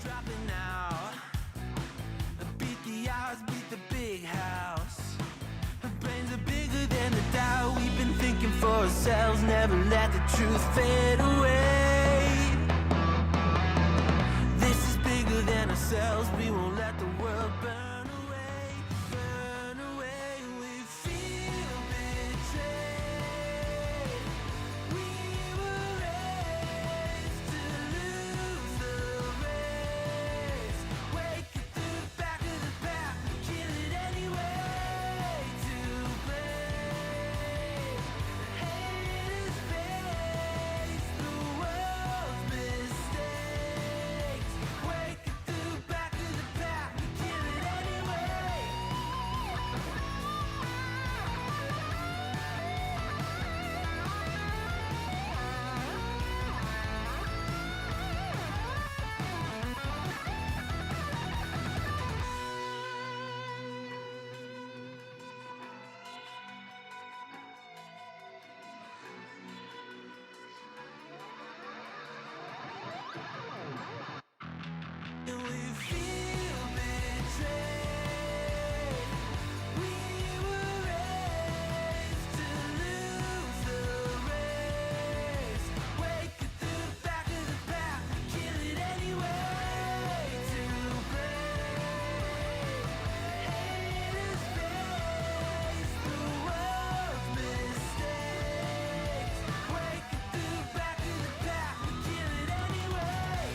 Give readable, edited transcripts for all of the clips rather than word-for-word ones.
dropping out. Beat the odds, beat the big house. Our brains are bigger than the doubt we've been thinking for ourselves. Never let the truth fade away. This is bigger than ourselves. We won't let the world burn away. Burn away. We feel betrayed. We were raised to lose the race. Wake it through the back of the pack. Kill it anyway. To blame. Haters face the world's mistakes. Wake it through the back of the pack. Kill it anyway. And we feel betrayed. We were raised to lose the race. Wake it through the back of the pack. Kill it anyway. To blame. Haters face the world's mistakes. Wake it through the back of the pack. Kill it anyway.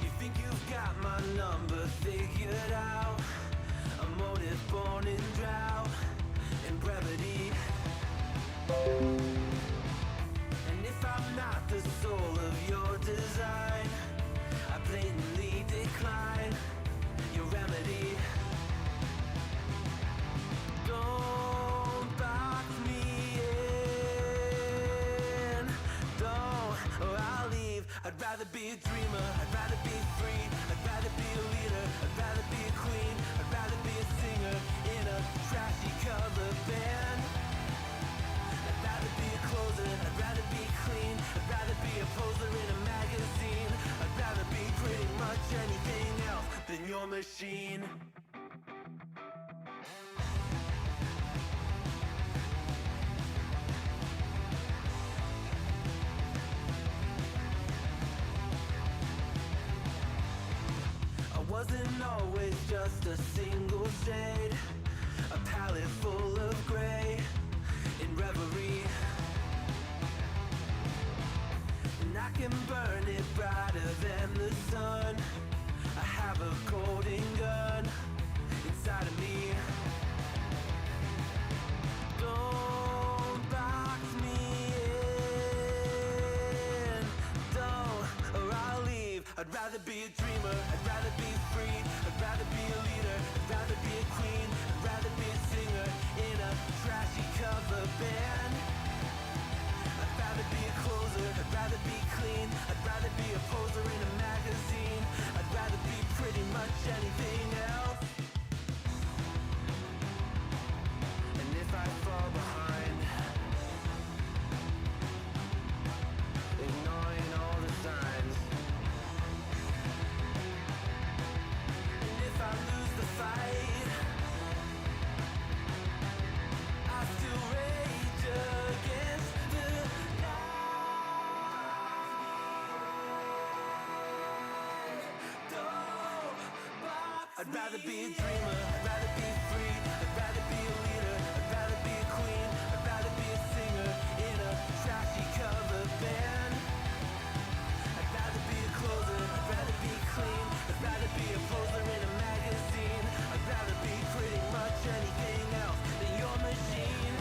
You think you've got my number figured out? A motive born in drought and brevity. And if I'm not the soul of your design, I blatantly decline your remedy. Don't box me in. Don't, or I'll leave. I'd rather be a dreamer. I'd rather be free. I'd rather be a leader. I'd rather be a queen. I'd rather be a singer in a trashy cover band. I'd rather be a closer. I'd rather be clean. I'd rather be a poser in a magazine. I'd rather be pretty much anything else than your machine. I wasn't always just a single shade, a palette full of gray in reverie. And I can burn it brighter than the sun. I have a golden gun inside of me. Don't box me in. Don't, or I'll leave. I'd rather be a dreamer. I'd rather be free. I'd rather be a leader. I'd rather be a queen. I'd rather be a singer in a trashy cover band. I'd rather be a closer. I'd rather be clean. I'd rather be a poser in a magazine. I'd rather be pretty much anything else. And if I fall behind, ignoring all the signs, and if I lose the fight, I still rage against the night. Don't box I'd rather be a dreamer. I'd rather be free. I'd rather be a leader. I'd rather be a queen. I'd rather be a singer in a trashy cover band. I'd rather be a closer. I'd rather be clean. I'd rather be a poser in a magazine. I'd rather be pretty much anything else than your machine.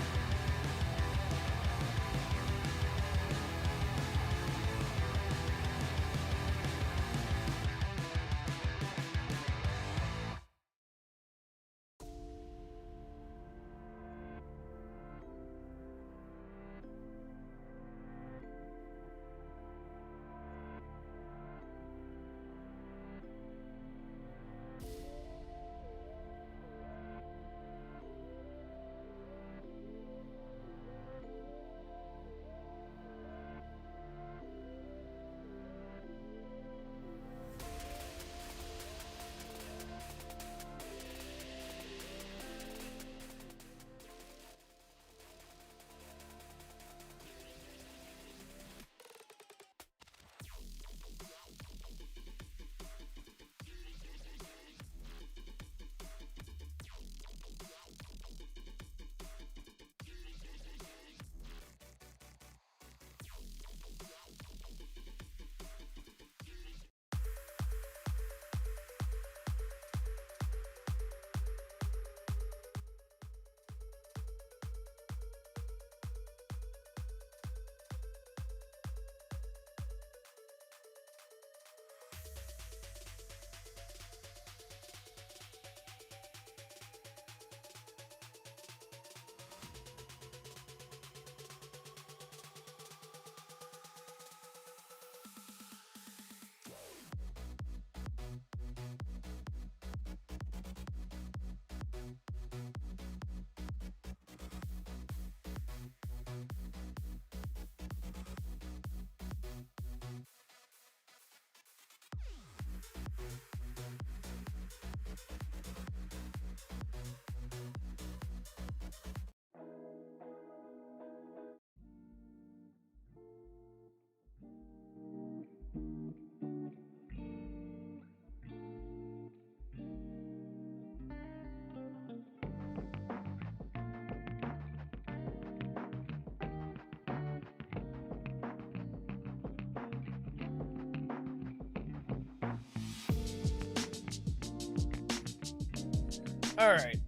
All right.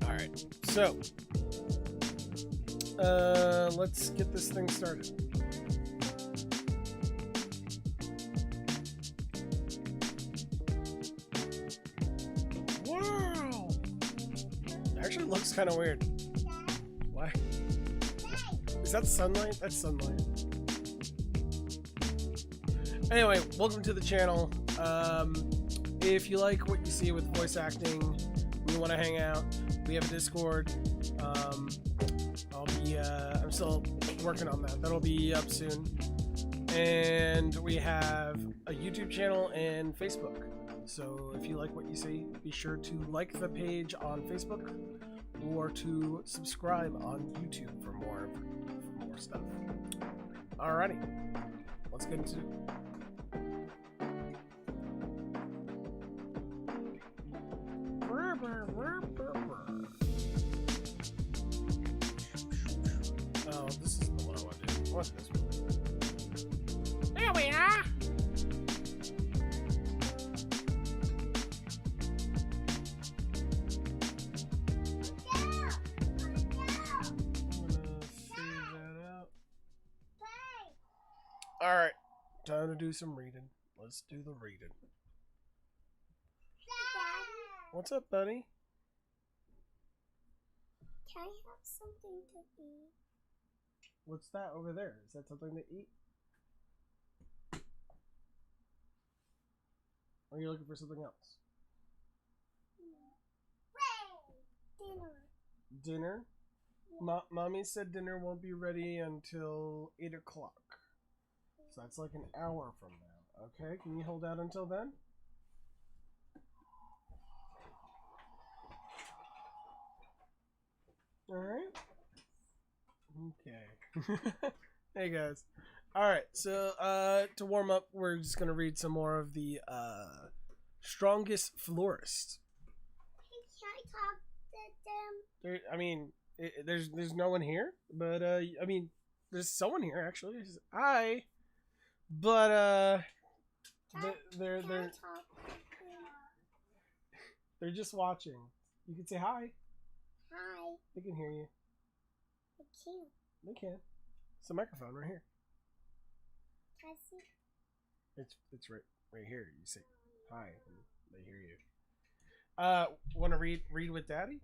So, let's get this thing started. Wow! It actually looks kind of weird. Why? Is that sunlight? That's sunlight. Anyway, welcome to the channel. If you like what you see with voice acting, you want to hang out, we have a Discord. I'm still working on that. That'll be up soon. And we have a YouTube channel and Facebook. So if you like what you see, be sure to like the page on Facebook or to subscribe on YouTube for more stuff. Alrighty, let's get into it. Oh, this is the one I want to do. What's this one? There we are! Alright, time to do some reading. Let's do the reading. What's up, buddy? Can I have something to eat? What's that over there? Is that something to eat? Or are you looking for something else? Dinner. Dinner? Yeah. Mommy said dinner won't be ready until 8 o'clock. So that's like an hour from now. Okay, can you hold out until then? Alright. Okay. Hey guys. Alright, so to warm up, we're just gonna read some more of the Strongest Florist. Can I talk to them? There's no one here, but there's someone here actually. Hi. But they're Can I talk to them? they're just watching. You can say hi. Hi. They can hear you. I can't. They can. It's a microphone right here. Can I see? It's right here. You say hi and they hear you. Want to read with Daddy?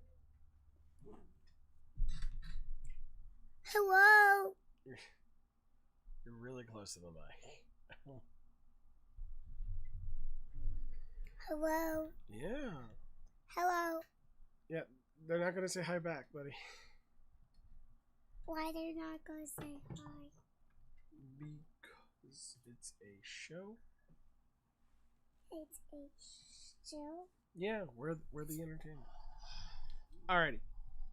Hello. You're really close to the mic. Hello. Yeah. Hello. Yeah, they're not gonna say hi back, buddy. Why they're not gonna say hi? Because it's a show. It's a show. Yeah, we're the entertainment. Alrighty,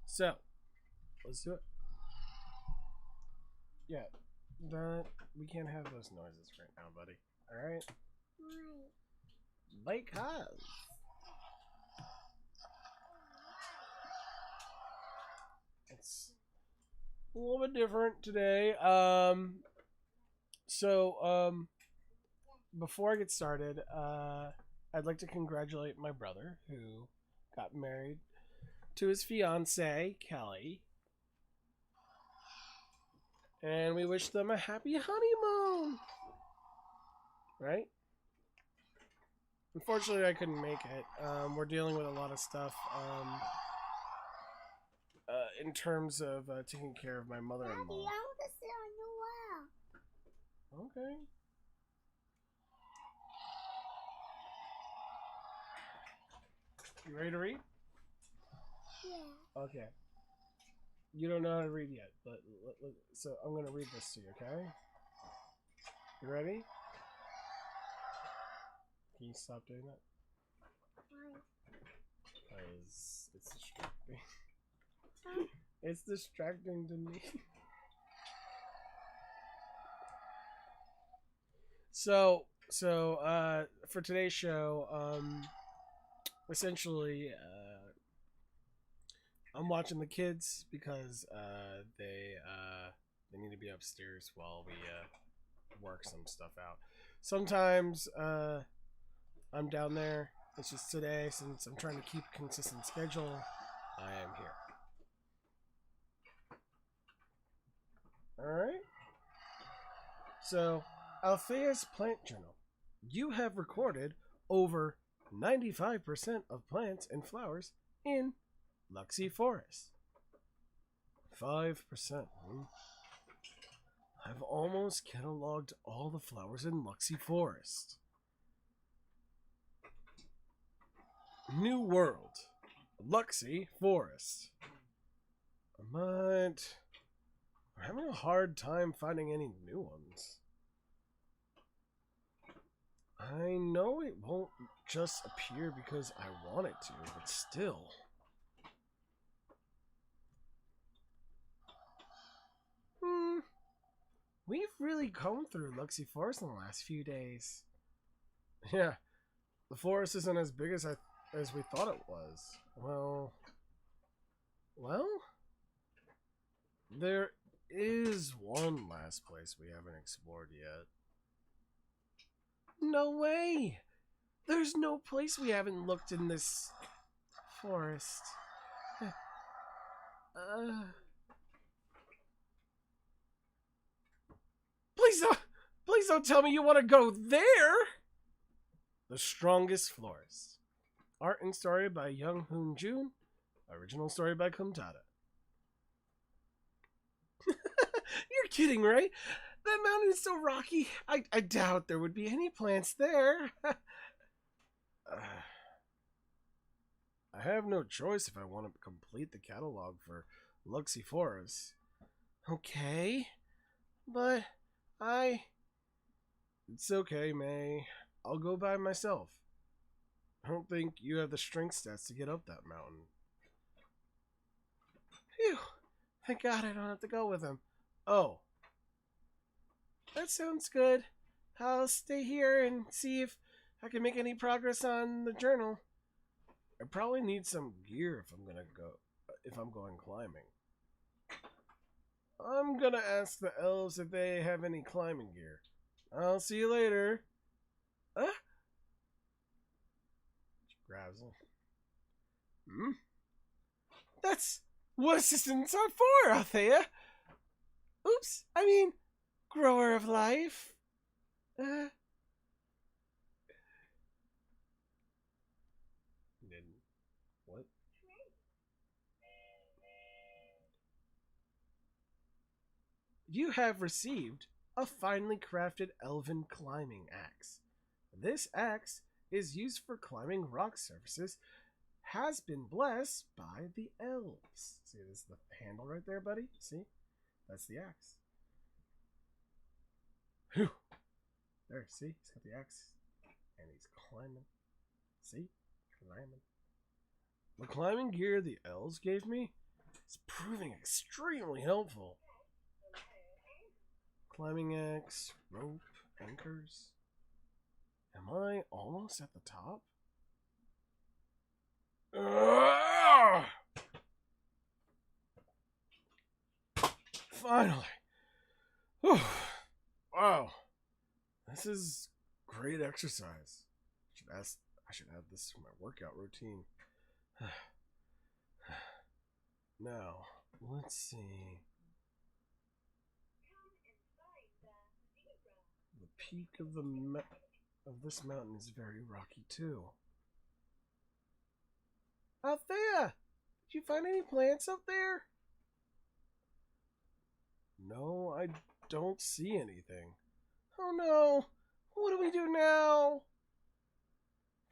so let's do it. Yeah, we can't have those noises right now, buddy. All right. Why? Because it's a little bit different today. Before I get started, I'd like to congratulate my brother who got married to his fiancée, Kelly. And we wish them a happy honeymoon. Right? Unfortunately, I couldn't make it. We're dealing with a lot of stuff in terms of taking care of my Daddy, I mother-in-law. want to sit on the wall. Okay. You ready to read? Yeah. Okay. You don't know how to read yet, but so I'm going to read this to you, okay? You ready? Can you stop doing that? mind. Because it's distracting. Huh? It's distracting to me. So for today's show, essentially, I'm watching the kids because they need to be upstairs while we work some stuff out. Sometimes I'm down there. It's just today, since I'm trying to keep a consistent schedule, I am here. Alright. So, Althea's Plant Journal. You have recorded over 95% of plants and flowers in Luxie Forest. 5%. I've almost cataloged all the flowers in Luxie Forest. New World. Luxie Forest. But we're having a hard time finding any new ones. I know it won't just appear because I want it to, but still. We've really come through Luxie Forest in the last few days. Yeah, the forest isn't as big as we thought it was. Well, there is one last place we haven't explored yet. No way! There's no place we haven't looked in this forest. Please don't tell me you want to go there! The Strongest Florist. Art and story by Young Hoon Jun. Original story by Kumtada. You're kidding, right? That mountain is so rocky. I doubt there would be any plants there. I have no choice if I want to complete the catalog for Luxie Forest. Okay, but It's okay, May. I'll go by myself. I don't think you have the strength stats to get up that mountain. Phew. Thank God I don't have to go with him. Oh. That sounds good. I'll stay here and see if I can make any progress on the journal. I probably need some gear if I'm going climbing. I'm gonna ask the elves if they have any climbing gear. I'll see you later. Huh? She grabs him. That's what assistants are for, Althea. Oops, I mean, grower of life. What? You have received a finely crafted elven climbing axe. This axe is used for climbing rock surfaces, has been blessed by the elves. See, this is the handle right there, buddy? See? That's the axe. Whew. There, see? He's got the axe. And he's climbing. See? Climbing. The climbing gear the elves gave me is proving extremely helpful. Climbing axe, rope, anchors. Am I almost at the top? Finally. Whew. Wow. This is great exercise. I should add this to my workout routine. Now, let's see. The peak of this mountain is very rocky too. Althea! Did you find any plants up there? No, I don't see anything. Oh no! What do we do now?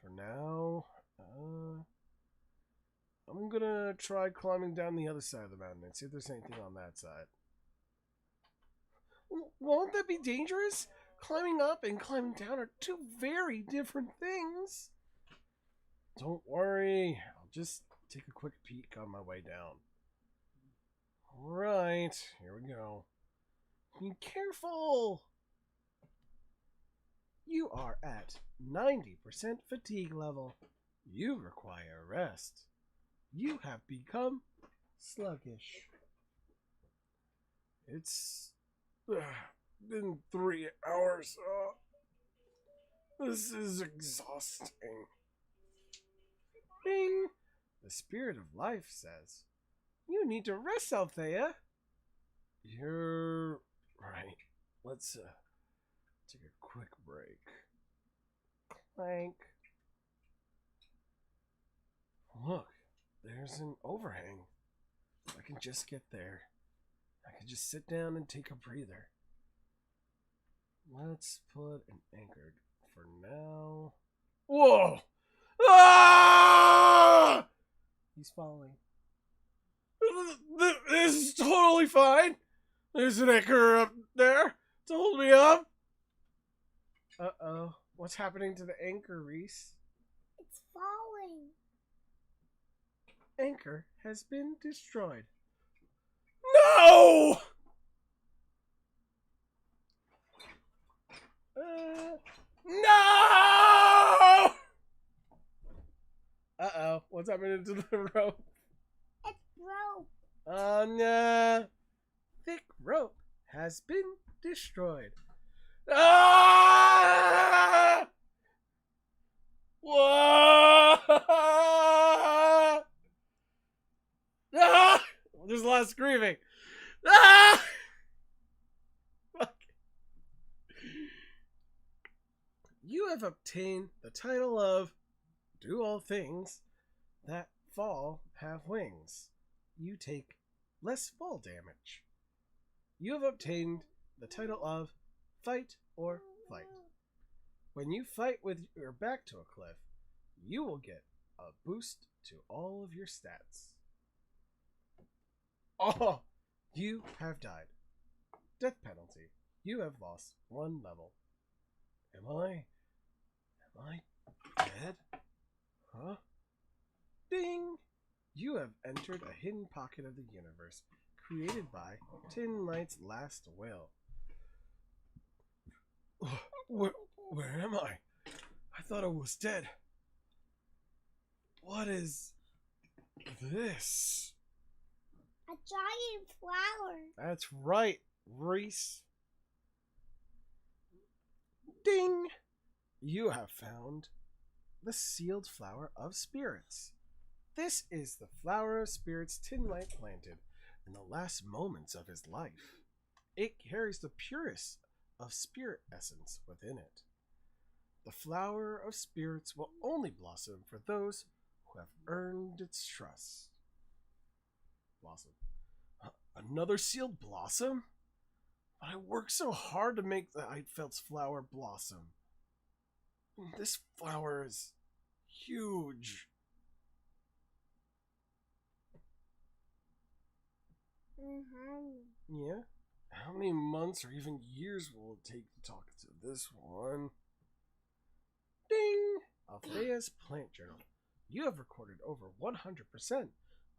For now, I'm gonna try climbing down the other side of the mountain and see if there's anything on that side. Won't that be dangerous? Climbing up and climbing down are two very different things. Don't worry. I'll just take a quick peek on my way down. Alright, here we go. Be careful! You are at 90% fatigue level. You require rest. You have become sluggish. It's been 3 hours. This is exhausting. Bing! The spirit of life says, you need to rest, Althea. You're right. Let's take a quick break. Clank. Look, there's an overhang. I can just get there. I can just sit down and take a breather. Let's put an anchor for now. Whoa! Ah! He's falling. This is totally fine. There's an anchor up there to hold me up. Uh-oh. What's happening to the anchor, Reese? It's falling. Anchor has been destroyed. No! No! Uh-oh. What's happening to the rope? It's broke. No. Thick rope has been destroyed. Ah! Whoa! Ah! There's a lot of screaming. Ah! You have obtained the title of Do All Things That Fall Have Wings. You take less fall damage. You have obtained the title of Fight or Flight. When you fight with your back to a cliff, you will get a boost to all of your stats. Oh, you have died. Death penalty. You have lost 1 level. Am I dead? Huh? Ding! You have entered a hidden pocket of the universe created by Tin Knight's last will. Where am I? I thought I was dead. What is this? A giant flower. That's right, Reese. Ding! You have found the sealed flower of spirits. This is the flower of spirits Tin Knight planted in the last moments of his life. It carries the purest of spirit essence within it. The flower of spirits will only blossom for those who have earned its trust. Blossom. Another sealed blossom? But I worked so hard to make the Eidfeld's flower blossom. This flower is huge. Yeah? How many months or even years will it take to talk to this one? Ding! Althea's Plant Journal. You have recorded over 100%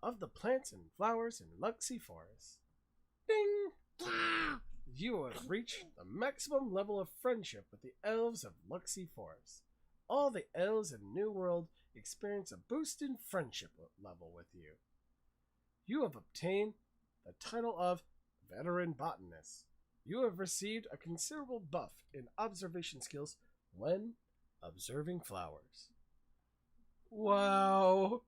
of the plants and flowers in Luxie Forest. Ding! You have reached the maximum level of friendship with the elves of Luxie Forest. All the elves in New World experience a boost in friendship level with you. You have obtained the title of Veteran Botanist. You have received a considerable buff in observation skills when observing flowers. Wow!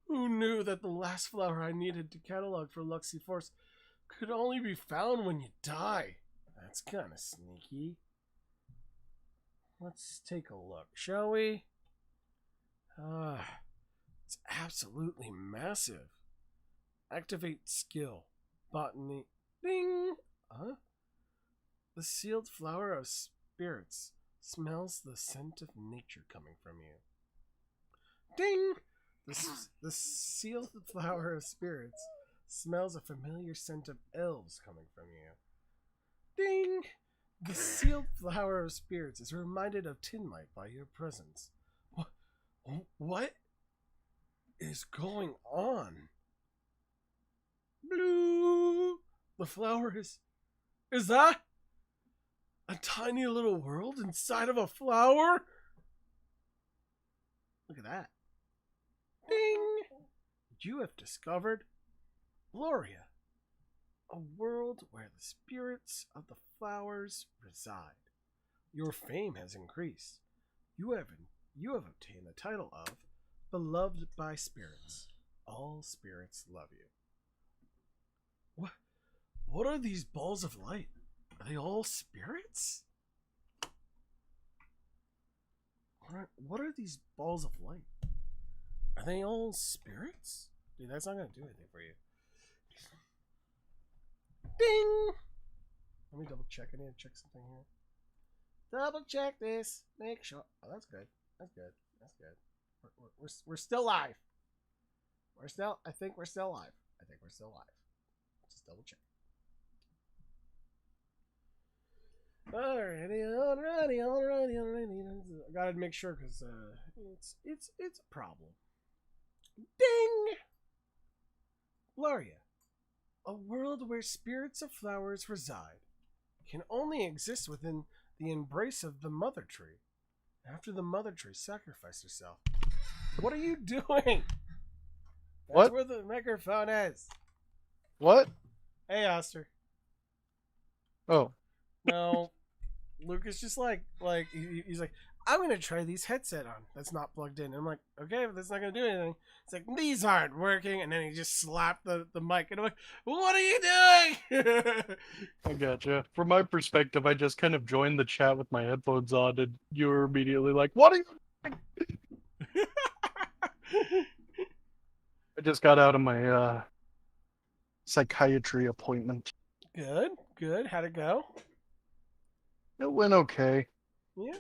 Who knew that the last flower I needed to catalog for Luxie Force could only be found when you die? That's kind of sneaky. Let's take a look, shall we? It's absolutely massive. Activate skill. Botany. Ding! Huh? The sealed flower of spirits smells the scent of nature coming from you. Ding! The sealed flower of spirits smells a familiar scent of elves coming from you. Ding! The sealed flower of spirits is reminded of Tin Light by your presence. What is going on? Blue. The flower is. Is that a tiny little world inside of a flower? Look at that. Ding! You have discovered Gloria, a world where the spirits of the flowers reside. Your fame has increased. You have obtained the title of Beloved by Spirits. All spirits love you. What are these balls of light? Are they all spirits? What are these balls of light? Are they all spirits? Dude, that's not gonna do anything for you. Ding! Let me double check. I need to check something here. Double check this. Make sure. Oh, that's good. That's good. That's good. We're still live. I think we're still live. Just double check. Alrighty. I gotta make sure because it's a problem. Ding! Gloria, a world where spirits of flowers reside, can only exist within the embrace of the mother tree. After the mother tree sacrificed herself. What are you doing? That's What? where the microphone is. What? Hey, Oster. Oh. No, Lucas just he's like, I'm gonna try these headset on. That's not plugged in. And I'm like, okay, but that's not gonna do anything. It's like, these aren't working. And then he just slapped the mic, and I'm like, what are you doing? I gotcha. From my perspective, I just kind of joined the chat with my headphones on, and you were immediately like, what are you? I just got out of my psychiatry appointment. Good. How'd it go? It went okay. Yeah.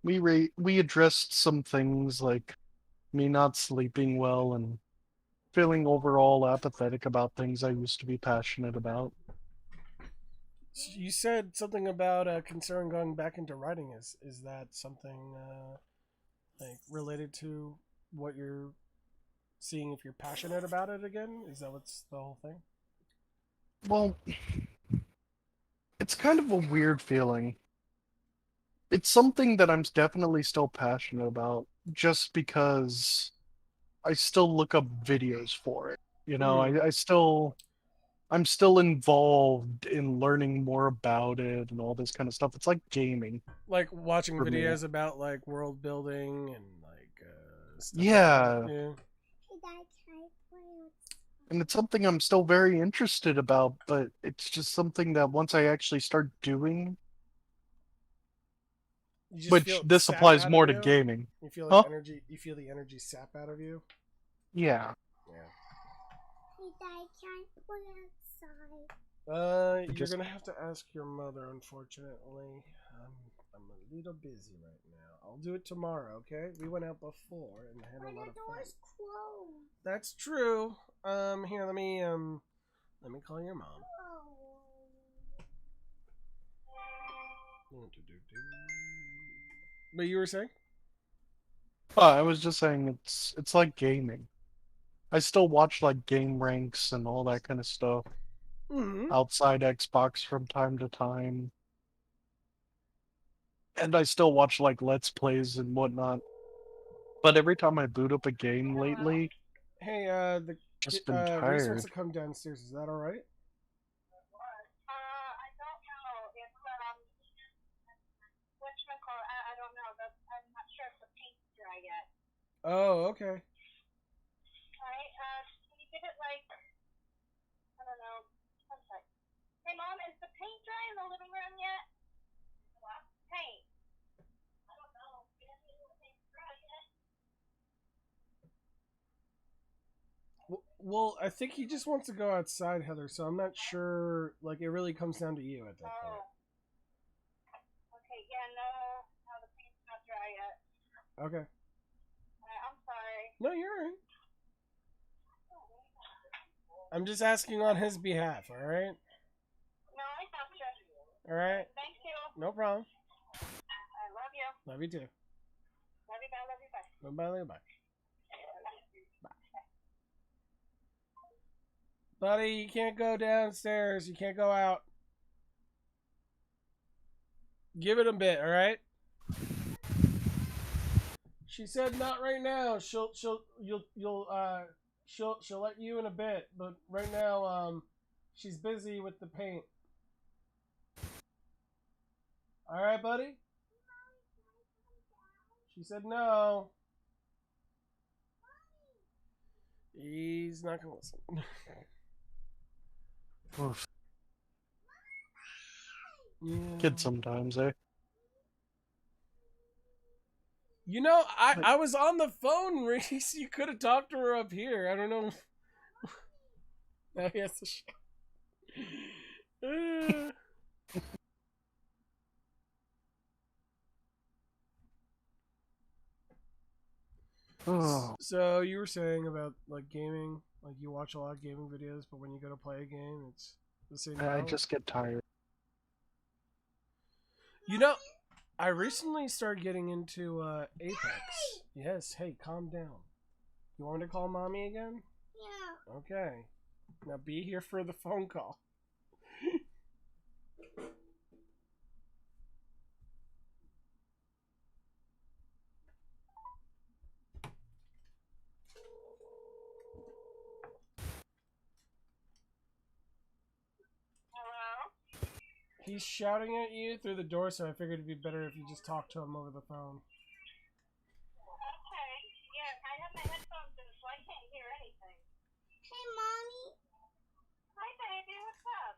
We addressed some things like me not sleeping well and feeling overall apathetic about things I used to be passionate about. You said something about concern going back into writing. Is that something like related to what you're seeing if you're passionate about it again? Is that what's the whole thing? Well, it's kind of a weird feeling. It's something that I'm definitely still passionate about, just because I still look up videos for it. You know, I'm still involved in learning more about it and all this kind of stuff. It's like gaming Like watching for me. videos about like world building and like stuff Yeah, like that. Yeah. Hey, Dad, can I play? and it's something I'm still very interested about, but it's just something that once I actually start doing, You just which feel this sap applies out more of to you. gaming. You feel like Huh? energy. You feel the energy sap out of you. Yeah. Yeah. Hey, Dad, can I play outside? You're Just gonna have to ask your mother. Unfortunately, I'm a little busy right now. I'll do it tomorrow. Okay? We went out before and had When a lot the of fun. door's closed. That's true. Here, let me call your mom. But you were saying? I was just saying it's like gaming. I still watch like game ranks and all that kind of stuff Mm-hmm. outside Xbox from time to time. And I still watch like Let's Plays and whatnot. But every time I boot up a game lately, Hey, the just been Reese wants tired. to come downstairs. Is that all right? I don't know. It's whatchamacallit, I don't know. I'm not sure if the paint's dry yet. Oh, okay. Alright, can you give it like, I don't know, one sec. Hey Mom, is the paint dry in the living room yet? What? Paint. I don't know. We haven't even the paint's dry yet. Well, I think he just wants to go outside, Heather. So I'm not sure. Like, it really comes down to you at that point. Okay, yeah, no, the paint's not dry yet. Okay. I'm sorry. No, you're all right. I'm just asking on his behalf. All right. No, I gotcha. All right. Thank you. No problem. I love you. Love you too. Love you, bye, love you, bye. Bye. Buddy, you can't go downstairs. You can't go out. Give it a bit, all right? She said not right now. She'll let you in a bit, but right now she's busy with the paint. All right, buddy? She said no. He's not gonna listen. Oof. Yeah. Kids sometimes, eh? You know, I was on the phone, Reese. You could have talked to her up here. I don't know. Now he has to shout. Oh, So you were saying about like gaming, like you watch a lot of gaming videos, but when you go to play a game, it's the same. I just get tired. You know, I recently started getting into Apex. Yes, hey, calm down. You want me to call mommy again? Yeah. Okay. Now be here for the phone call. Hello? He's shouting at you through the door, so I figured it'd be better if you just talk to him over the phone. Okay. Yeah, I have my headphones in, so I can't hear anything. Hey, mommy. Hi, baby. What's up?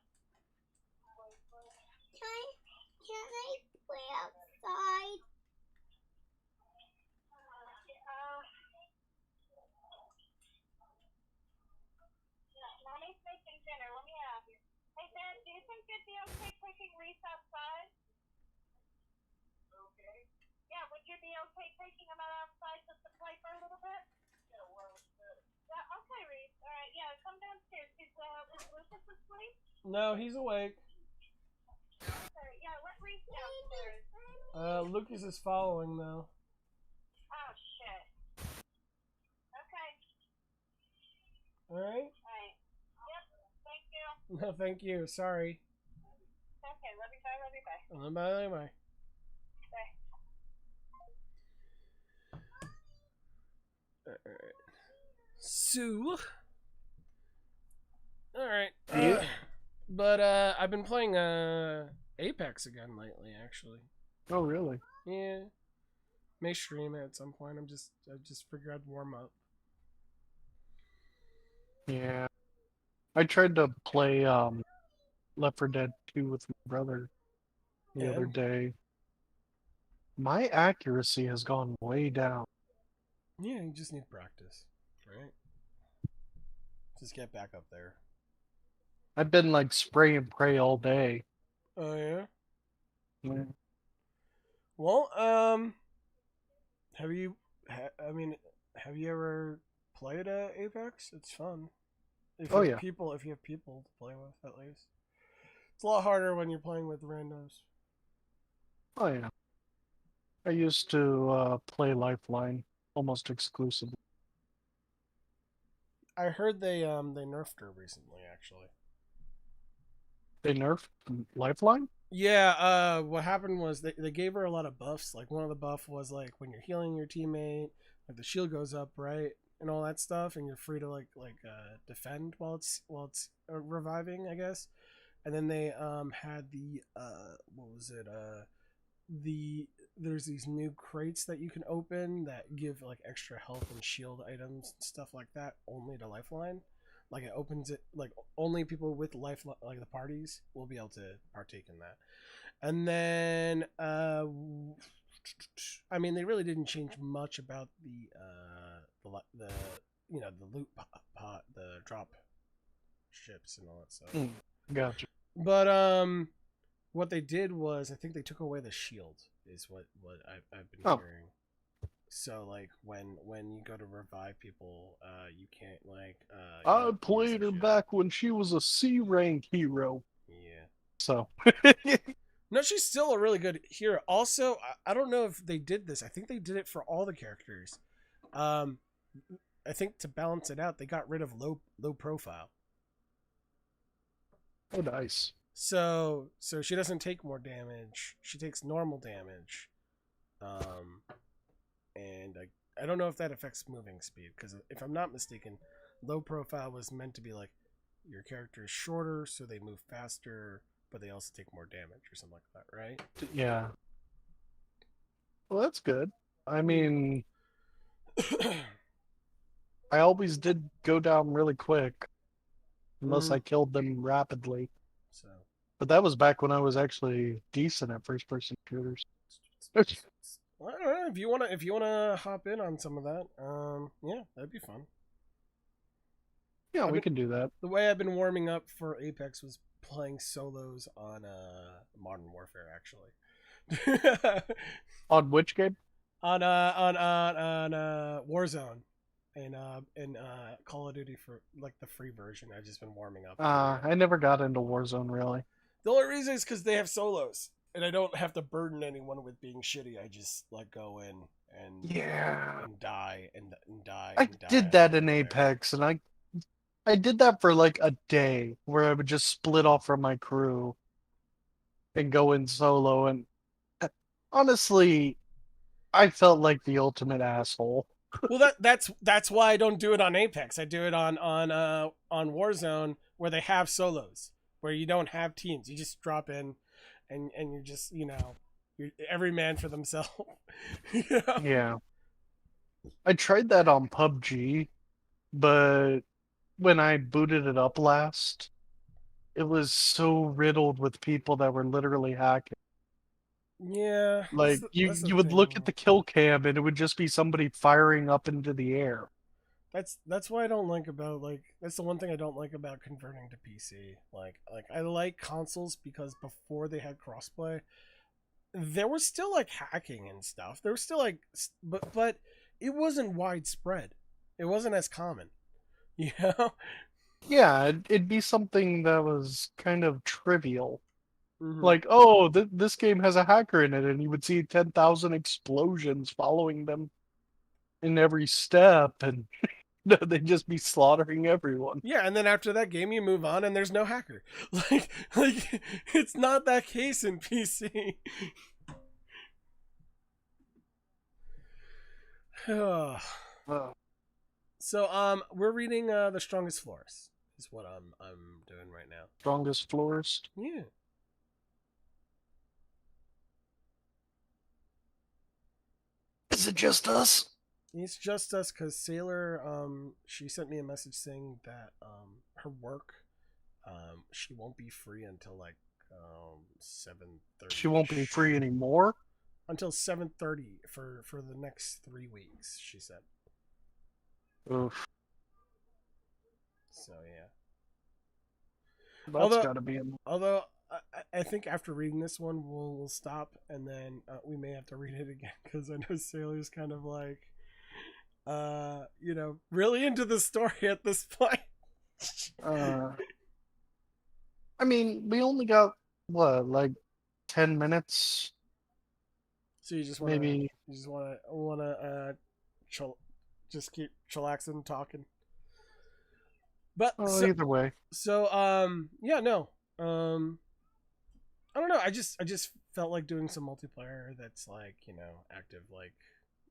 Can I play outside? Mommy's making dinner. Let me ask. Hey, Dad, do you think it'd be okay taking Reese outside? Okay. Yeah, would you be okay taking him out outside just to play for a little bit? Yeah, well, yeah, okay, Reese. All right, yeah, come downstairs. Is Lucas asleep? No, he's awake. Okay, yeah, let Reese downstairs. Lucas is following though. Oh, shit. Okay. All right. All right. Yep, thank you. No, thank you. Sorry. Okay, love you, bye, love you, bye. Bye. Bye. Alright. So. Alright. Yeah. But I've been playing Apex again lately, actually. Oh, really? Yeah. May stream it at some point. I just figured I'd warm up. Yeah. I tried to play Left 4 Dead 2 with my brother the other And? day. My accuracy has gone way down. Yeah, you just need practice, right? Just get back up there. I've been like spray and pray all day. Oh yeah. Yeah. Well, have you? Have you ever played Apex? It's fun. If you Oh, have yeah. if you have people to play with, at least. It's a lot harder when you're playing with randos. Oh, yeah. I used to play Lifeline almost exclusively. I heard they nerfed her recently, actually. They nerfed Lifeline? Yeah, what happened was they gave her a lot of buffs. Like one of the buff was like when you're healing your teammate, like the shield goes up, right? And all that stuff, and you're free to defend while it's reviving, I guess. And then they had the what was it? There's these new crates that you can open that give like extra health and shield items and stuff like that only to Lifeline. Like it opens it like only people with life like the parties will be able to partake in that. And then I mean they really didn't change much about the the loot pot, the drop ships and all that stuff. Gotcha. But what they did was I think they took away the shield is what I've been hearing. So like when you go to revive people, you can't I played her back when she was a C rank hero. Yeah. So No, she's still a really good hero. Also, I don't know if they did this. I think they did it for all the characters. Um, I think to balance it out, they got rid of low profile. Oh, nice. So she doesn't take more damage. She takes normal damage. And I don't know if that affects moving speed, because if I'm not mistaken, low profile was meant to be like your character is shorter, so they move faster, but they also take more damage or something like that, right? Yeah. Well, that's good. I mean, I always did go down really quick, unless I killed them rapidly. So But that was back when I was actually decent at first-person shooters. well, I don't know, if you wanna hop in on some of that, yeah, that'd be fun. Yeah, I've we been, can do that. the way I've been warming up for Apex was playing solos on Modern Warfare, actually. On which game? on Warzone and Call of Duty, for like the free version. I've just been warming up. I never got into Warzone, really. The only reason is because they have solos, and I don't have to burden anyone with being shitty. I just like go in and Yeah. and die and die. I And die did that in there. Apex, and I did that for like a day, where I would just split off from my crew and go in solo, and honestly, I felt like the ultimate asshole. Well, that's why I don't do it on Apex. I do it on Warzone, where they have solos, where you don't have teams. You just drop in, and you're just you're every man for themselves. Yeah. I tried that on PUBG, but when I booted it up last, it was so riddled with people that were literally hacking. Yeah, Like that's the you would look at thing. the kill cam and it would just be somebody firing up into the air. That's why I don't like about that's the one thing I don't like about converting to PC. Like I like consoles because before they had crossplay, there was still like hacking and stuff. There was still but it wasn't widespread. It wasn't as common. You know? Yeah, it'd be something that was kind of trivial. Mm-hmm. Like, oh, this game has a hacker in it, and you would see 10,000 explosions following them in every step, and they'd just be slaughtering everyone. Yeah, and then after that game, you move on, and there's no hacker. Like it's not that case in PC. Oh, So we're reading The Strongest Floors is what I'm doing right now. strongest florist. Yeah. Is it just us? It's just us because Sailor, she sent me a message saying that her work, she won't be free until like 7:30. She won't be free anymore? Until 7:30 for the next 3 weeks. She said. Oof, So yeah. that's gotta be a... Although I think after reading this one, we'll stop, and then we may have to read it again because I know Sailor's kind of like, really into the story at this point. I mean, we only got, what, like 10 minutes? So you just Maybe. just keep chillaxing, talking. But Either way. yeah, no, I don't know. I just felt like doing some multiplayer that's like active like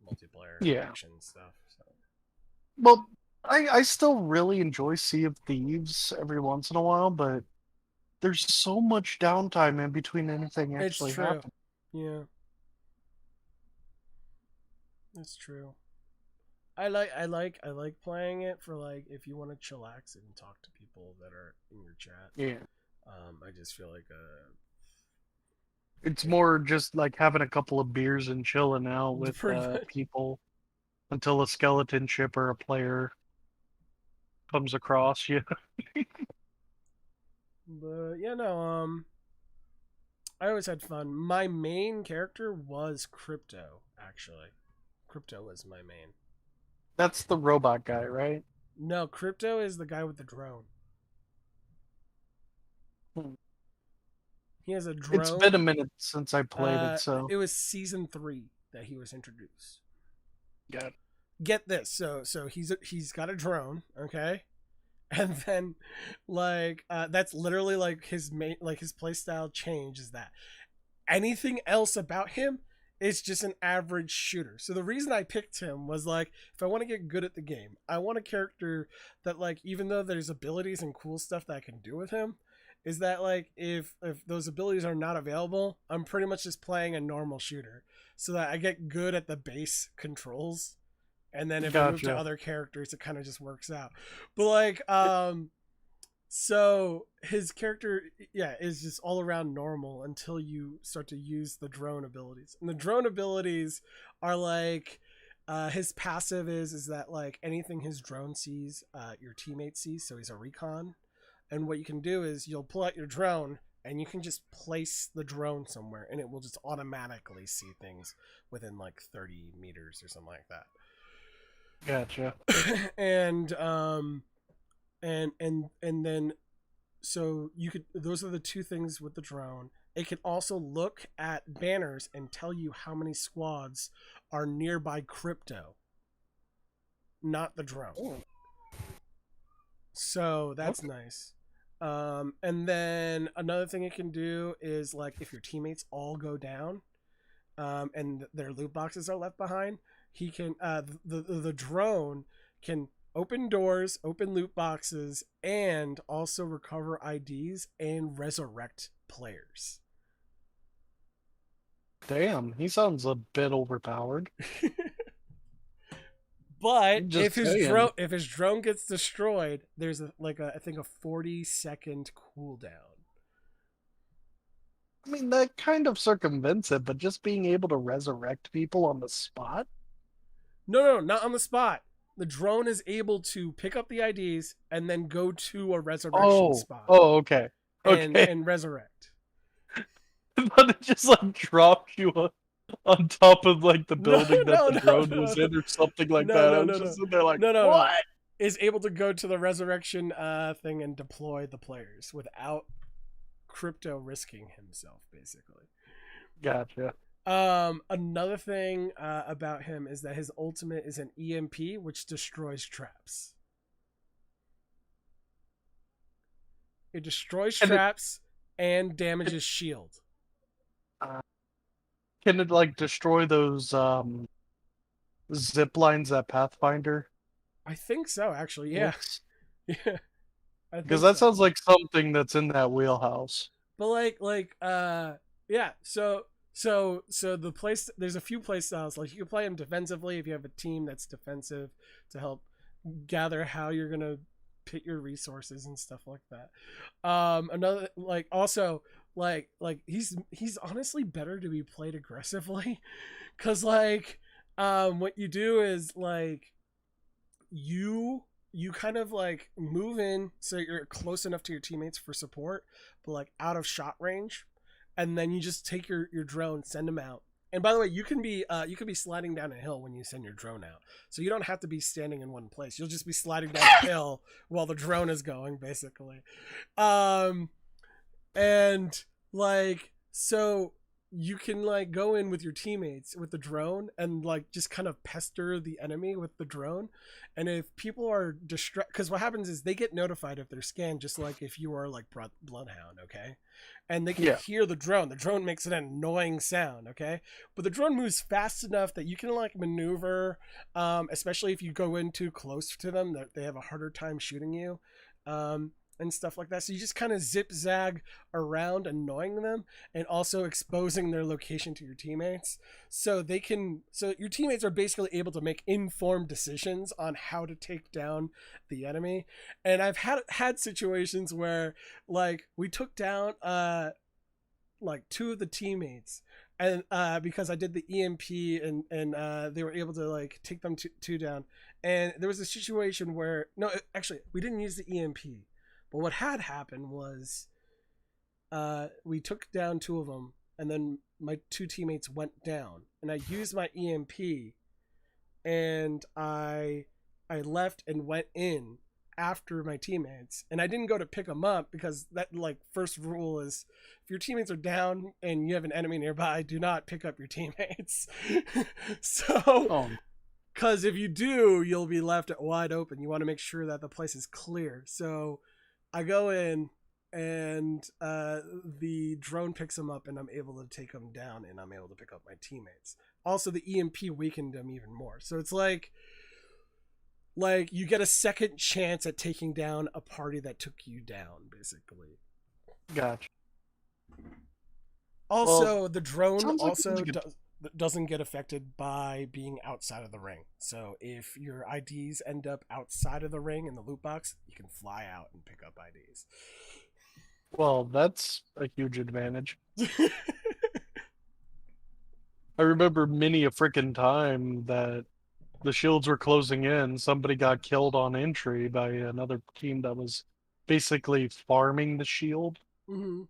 multiplayer action stuff. So Well, I still really enjoy Sea of Thieves every once in a while, but there's so much downtime in between anything actually it's true. happening. Yeah, it's true. I like playing it for like if you want to chillax and talk to people that are in your chat. Yeah. I just feel like It's more just like having a couple of beers and chilling out with pretty much. people until a skeleton ship or a player comes across you. But yeah, no. I always had fun. My main character was Crypto. Actually, Crypto was my main. That's the robot guy, right? No, Crypto is the guy with the drone. He has a drone. It's been a minute since I played it, so it was season 3 that he was introduced. yeah. get this. So he's got a drone, okay? And then like that's literally like his main, like his playstyle change is that anything else about him is just an average shooter. So the reason I picked him was like, if I want to get good at the game, I want a character that like, even though there's abilities and cool stuff that I can do with him, is that like if those abilities are not available, I'm pretty much just playing a normal shooter, so that I get good at the base controls, and then if I move to Gotcha. other characters, it kind of just works out. But like, so his character, yeah, is just all around normal until you start to use the drone abilities. And the drone abilities are like, his passive is that like anything his drone sees, your teammate sees. So he's a recon, and what you can do is you'll pull out your drone and you can just place the drone somewhere, and it will just automatically see things within like 30 meters or something like that. Gotcha. and and then so you could, those are the two things with the drone. It can also look at banners and tell you how many squads are nearby crypto, not the drone. Oh. So that's Okay. nice. And then another thing it can do is like if your teammates all go down, and their loot boxes are left behind, he can the drone can open doors, open loot boxes, and also recover IDs and resurrect players. Damn, he sounds a bit overpowered. But Just if his saying. drone gets destroyed, there's I think a 40-second cooldown. I mean, that kind of circumvents it, but just being able to resurrect people on the spot? No, not on the spot. The drone is able to pick up the IDs and then go to a resurrection spot Okay. and Okay. and resurrect. But it just like drops you on top of like the building that the drone was in or something like that. I was just in there like, no. what? Is able to go to the resurrection thing and deploy the players without crypto risking himself, basically. Gotcha. Another thing about him is that his ultimate is an EMP, which destroys traps. It destroys And traps and damages shield. can it like destroy those zip lines at Pathfinder? I think so, actually. Yeah, Yes. yeah. I think Because that so. sounds like something that's in that wheelhouse. But yeah. So the place, there's a few play styles. Like you can play them defensively if you have a team that's defensive to help gather how you're gonna pit your resources and stuff like that. Another like also like he's honestly better to be played aggressively, because like what you do is like you kind of like move in so you're close enough to your teammates for support, but like out of shot range, and then you just take your drone, send them out. And by the way, you can be sliding down a hill when you send your drone out, so you don't have to be standing in one place. You'll just be sliding down a hill while the drone is going, basically. And like so you can like go in with your teammates with the drone and like just kind of pester the enemy with the drone. And if people are distracted, because what happens is they get notified if they're scanned, just like if you are like bloodhound, okay? And they can Yeah. hear the drone makes an annoying sound, okay? But the drone moves fast enough that you can like maneuver, especially if you go in too close to them, that they have a harder time shooting you. And stuff like that. So you just kind of zip zag around, annoying them and also exposing their location to your teammates. So your teammates are basically able to make informed decisions on how to take down the enemy. And I've had situations where like we took down like two of the teammates, and because I did the EMP, and they were able to like take them two down. And there was a situation where actually we didn't use the EMP. But what had happened was we took down two of them, and then my two teammates went down. And I used my EMP, and I left and went in after my teammates. And I didn't go to pick them up because that like first rule is if your teammates are down and you have an enemy nearby, do not pick up your teammates. So Oh. Because if you do, you'll be left wide open. You want to make sure that the place is clear. So I go in, and the drone picks them up, and I'm able to take them down, and I'm able to pick up my teammates. Also, the EMP weakened them even more. So it's like you get a second chance at taking down a party that took you down, basically. Gotcha. Also, Well, the drone sounds like it was also a good. doesn't get affected by being outside of the ring. So if your IDs end up outside of the ring in the loot box, you can fly out and pick up IDs. Well, that's a huge advantage. I remember many a frickin' time that the shields were closing in. Somebody got killed on entry by another team that was basically farming the shield. Mm-hmm.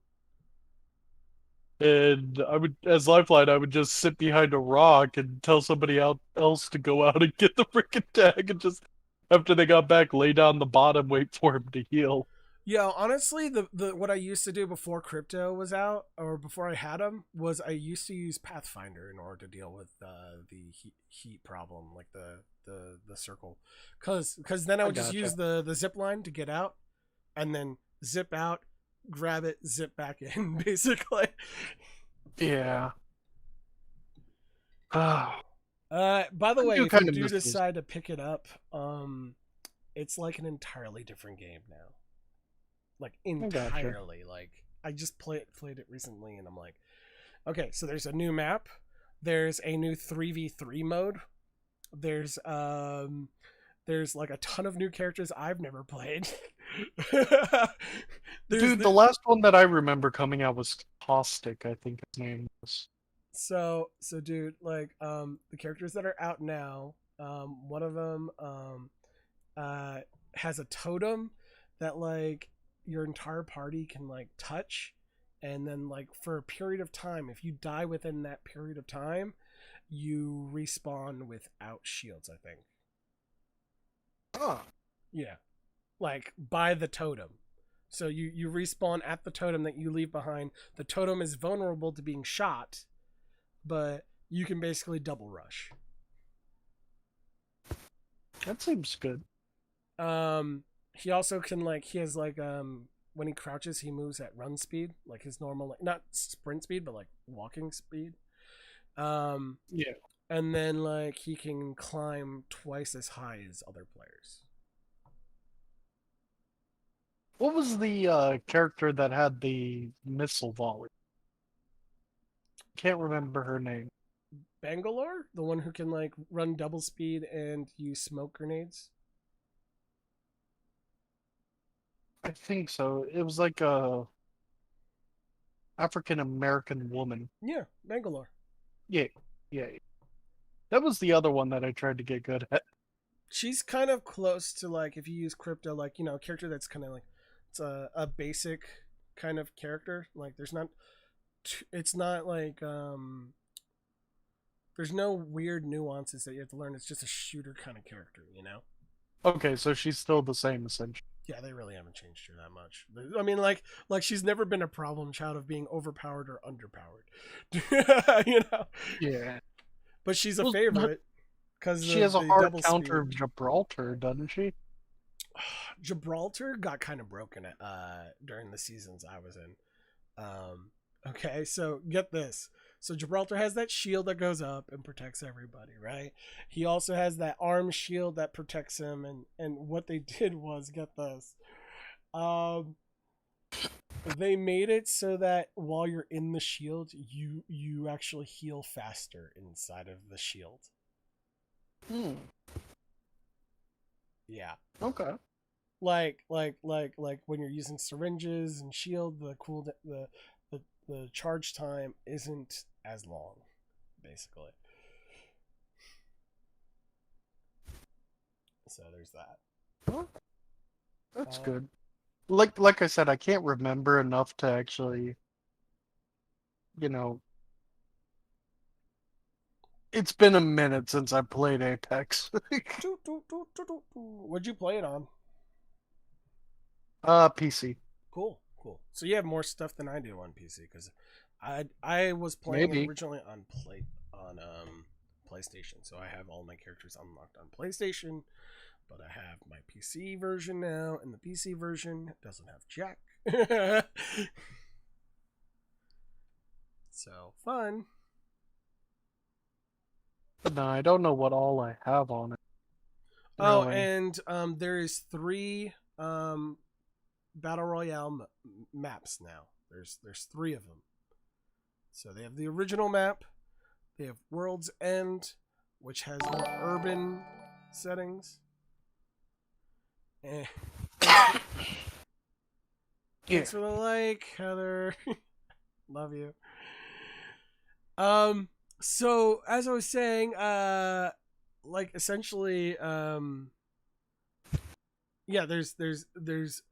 And I would, as Lifeline, I would just sit behind a rock and tell somebody else to go out and get the freaking tag, and just after they got back, lay down the bottom, wait for him to heal. Yeah, honestly, the what I used to do before crypto was out, or before I had them, was I used to use Pathfinder in order to deal with the heat problem, like the circle, because then I I would just gotcha. use the zip line to get out, and then zip out, grab it, zip back in, basically. Yeah. By the I way, do if you kind of do miss those. decide to pick it up, it's like an entirely different game now. Like I gotcha. entirely. Like I just played it recently, and I'm like, okay, so there's a new map. There's a new 3v3 mode. There's like a ton of new characters I've never played. Dude, the last one that I remember coming out was Caustic, I think his name was. So dude, like the characters that are out now, one of them has a totem that like your entire party can like touch, and then like for a period of time, if you die within that period of time, you respawn without shields, I think. Oh. Yeah. Like by the totem. So you respawn at the totem that you leave behind. The totem is vulnerable to being shot, but you can basically double rush. That seems good. He also can like he has like when he crouches he moves at run speed, like his normal, like not sprint speed but like walking speed. Yeah. And then like he can climb twice as high as other players. What was the character that had the missile volley? Can't remember her name. Bangalore, the one who can like run double speed and use smoke grenades. I think so. It was like a African American woman. Yeah, Bangalore. Yeah, yeah. That was the other one that I tried to get good at. She's kind of close to like if you use crypto, like a character that's kind of like it's a basic kind of character. Like it's not like there's no weird nuances that you have to learn. It's just a shooter kind of character. Okay, so she's still the same essentially. Yeah, they really haven't changed her that much. I mean, like she's never been a problem child of being overpowered or underpowered. Yeah. But she's a Well, favorite because she has a the hard double counter of speed. Gibraltar, doesn't she? Gibraltar got kind of broken during the seasons I was in. Okay, so get this. So Gibraltar has that shield that goes up and protects everybody, right? He also has that arm shield that protects him, and what they did was, get this. They made it so that while you're in the shield, you actually heal faster inside of the shield. Hmm. Yeah. Okay. Like when you're using syringes and shield, the charge time isn't as long, basically. So there's that. Well, that's good. Like I said, I can't remember enough to actually, you know. It's been a minute since I played Apex. What'd you play it on? PC. Cool. So you have more stuff than I do on PC, because I was playing it Maybe. originally on PlayStation, so I have all my characters unlocked on PlayStation. But I have my PC version now, and the PC version doesn't have Jack. So fun. But no, I don't know what all I have on it. Oh, Really. and there is 3 battle royale maps now. There's 3 of them. So they have the original map. They have World's End, which has more urban settings. Eh. Thanks for the like, Heather. Love you. So as I was saying, like essentially, yeah, there's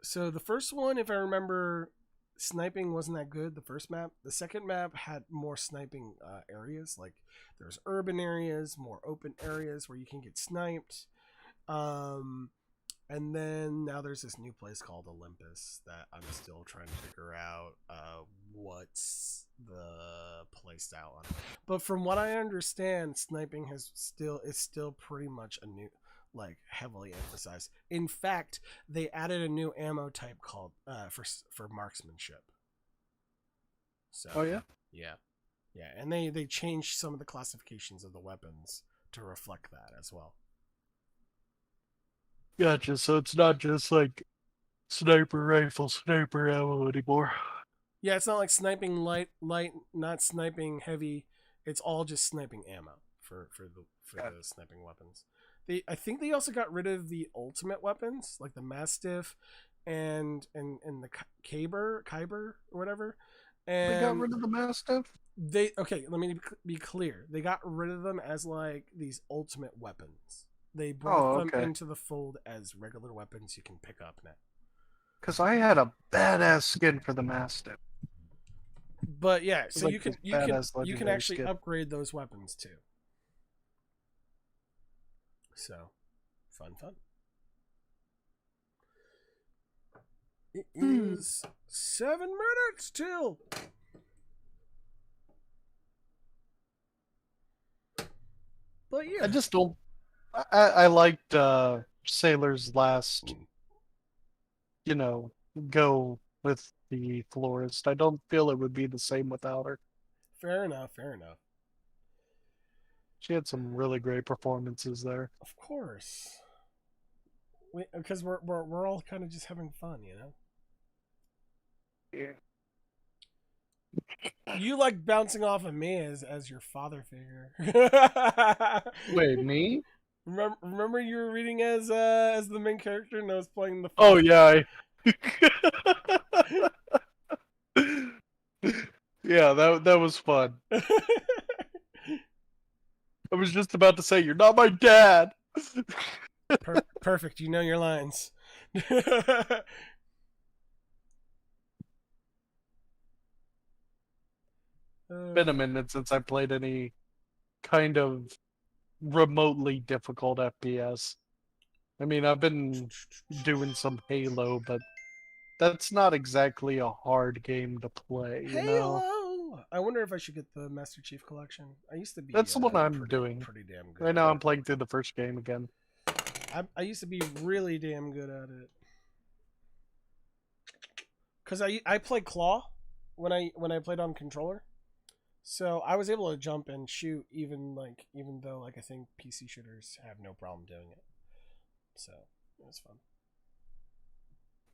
so the first one, if I remember, sniping wasn't that good. The first map, the second map had more sniping areas. Like there's urban areas, more open areas where you can get sniped. And then now there's this new place called Olympus that I'm still trying to figure out what's the play style on it. But from what I understand, sniping is still pretty much a new, like, heavily emphasized. In fact, they added a new ammo type called for marksmanship. So Oh yeah. yeah, and they changed some of the classifications of the weapons to reflect that as well. Gotcha. So it's not just like sniper rifle, sniper ammo anymore. Yeah, it's not like sniping light, not sniping heavy. It's all just sniping ammo for the sniping weapons. I think they also got rid of the ultimate weapons like the Mastiff and the Kyber or whatever. And They got rid of the Mastiff? okay, let me be clear. They got rid of them as like these ultimate weapons. They brought them into the fold as regular weapons you can pick up now. Because I had a badass skin for the Mastiff. But yeah, so like you can legendary actually skin. upgrade those weapons too. So, fun. It is 7 minutes till. But yeah, I just don't. I liked Sailor's last, go with the florist. I don't feel it would be the same without her. fair enough. She had some really great performances there. Of course, because we're all kind of just having fun, you know. Yeah. You like bouncing off of me as your father figure. Wait, me? Remember you were reading as the main character and I was playing the Oh father? yeah. Yeah, that was fun. I was just about to say, "You're not my dad." Perfect. You know your lines. Been a minute since I played any kind of remotely difficult FPS. I mean, I've been doing some Halo, but that's not exactly a hard game to play, you know? Halo. I wonder if I should get the Master Chief Collection. I used to be. That's the one I'm doing. Pretty damn good. Right now, I'm playing through the first game again. I used to be really damn good at it. Cause I played Claw when I played on controller, so I was able to jump and shoot even though like I think PC shooters have no problem doing it. So it was fun.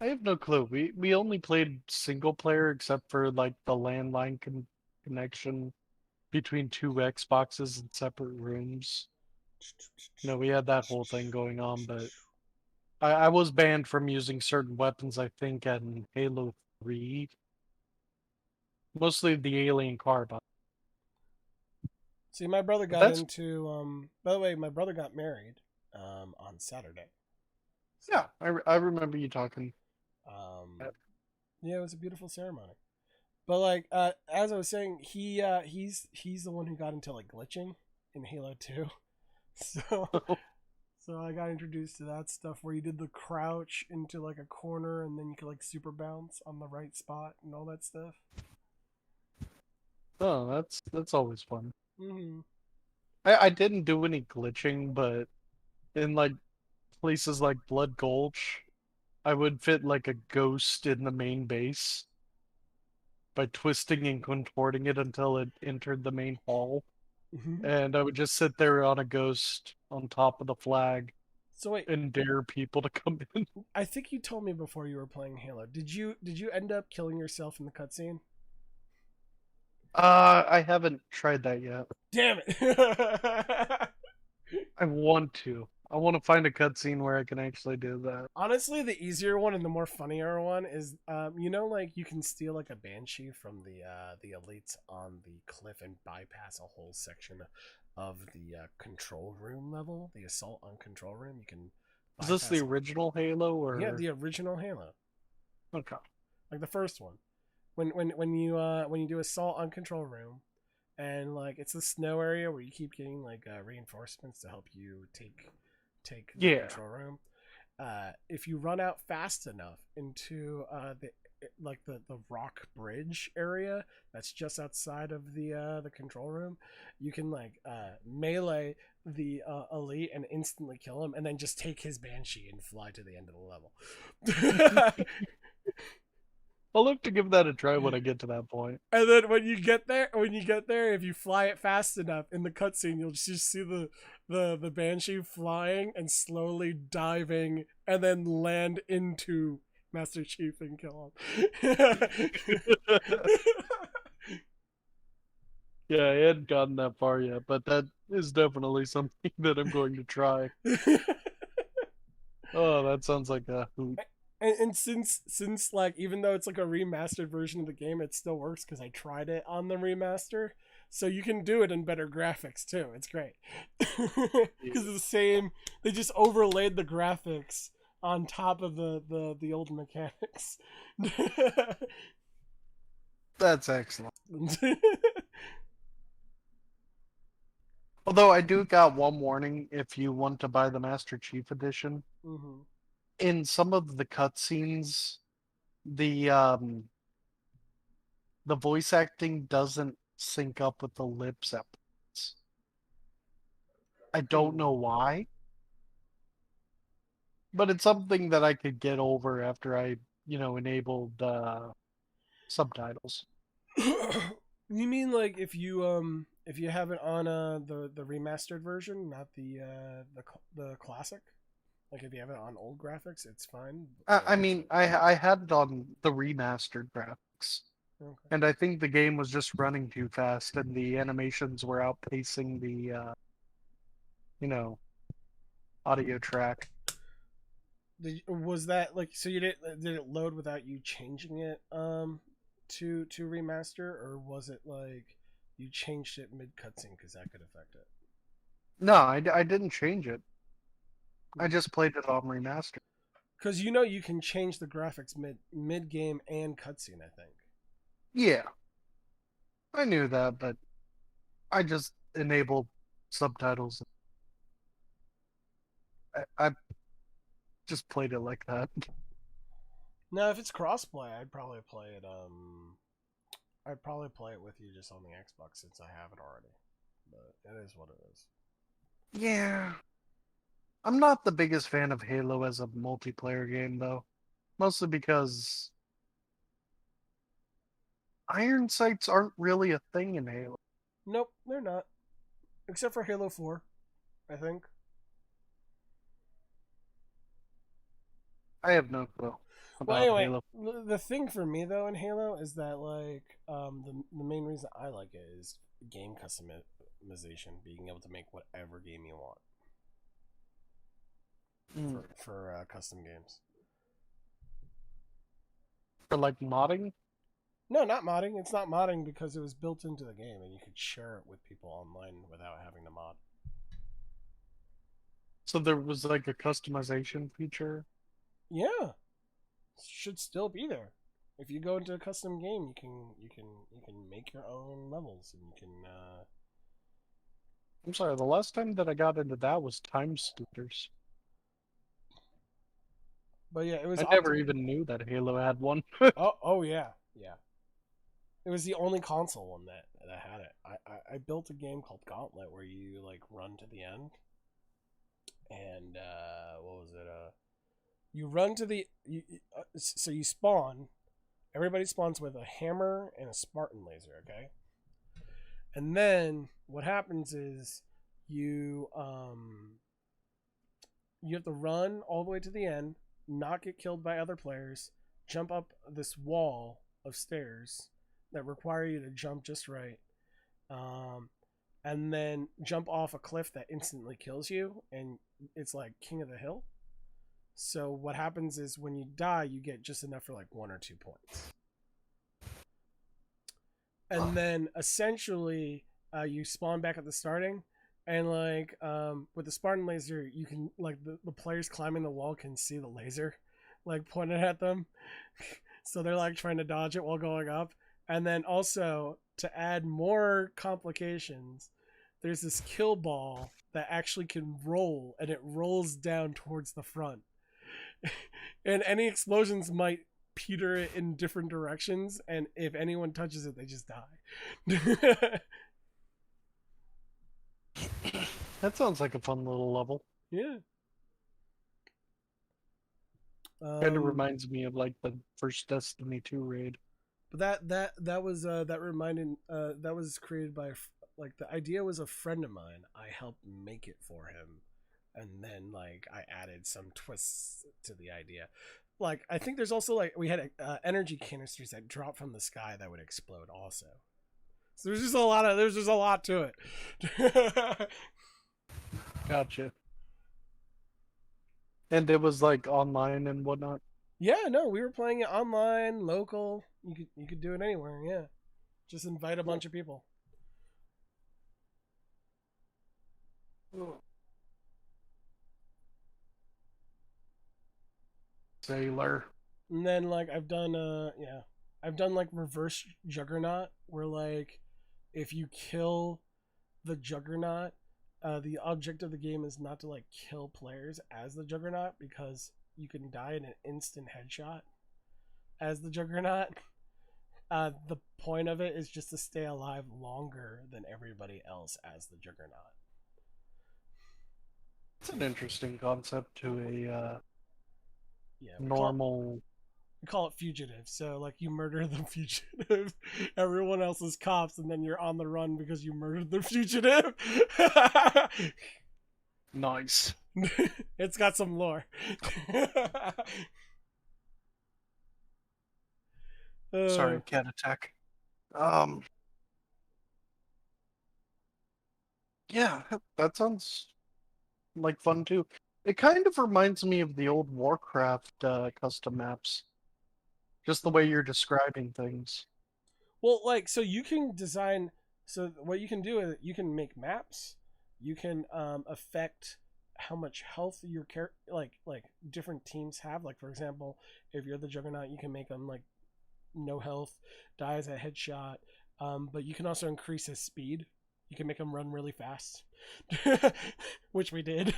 I have no clue. We only played single player except for like the landline connection between 2 Xboxes in separate rooms. We had that whole thing going on, but I was banned from using certain weapons, I think, in Halo 3. Mostly the alien carbine. See, my brother got into. By the way, my brother got married on Saturday. So, Yeah, I remember you talking. Yeah, it was a beautiful ceremony. But like as I was saying, he's the one who got into like glitching in Halo 2. So I got introduced to that stuff where you did the crouch into like a corner and then you could like super bounce on the right spot and all that stuff. Oh, that's always fun. Mm-hmm. I didn't do any glitching, but in like places like Blood Gulch, I would fit like a ghost in the main base by twisting and contorting it until it entered the main hall. Hmm. And I would just sit there on a ghost on top of the flag So wait, and dare people to come in. I think you told me before you were playing Halo. Did you end up killing yourself in the cutscene? I haven't tried that yet. Damn it! I want to. I want to find a cutscene where I can actually do that. Honestly, the easier one and the more funnier one is, like you can steal like a banshee from the elites on the cliff and bypass a whole section of the control room level, the assault on control room. You can Is this the bypass. original Halo Yeah, or the original Halo, okay? like the first one. When you do assault on control room, and like it's the snow area where you keep getting like reinforcements to help you take the Yeah. control room. If you run out fast enough into the rock bridge area that's just outside of the control room, you can like melee the elite and instantly kill him, and then just take his banshee and fly to the end of the level. I'll have to give that a try when I get to that point. And then when you get there, if you fly it fast enough in the cutscene, you'll just see the banshee flying and slowly diving, and then land into Master Chief and kill him. Yeah, I hadn't gotten that far yet, but that is definitely something that I'm going to try. Oh, that sounds like a hoot. And since like even though it's like a remastered version of the game, it still works because I tried it on the remaster. So you can do it in better graphics too. It's great because it's the same. They just overlaid the graphics on top of the old mechanics. That's excellent. Although I do got one warning if you want to buy the Master Chief Edition. Hmm. In some of the cutscenes, the voice acting doesn't sync up with the lips at points. I don't know why, but it's something that I could get over after I, enabled subtitles. You mean like if you have it on the remastered version, not the classic? Like if you have it on old graphics, it's fine. I mean, I had it on the remastered graphics, Okay. and I think the game was just running too fast, and the animations were outpacing the, you know, audio track. Was that like so did it load without you changing it to remaster, or was it like you changed it mid cutscene because that could affect it? No, I didn't change it. I just played it on remaster. Because you can change the graphics mid game and cutscene. I think. Yeah, I knew that, but I just enabled subtitles. I just played it like that. Now, if it's crossplay, I'd probably play it with you just on the Xbox since I have it already. But it is what it is. Yeah. I'm not the biggest fan of Halo as a multiplayer game, though. Mostly because iron sights aren't really a thing in Halo. Nope, they're not. Except for Halo 4, I think. I have no clue Well, about anyway, Halo. the thing for me though in Halo is that like the main reason I like it is game customization, being able to make whatever game you want for custom games. For like modding? No, not modding. It's not modding because it was built into the game and you could share it with people online without having to mod. So there was like a customization feature? Yeah, should still be there. If you go into a custom game, you can make your own levels and you can. I'm sorry, the last time that I got into that was Time Scooters. But yeah, it was. I never even knew that Halo had one. Oh yeah, yeah. It was the only console one that had it. I built a game called Gauntlet where you like run to the end, and what was it? You run to the so you spawn. Everybody spawns with a hammer and a Spartan laser. Okay, and then what happens is you you have to run all the way to the end, not get killed by other players, jump up this wall of stairs that require you to jump just right, um, and then jump off a cliff that instantly kills you, and it's like King of the Hill. So what happens is when you die, you get just enough for like 1 or 2 points, and then essentially you spawn back at the starting. And like with the Spartan laser, you can like the players climbing the wall can see the laser like pointed at them, so they're like trying to dodge it while going up. And then also to add more complications, there's this kill ball that actually can roll, and it rolls down towards the front. And any explosions might peter it in different directions, and if anyone touches it, they just die. That sounds like a fun little level. Yeah. Kind of reminds me of like the first Destiny 2 raid. But that was that reminded that was created by like the idea was a friend of mine. I helped make it for him, and then like I added some twists to the idea. Like I think there's also like we had energy canisters that drop from the sky that would explode also. So there's just a lot to it. Gotcha. And it was like online and whatnot. Yeah, no, we were playing it online, local. You could do it anywhere. Yeah, just invite a bunch of people. Sailor. And then like I've done like reverse Juggernaut where like if you kill the Juggernaut, the object of the game is not to like kill players as the Juggernaut because you can die in an instant headshot as the Juggernaut. The point of it is just to stay alive longer than everybody else as the Juggernaut. It's an interesting concept to a Yeah, normal. we call it fugitive. So like you murder the fugitive, everyone else is cops, and then you're on the run because you murdered the fugitive. Nice. It's got some lore. Sorry, cat attack. Yeah, that sounds like fun too. It kind of reminds me of the old Warcraft custom maps. Just the way you're describing things. Well, like so you can design. So what you can do is you can make maps. You can affect how much health your character like different teams have. Like for example, if you're the Juggernaut, you can make them like no health, dies a headshot. But you can also increase his speed. You can make him run really fast, which we did.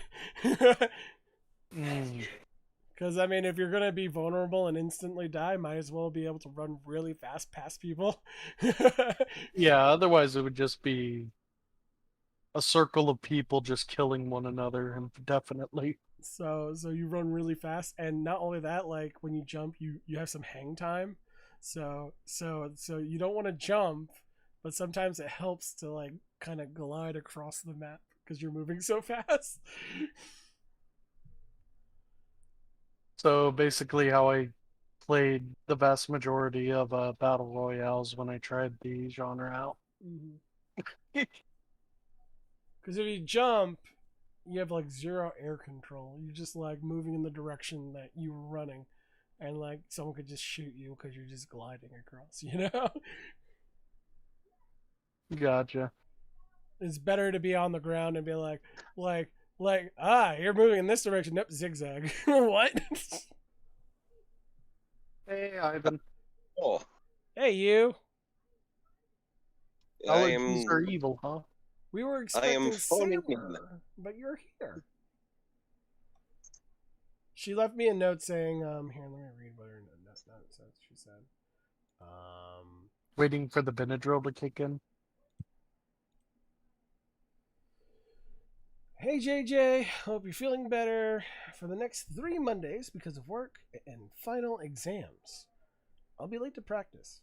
Because I mean, if you're gonna be vulnerable and instantly die, might as well be able to run really fast past people. Yeah, otherwise it would just be a circle of people just killing one another, and definitely. So you run really fast, and not only that, like when you jump, you have some hang time. So you don't want to jump, but sometimes it helps to like kind of glide across the map because you're moving so fast. So basically, how I played the vast majority of battle royales when I tried the genre out. Because if you jump, you have like zero air control. You're just like moving in the direction that you were running, and like someone could just shoot you because you're just gliding across. You know, Gotcha. it's better to be on the ground and be like you're moving in this direction. Nope, zigzag. What? Hey, Ivan. Oh, Hey, you. I Allergies am. are evil, huh? We were I am expecting phoning in. Sailor, but you're here. She left me a note saying, here, let me read what her note said. She said, Waiting for the Benadryl to kick in. Hey JJ, hope you're feeling better for the next 3 Mondays because of work and final exams. I'll be late to practice.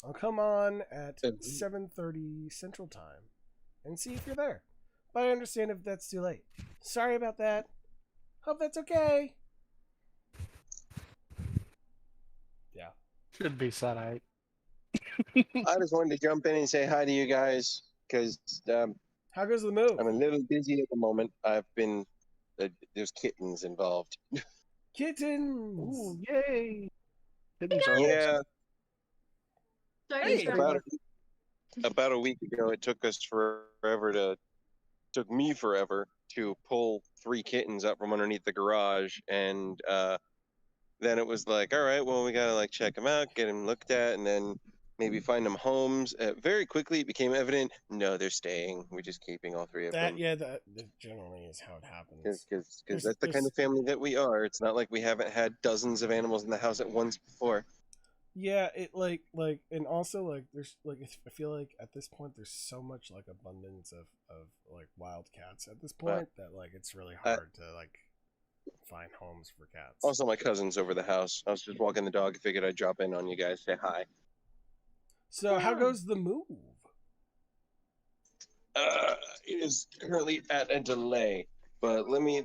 I'll come on at 7:30 Central Time and see if you're there. But I understand if that's too late. Sorry about that. Hope that's okay. Yeah. Should be set out. I just wanted to jump in and say hi to you guys because How goes the move? I'm a little busy at the moment. I've been there's kittens involved. Kittens. Ooh, yay! Kittens are Yeah, Sorry, Hey. about a week ago, it took me forever to pull 3 kittens up from underneath the garage, and then it was like, all right, well, we gotta like check them out, get them looked at, and then maybe find them homes. Very quickly, it became evident, no, they're staying. We're just keeping all 3 of them. That generally is how it happens. Because There's- that's the kind there's- of family that we are. It's not like we haven't had dozens of animals in the house at once before. Yeah, it like and also like there's like I feel like at this point there's so much like abundance of like wild cats at this point that like it's really hard to like find homes for cats. Also, my cousin's over the house. I was just walking the dog. Figured I'd drop in on you guys, say hi. So how goes the move? It is currently at a delay, but let me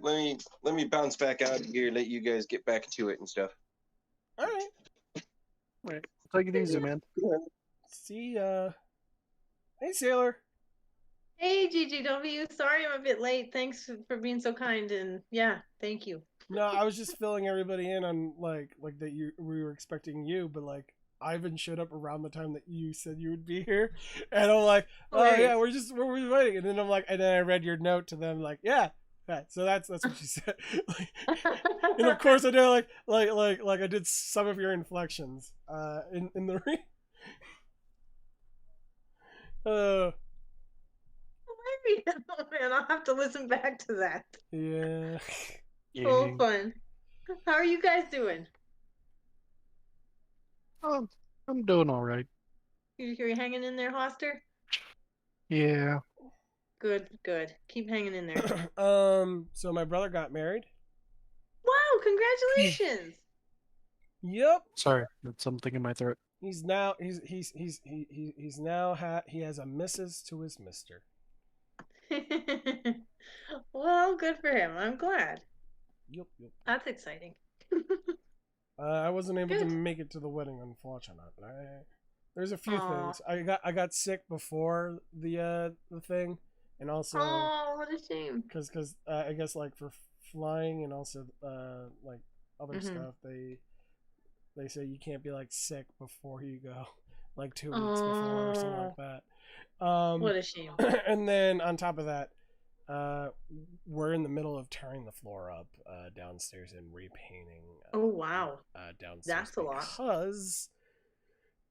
bounce back out of here. Let you guys get back to it and stuff. All right. Right. Take it easy, man. See ya. Hey Sailor. Hey Gigi, don't be sorry I'm a bit late. Thanks for being so kind, and yeah, thank you. No, I was just filling everybody in on like that we were expecting you, but like Ivan showed up around the time that you said you would be here, and I'm like, oh yeah, Hilarious. we're waiting, and then I'm like, and then I read your note to them like, yeah, so that's what she said, and of course I did like I did some of your inflections, in the Hilarious. Oh man, I'll have to listen back to that. yeah. So fun. How are you guys doing? I'm doing all right. You're hanging in there, Hoster? Yeah. Good, good. Keep hanging in there. So my brother got married. Wow, congratulations! Yep. Sorry, that's something in my throat. He has a missus to his mister. Well, good for him. I'm glad. Yep. That's exciting. I wasn't able to Good. make it to the wedding, unfortunately. There's a few Aw. things. I got sick before the thing, and also Oh, what a shame. because I guess like for flying and also like other Mhm. stuff they say you can't be like sick before you go, like 2 weeks before or something like that. What a shame. And then on top of that, we're in the middle of tearing the floor up downstairs and repainting. Oh wow. Downstairs. That's a lot. Because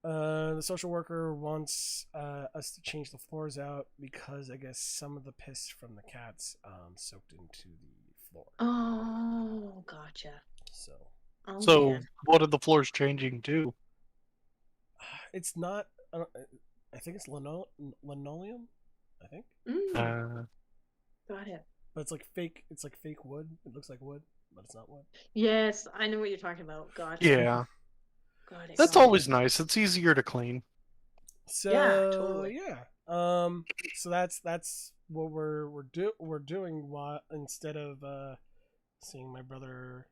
the social worker wants us to change the floors out because I guess some of the piss from the cats soaked into the floor. Oh, gotcha. So Oh, So, man. what are the floors changing to? it's not. I think it's linoleum. I think, Mm, got it. but it's like fake. It's like fake wood. It looks like wood, but it's not wood. Yes, I know what you're talking about. Gotcha. Yeah. Got it. That's got it. always nice. It's easier to clean. So Yeah, totally. yeah. So that's what we're doing instead of seeing my brother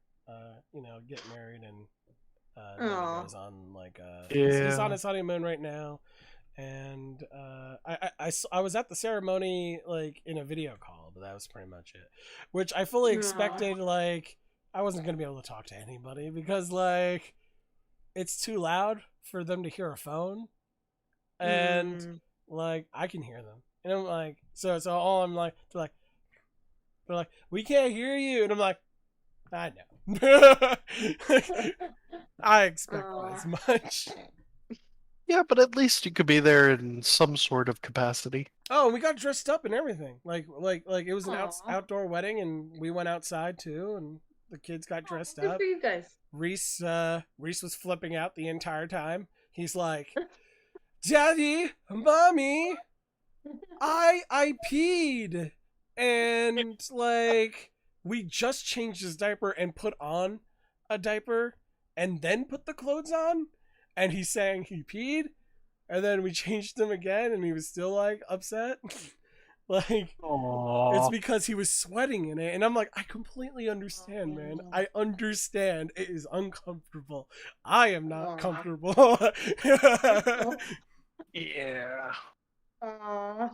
get married and then he Aw. goes on like he's Yeah. on his honeymoon right now, and I was at the ceremony like in a video call, but that was pretty much it, which I fully Aw. expected. Like I wasn't gonna be able to talk to anybody because like it's too loud for them to hear a phone, and Mm. like I can hear them, and I'm like, so all I'm like, they're like, we can't hear you, and I'm like, I know. I expect as much. Yeah, but at least you could be there in some sort of capacity. Oh, and we got dressed up and everything. Like it was an Aw. outdoor wedding, and we went outside too, and the kids got dressed Good up. for you guys. Reese was flipping out the entire time. He's like, Daddy, Mommy, I peed, and like we just changed his diaper and put on a diaper and then put the clothes on, and he's saying he peed, and then we changed him again and he was still like upset. Like it's Aww. because he was sweating in it, and I'm like, I completely understand, man. I understand it is uncomfortable. I am not Aw. comfortable. Yeah. Aw.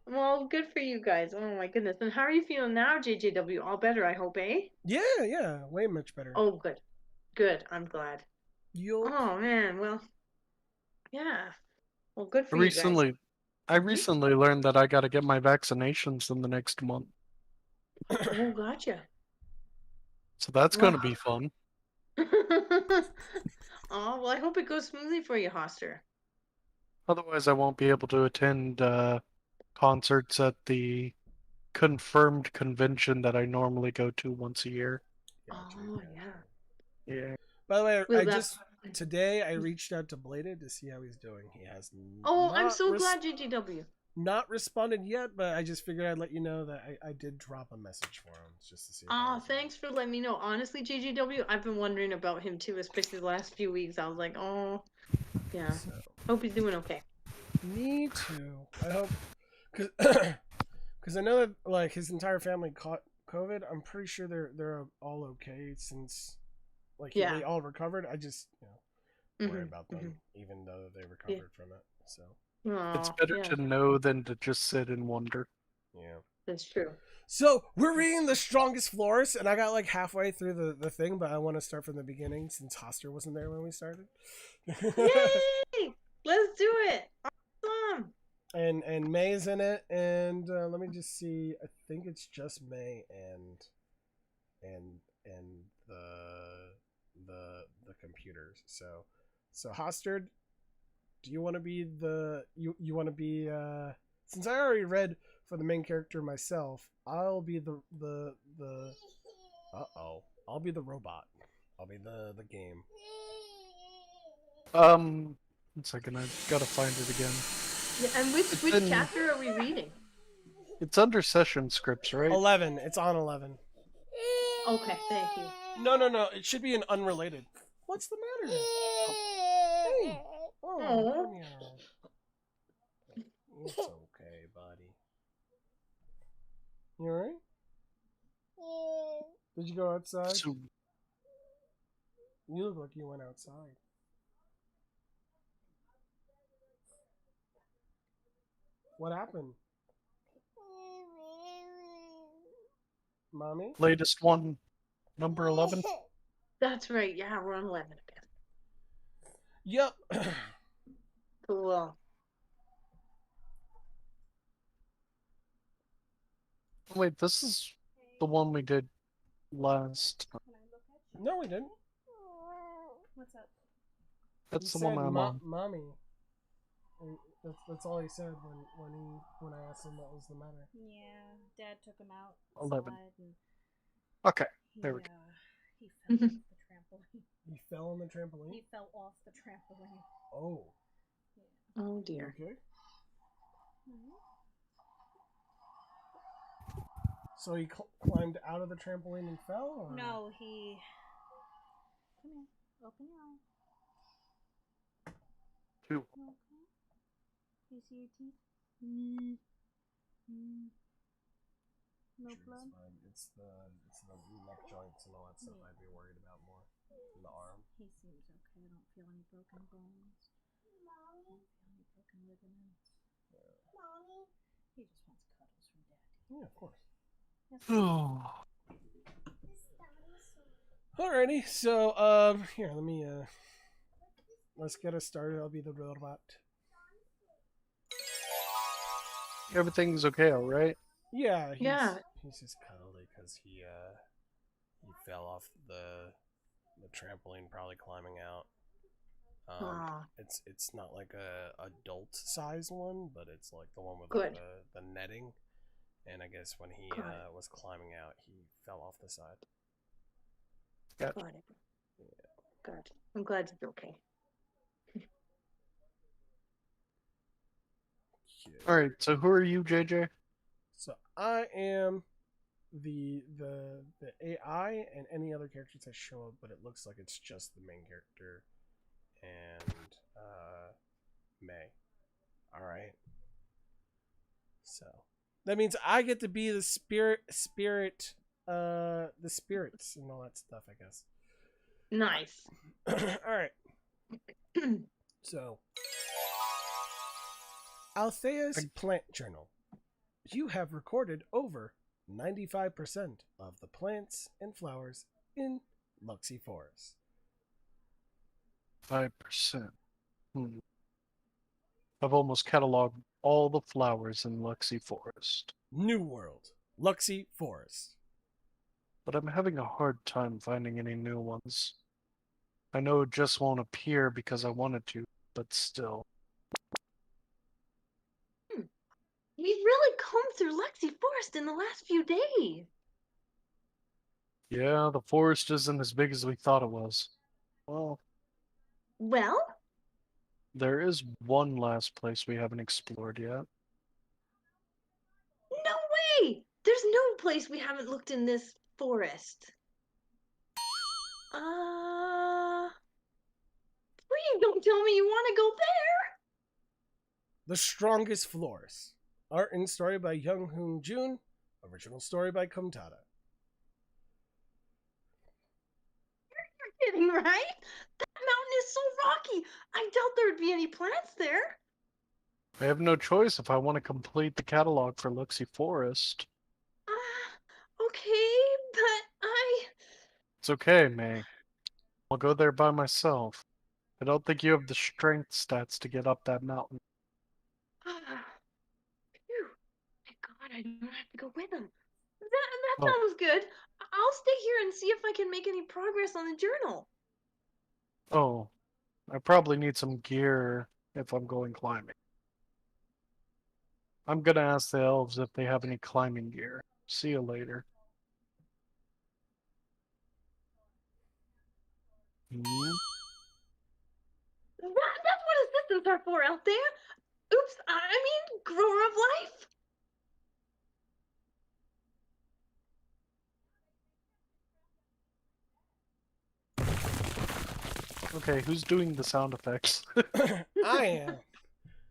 Well, good for you guys. Oh my goodness. And how are you feeling now, JJW? All better, I hope, eh? Yeah, way much better. Oh, good. Good. I'm glad. Yup. Oh man. Well, yeah. Well, good I for you guys. Mhm. recently learned that I got to get my vaccinations in the next month, Oh, gotcha. so that's going to Wow. be fun. Oh, well, I hope it goes smoothly for you, Hoster. Otherwise, I won't be able to attend concerts at the confirmed convention that I normally go to once a year. Oh, yeah. Yeah. By the way, Will that... today I reached out to Bladed to see how he's doing. He has Oh, I'm so glad, JJW. not responded yet, but I just figured I'd let you know that I did drop a message for him just to see. Oh, thanks for letting me know. Honestly, JJW, I've been wondering about him too, especially the last few weeks. I was like, oh, yeah. So, Hope he's doing okay. me too. I hope, cause, cause I know that like his entire family caught COVID. I'm pretty sure they're all okay since like Yeah. they all recovered. I just worry Mhm, about them mhm. even though they recovered from it. So It's Aw, better yeah, to know than to just sit and wonder. yeah. that's true. So we're reading The Strongest Floors, and I got like halfway through the thing, but I want to start from the beginning since Hoster wasn't there when we started. Yay! Let's do it. Awesome. and May's in it, and let me just see. I think it's just May and the computers. So Hostard, do you want to be you want to be since I already read for the main character myself, I'll be the I'll be the robot. I'll be the game. One second, I've got to find it again. Yeah, and which in- chapter are we reading? It's under session scripts, right? 11. It's on 11. Okay, thank you. No. It should be an unrelated. What's the matter? Hey. Oh, Aw. come here. It's okay, buddy. You alright? Did you go outside? So, You look like you went outside. What happened? Mommy? latest one, number 11. That's right. Yeah, we're on 11 again. Yep. Cool. Wait, this is the one we did last time. No, we didn't. What's up? That's He the one said I'm on. Mommy. And that's all he said when I asked him what was the matter. Yeah, Dad took him out 11. and Okay, he, there we go. he fell off the trampoline. He fell on the trampoline. He fell off the trampoline. Oh. Oh dear. Okay. So he climbed out of the trampoline and fell? Or? No, he. Come here. Open your eye. 2. Okay. You see your teeth? No Sure, blood? it's fine. It's the neck joints and all that stuff I'd be worried about more than the arm. He seems okay. I don't feel any broken bones. I don't feel any broken ligaments. He just wants cuddles from Daddy. Yeah, of course. Yes. Alrighty, so here, let me let's get us started. I'll be the robot. Everything's okay, alright? Yeah, Yeah. he's just cuddly because he fell off the trampoline, probably climbing out. Aw. It's not like a adult size one, but it's like the one with Good. like, the netting. And I guess when he Good. was climbing out, he fell off the side. Yep. Got it. Good. I'm glad you're okay. All right. So who are you, JJ? So I am the AI and any other characters that show up, but it looks like it's just the main character and May. All right. So that means I get to be the the spirits and all that stuff, I guess. Nice. All right. So, Althea's plant journal. You have recorded over 95% of the plants and flowers in Luxie Forest. 5%. I've almost cataloged all the flowers in Luxie Forest, New World, Luxie Forest. but I'm having a hard time finding any new ones. I know it just won't appear because I wanted to, but still. We've really combed through Lexi Forest in the last few days. Yeah, the forest isn't as big as we thought it was. Well, Well, there is one last place we haven't explored yet. no way! There's no place we haven't looked in this forest. Please don't tell me you want to go there! The Strongest Floors. Art and story by Young Hoon Jun. Original story by Komtada. You're kidding, right? That mountain is so rocky. I doubt there'd be any plants there. I have no choice if I want to complete the catalog for Luxie Forest. Okay, but It's okay, May. I'll go there by myself. I don't think you have the strength stats to get up that mountain. Phew. Thank God I don't have to go with him. That Oh. sounds good. I'll stay here and see if I can make any progress on the journal. Oh, I probably need some gear if I'm going climbing. I'm gonna ask the elves if they have any climbing gear. See you later. That's what assistants are for out there. Oops, I mean, grower of life. Okay, who's doing the sound effects? I am.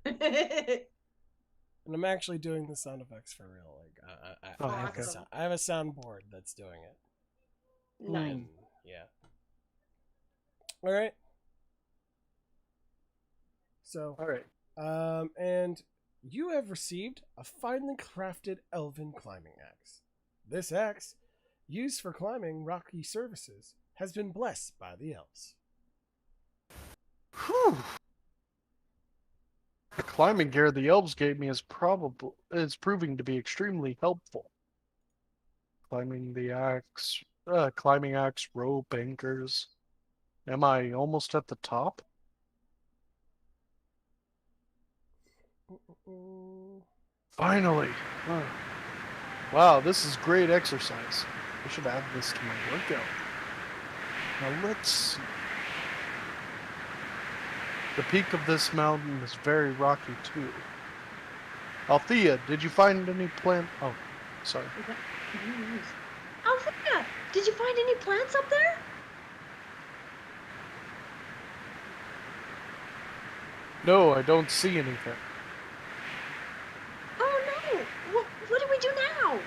And I'm actually doing the sound effects for real. Like, Oh, I have okay. I have a soundboard that's doing it. Nice. And, yeah. All right. So, All right. and you have received a finely crafted elven climbing axe. This axe, used for climbing rocky surfaces, has been blessed by the elves. Whew. The climbing gear the elves gave me is proving to be extremely helpful. Climbing axe, rope, anchors. Am I almost at the top? Finally! Oh. Wow, this is great exercise. I should add this to my workout. Now let's see. The peak of this mountain is very rocky too. Althea, did you find any plant? Oh, sorry. Althea, did you find any plants up there? No, I don't see anything. Oh no! What do we do now?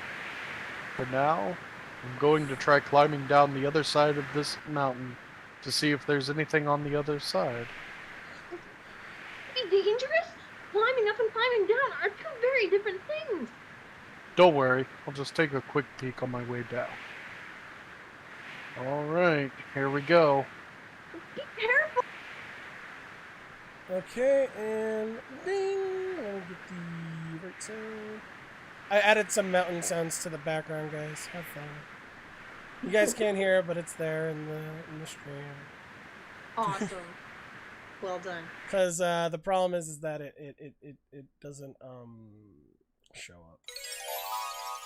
For now, I'm going to try climbing down the other side of this mountain to see if there's anything on the other side. Be dangerous? Climbing up and climbing down are two very different things. Don't worry, I'll just take a quick peek on my way down. Alright, here we go. Be careful. Okay, and ding! Let me get the right sound. I added some mountain sounds to the background, guys. Have fun. You guys can't hear it, but it's there in the stream. Awesome. Well done. Because the problem is that it doesn't show up.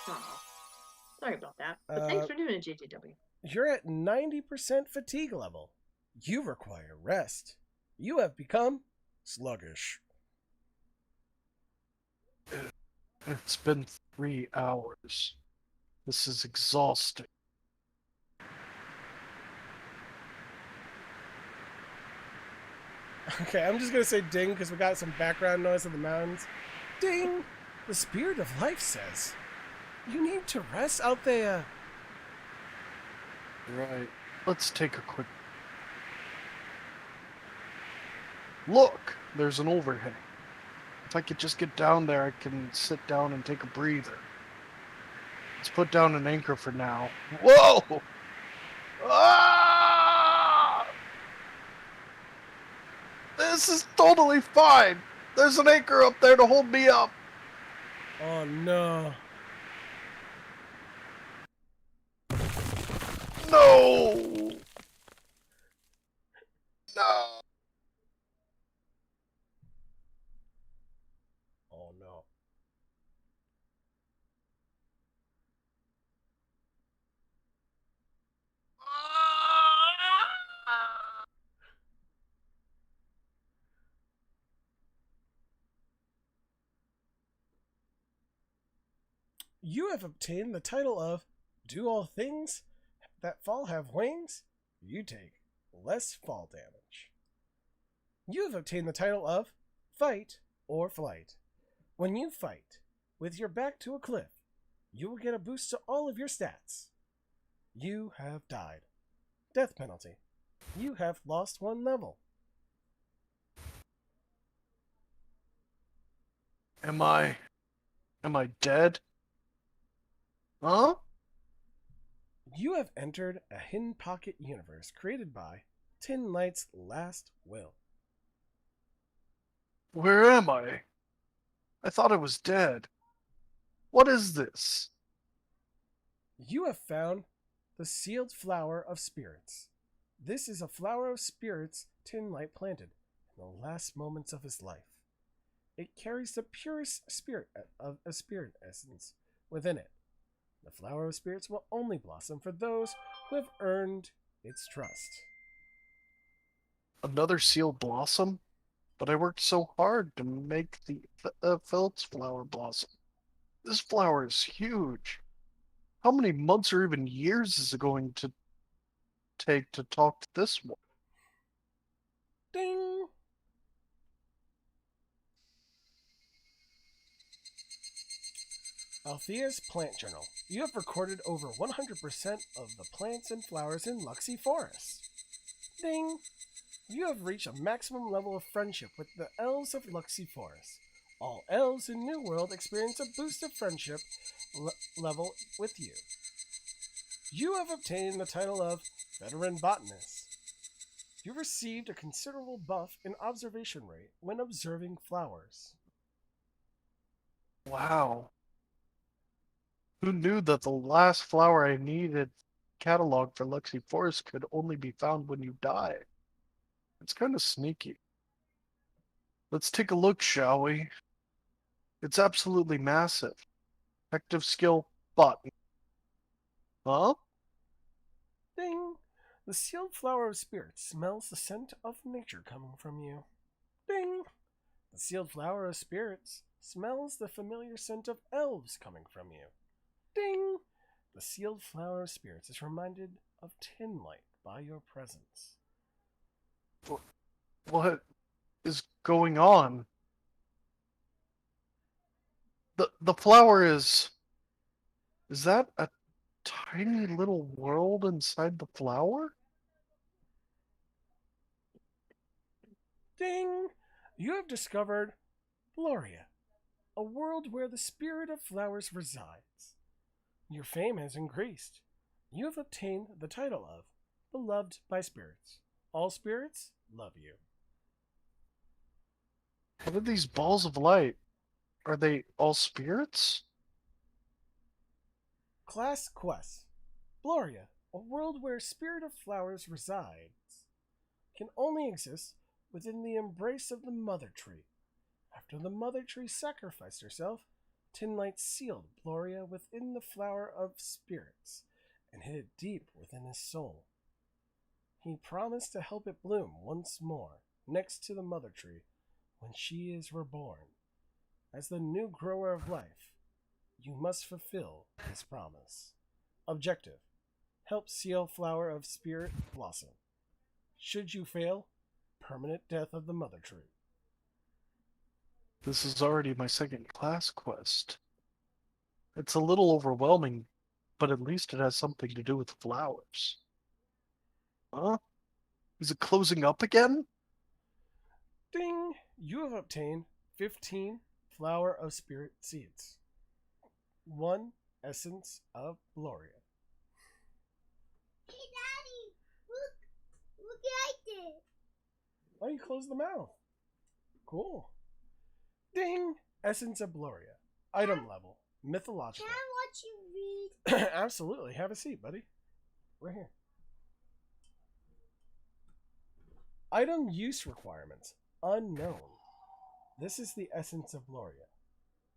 Oh, sorry about that. But thanks for doing it, JJW. You're at 90% fatigue level. You require rest. You have become sluggish. It's been 3 hours. This is exhausting. Okay, I'm just gonna say ding because we got some background noise of the mountains. Ding! The spirit of life says, "You need to rest out there." Right. Let's take a quick. Look! There's an overhang. If I could just get down there, I can sit down and take a breather. Let's put down an anchor for now. Whoa! Ah! This is totally fine. There's an anchor up there to hold me up. Oh no. No! No! Oh no. You have obtained the title of "Do all things that fall have wings?" You take less fall damage. You have obtained the title of "Fight or Flight." When you fight with your back to a cliff, you will get a boost to all of your stats. You have died. Death penalty. You have lost 1 level. Am I dead? Huh? You have entered a hidden pocket universe created by Tin Light's last will. Where am I? I thought I was dead. What is this? You have found the sealed flower of spirits. This is a flower of spirits Tin Light planted in the last moments of his life. It carries the purest spirit of a spirit essence within it. The flower of spirits will only blossom for those who have earned its trust. Another sealed blossom? But I worked so hard to make the Phillips flower blossom. This flower is huge. How many months or even years is it going to take to talk to this one? Ding! Althea's Plant Journal. You have recorded over 100% of the plants and flowers in Luxie Forest. Ding! You have reached a maximum level of friendship with the elves of Luxie Forest. All elves in New World experience a boost of friendship level with you. You have obtained the title of Veteran Botanist. You received a considerable buff in observation rate when observing flowers. Wow. Who knew that the last flower I needed catalog for Lexi Forest could only be found when you die? It's kind of sneaky. Let's take a look, shall we? It's absolutely massive. Active skill button. Huh? Ding! The sealed flower of spirit smells the scent of nature coming from you. Ding! The sealed flower of spirits smells the familiar scent of elves coming from you. Ding! The sealed flower of spirits is reminded of Tin Light by your presence. What is going on? The flower is that a tiny little world inside the flower? Ding! You have discovered Gloria, a world where the spirit of flowers resides. Your fame has increased. You have obtained the title of Beloved by Spirits. All spirits love you. What are these balls of light? Are they all spirits? Class Quest. Gloria, a world where spirit of flowers resides, can only exist within the embrace of the Mother Tree. After the Mother Tree sacrificed herself, Tin Light sealed Gloria within the flower of spirits and hid it deep within his soul. He promised to help it bloom once more next to the Mother Tree when she is reborn. As the new grower of life, you must fulfill this promise. Objective: help seal flower of spirit blossom. Should you fail, permanent death of the mother tree. This is already my second class quest. It's a little overwhelming, but at least it has something to do with flowers. Huh? Is it closing up again? Ding! You have obtained 15 flower of spirit seeds. 1 essence of Gloria. Hey, Daddy, look what I did. Oh, you closed the mouth. Cool. Ding! Essence of Gloria. Item level. Mythological. Can I watch you read? Absolutely. Have a seat, buddy. Right here. Item use requirements. Unknown. This is the essence of Gloria,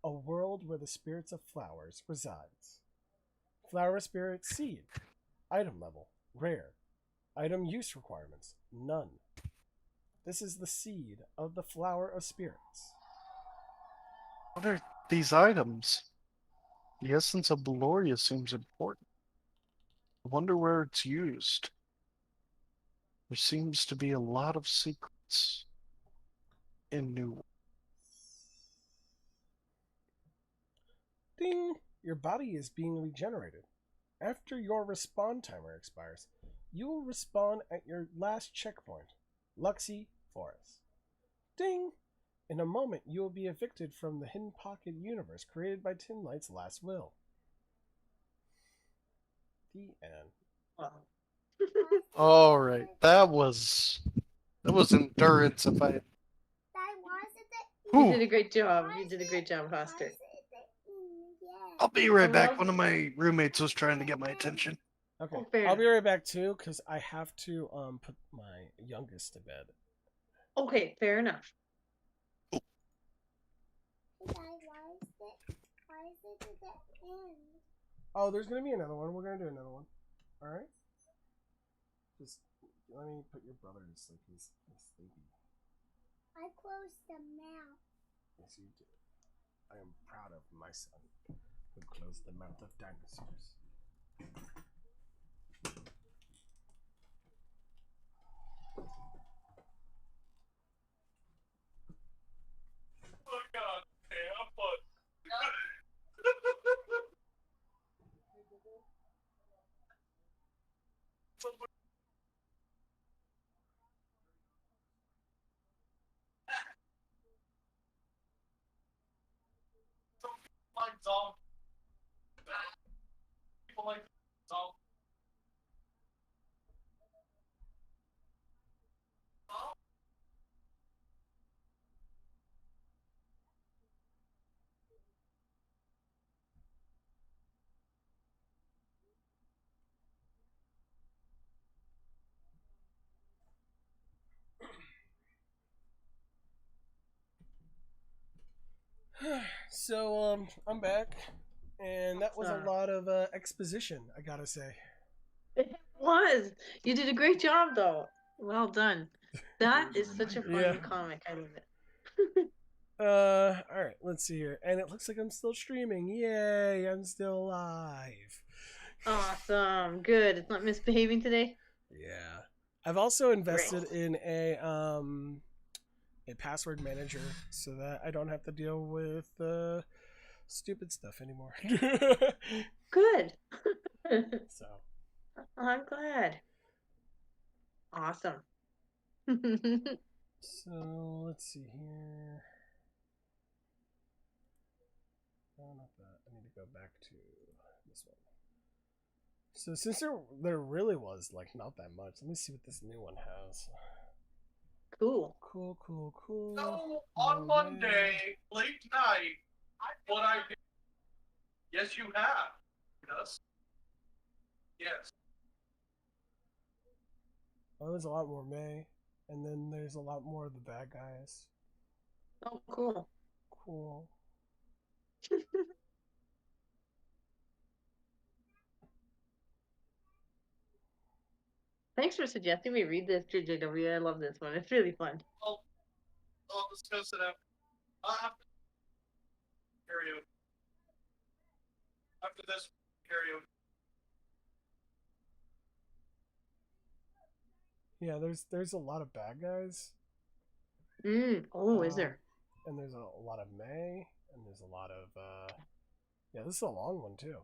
a world where the spirits of flowers resides. Flower spirit seed. Item level. Rare. Item use requirements. None. This is the seed of the flower of spirits. What are these items? The essence of Gloria seems important. I wonder where it's used. There seems to be a lot of secrets in New. Ding! Your body is being regenerated. After your respawn timer expires, you will respawn at your last checkpoint, Luxie Forest. Ding! In a moment, you will be evicted from the Hidden Pocket universe created by Tin Light's last will. The end. Wow. All right, that was endurance. If I Dad, why is it that? You Whew. did a great job. Why You is did a it- great job, why Foster. is it that- yeah. I'll be right I back. love- One of my roommates was trying to get my attention. Okay, Oh, fair I'll be enough. right back too, because I have to put my youngest to bed. Okay, fair enough. Hey, Dad, why is it at the end? Oh, there's gonna be another one. We're gonna do another one. All right. Just let me put your brother to sleep. He's sleepy. I closed the mouth. Yes, you did. I am proud of my son who closed the mouth of dinosaurs. So I'm back, and that was a lot of exposition, I gotta say. It was. You did a great job, though. Well done. That is such a fun Yeah. comic. I love it. All right, let's see here, and it looks like I'm still streaming. Yay! I'm still alive. Awesome. Good. It's not misbehaving today. Yeah. I've also invested Great. in a password manager so that I don't have to deal with stupid stuff anymore. Good. So I'm glad. Awesome. so let's see here. Oh, not that. I need to go back to this one. So since there really was like not that much, let me see what this new one has. Cool. Cool. So on Monday, late night, what I did. Yes, you have. Yes. Yes. Oh, there's a lot more May, and then there's a lot more of the bad guys. Oh, cool. Cool. Thanks for suggesting we read this, JJW. I love this one. It's really fun. I'll discuss it after. karaoke. After this, karaoke. Yeah, there's a lot of bad guys. Oh, is there? And there's a lot of May, and there's a lot of yeah, this is a long one too.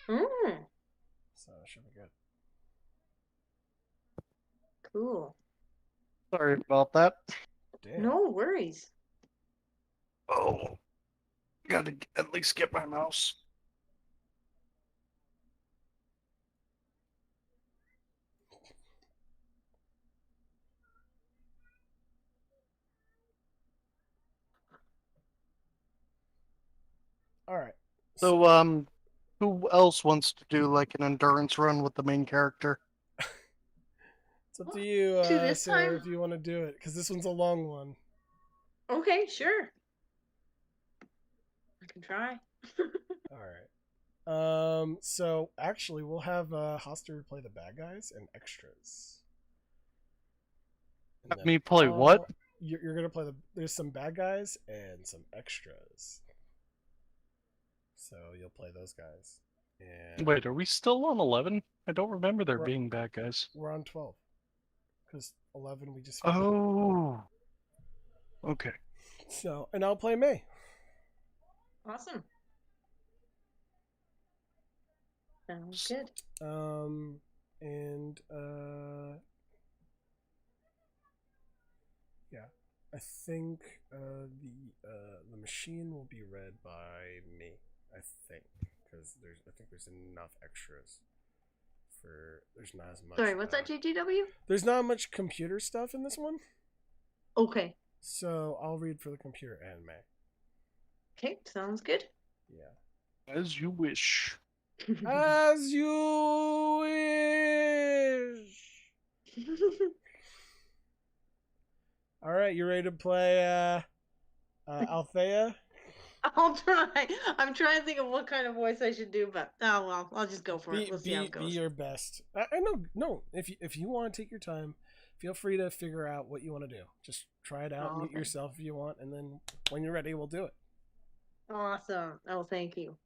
So it should be good. Cool. Sorry about that. Damn. No worries. Oh, gotta at least get my mouse. All right. So, who else wants to do like an endurance run with the main character? It's up to you, To this Sarah, time? if you want to do it, because this one's a long one. Okay, sure. I can try. All right. So actually, we'll have Hoster play the bad guys and extras. And Have then me play what? You're gonna play there's some bad guys and some extras. So you'll play those guys. And Wait, are we still on 11? I don't remember there We're- being bad guys. we're on 12. Because 11 we just finished. Oh. Okay. So, and I'll play May. Awesome. Sounds good. And yeah, I think the machine will be read by me. I think because I think there's enough extras for there's not as much. Sorry, what's that, JGW? There's not much computer stuff in this one, Okay. so I'll read for the computer and May. Okay, sounds good. Yeah. As you wish. As you wish. All right, you ready to play Althea? I'll try. I'm trying to think of what kind of voice I should do, but oh well, I'll just go for it. We'll see how it Be goes. your best. I know. No, if you want to take your time, feel free to figure out what you want to do. Just try it out, mute Okay. yourself if you want, and then when you're ready, we'll do it. Awesome. Oh, thank you.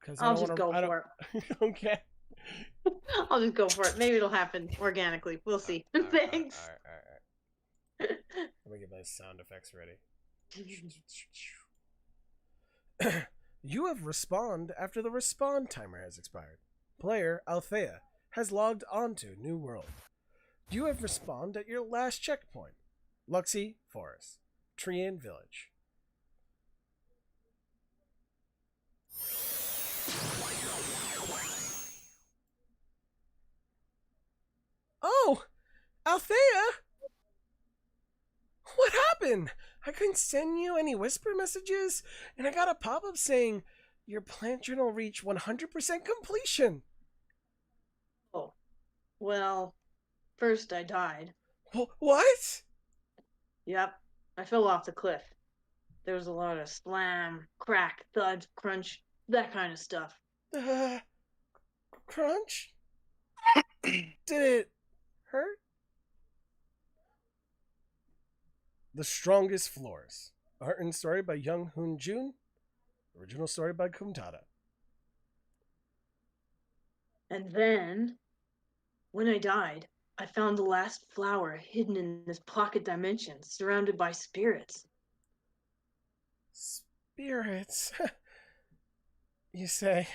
Because I'll just go for it. Okay. it. I'll just go for it. Maybe it'll happen organically. We'll see. Thanks. All right. Let me get my sound effects ready. You have respawned after the respawn timer has expired. Player Althea has logged on to New World. You have respawned at your last checkpoint, Luxie Forest, Trian Village. Oh, Althea! What happened? I couldn't send you any whisper messages, and I got a pop-up saying your plant journal reached 100% completion. Oh, well, first I died. What? Yep, I fell off the cliff. There was a lot of slam, crack, thud, crunch, that kind of stuff. Crunch? Did it hurt? The Strongest Floors. Art and story by Young Hoon Jun. Original story by Kumtada. And then, when I died, I found the last flower hidden in this pocket dimension, surrounded by spirits. Spirits? You say.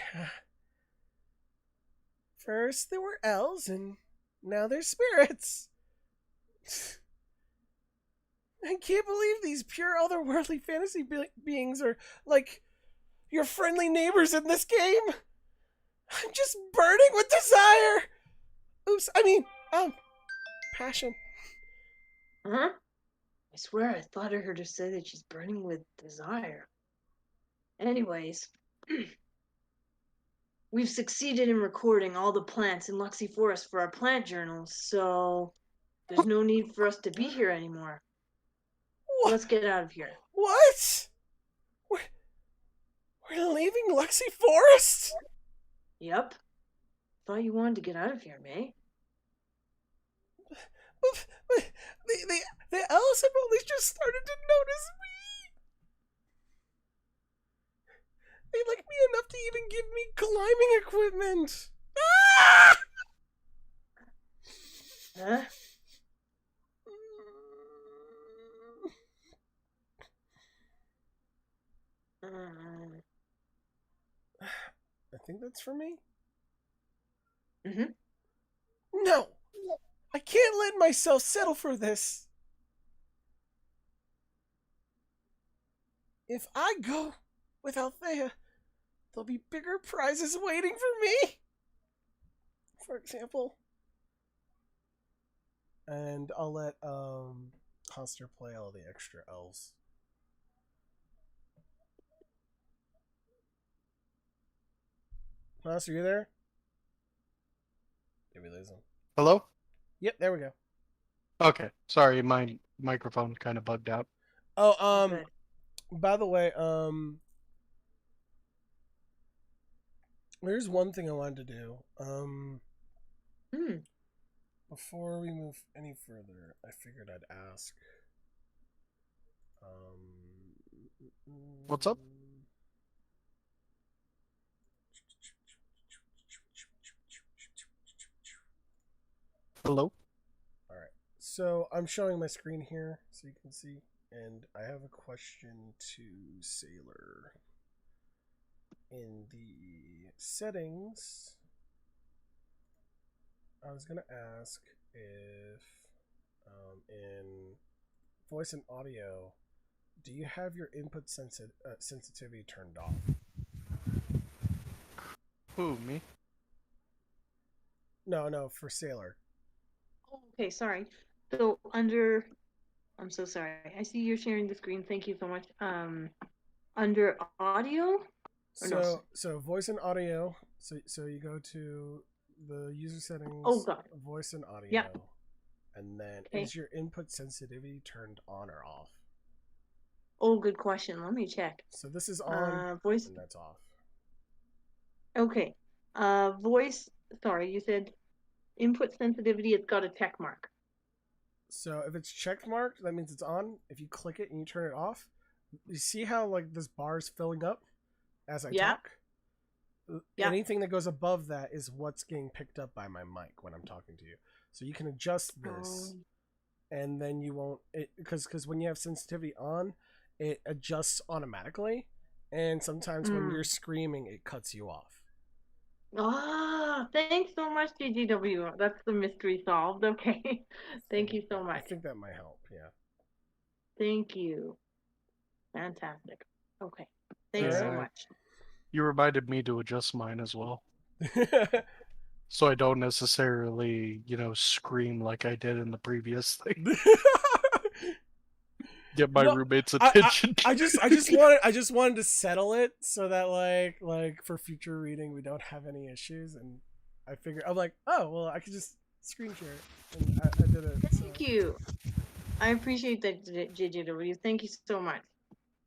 First there were elves, and now they're spirits. I can't believe these pure otherworldly fantasy beings are like your friendly neighbors in this game. I'm just burning with desire. Oops, passion. Huh? I swear I thought I heard her say that she's burning with desire. Anyways, we've succeeded in recording all the plants in Luxie Forest for our plant journals, so there's no need for us to be here anymore. What? Let's get out of here. What? We're leaving Luxie Forest? Yep. Thought you wanted to get out of here, May. But the elves have only just started to notice me. climbing equipment. Ah! Huh? I think that's for me. Mm-hmm. No, I can't let myself settle for this. If I go with Althea, there'll be bigger prizes waiting for me. For example. And I'll let Hoster play all the extra elves. Hoster, you there? Did we lose him? Hello? Yep, there we go. Okay. Sorry, my microphone kind of bugged out. Oh, Good. by the way, there's one thing I wanted to do. Hmm. Before we move any further, I figured I'd ask. What's up? Hello? All right. So I'm showing my screen here so you can see, and I have a question to Sailor. In the settings, I was gonna ask if in voice and audio, do you have your input sensitivity turned off? Who, me? No, for Sailor. Oh, okay, sorry. So under, I'm so sorry. I see you're sharing the screen. Thank you so much. Under audio? Or no? So voice and audio. So you go to the user settings, Oh, God. voice and audio, Yep. and then Okay. is your input sensitivity turned on or off? Oh, good question. Let me check. So this is on, Voice. and that's off. Okay. Voice. Sorry, you said input sensitivity. It's got a check mark. So if it's check marked, that means it's on. If you click it and you turn it off, you see how like this bar is filling up as I Yeah. talk? Yeah. Anything that goes above that is what's getting picked up by my mic when I'm talking to you. So you can adjust this, and then you won't, because when you have sensitivity on, it adjusts automatically, and sometimes when you're screaming, it cuts you off. Ah, thanks so much, GGW. That's the mystery solved. Okay. Thank you so I much. think that might help. Yeah. Thank you. Fantastic. Okay. Thanks so Yeah. much. You reminded me to adjust mine as well. So I don't necessarily, scream like I did in the previous thing. Get my Well, roommate's attention. I just wanted to settle it so that like for future reading we don't have any issues, and I figured I'm like, oh well, I could just screen share it, and I did it. Thank you. I appreciate that, GGW. Thank you so much.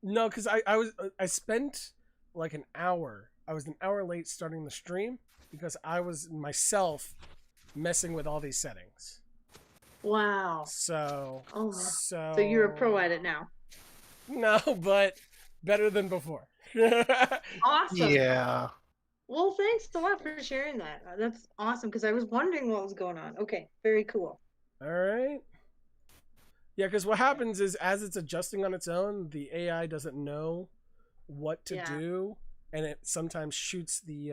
No, because I spent like an hour. I was an hour late starting the stream because I was myself messing with all these settings. Wow. So So you're a pro at it now. No, but better than before. Awesome. Yeah. Well, thanks a lot for sharing that. That's awesome because I was wondering what was going on. Okay, very cool. All right. Yeah, because what happens is as it's adjusting on its own, the AI doesn't know what to do, and it sometimes shoots the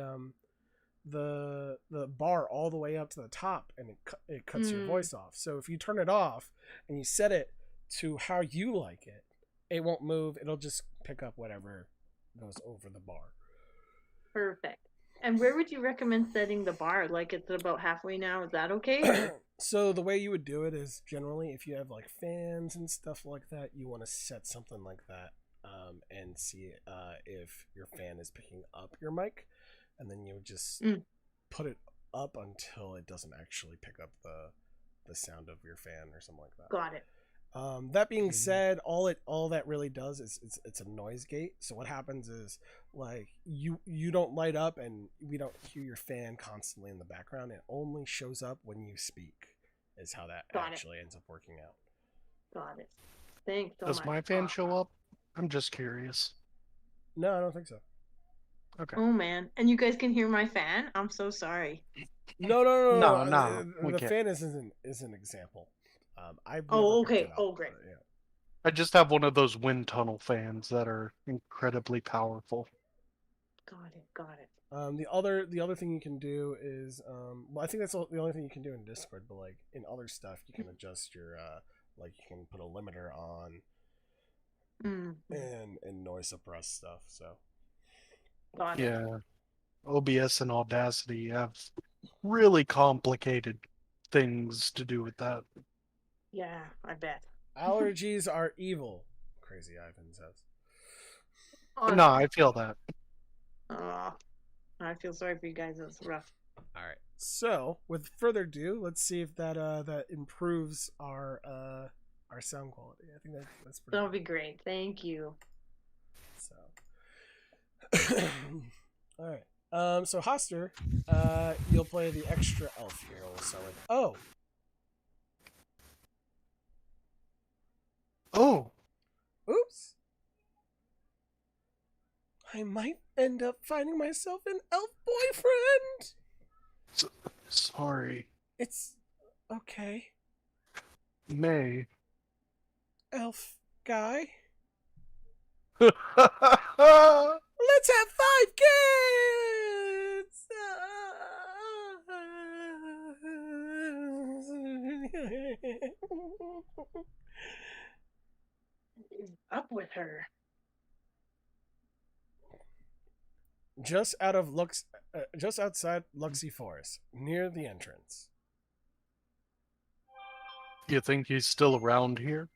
bar all the way up to the top, and it cuts your voice off. So if you turn it off and you set it to how you like it, it won't move. It'll just pick up whatever goes over the bar. Perfect. And where would you recommend setting the bar? Like it's about halfway now. Is that okay? So the way you would do it is generally if you have like fans and stuff like that, you want to set something like that and see if your fan is picking up your mic, and then you would just put it up until it doesn't actually pick up the sound of your fan or something like that. Got it. That being said, all that really does is it's a noise gate. So what happens is like you don't light up and we don't hear your fan constantly in the background. It only shows up when you speak. Is how that actually ends up working out. Got it. Thanks so Does much. my fan show up? I'm just curious. No, I don't think so. Okay. Oh man, and you guys can hear my fan. I'm so sorry. No, no, no, No, no. no, we The can't. fan is an example. I've never Oh, picked okay. it up. Oh, great. But, yeah. I just have one of those wind tunnel fans that are incredibly powerful. Got it. Got it. The other thing you can do is well, I think that's the only thing you can do in Discord. But like in other stuff, you can adjust your like you can put a limiter on Mm, and noise suppress stuff. So got it. Yeah, OBS and Audacity have really complicated things to do with that. Yeah, I bet. allergies are evil. Crazy Ivan says. Oh, No, I feel that. I feel sorry for you guys. That's rough. All right. So, with further ado, let's see if that improves our sound quality. I think that's pretty. That'll be great. Thank you. So, all right. So Hoster, you'll play the extra elf here. So, oh, Oh, oops. I might end up finding myself an elf boyfriend. sorry, It's okay, May. elf guy. Oh, Let's have 5 kids. Up with her. Just outside Luxie Forest, near the entrance. you think he's still around here?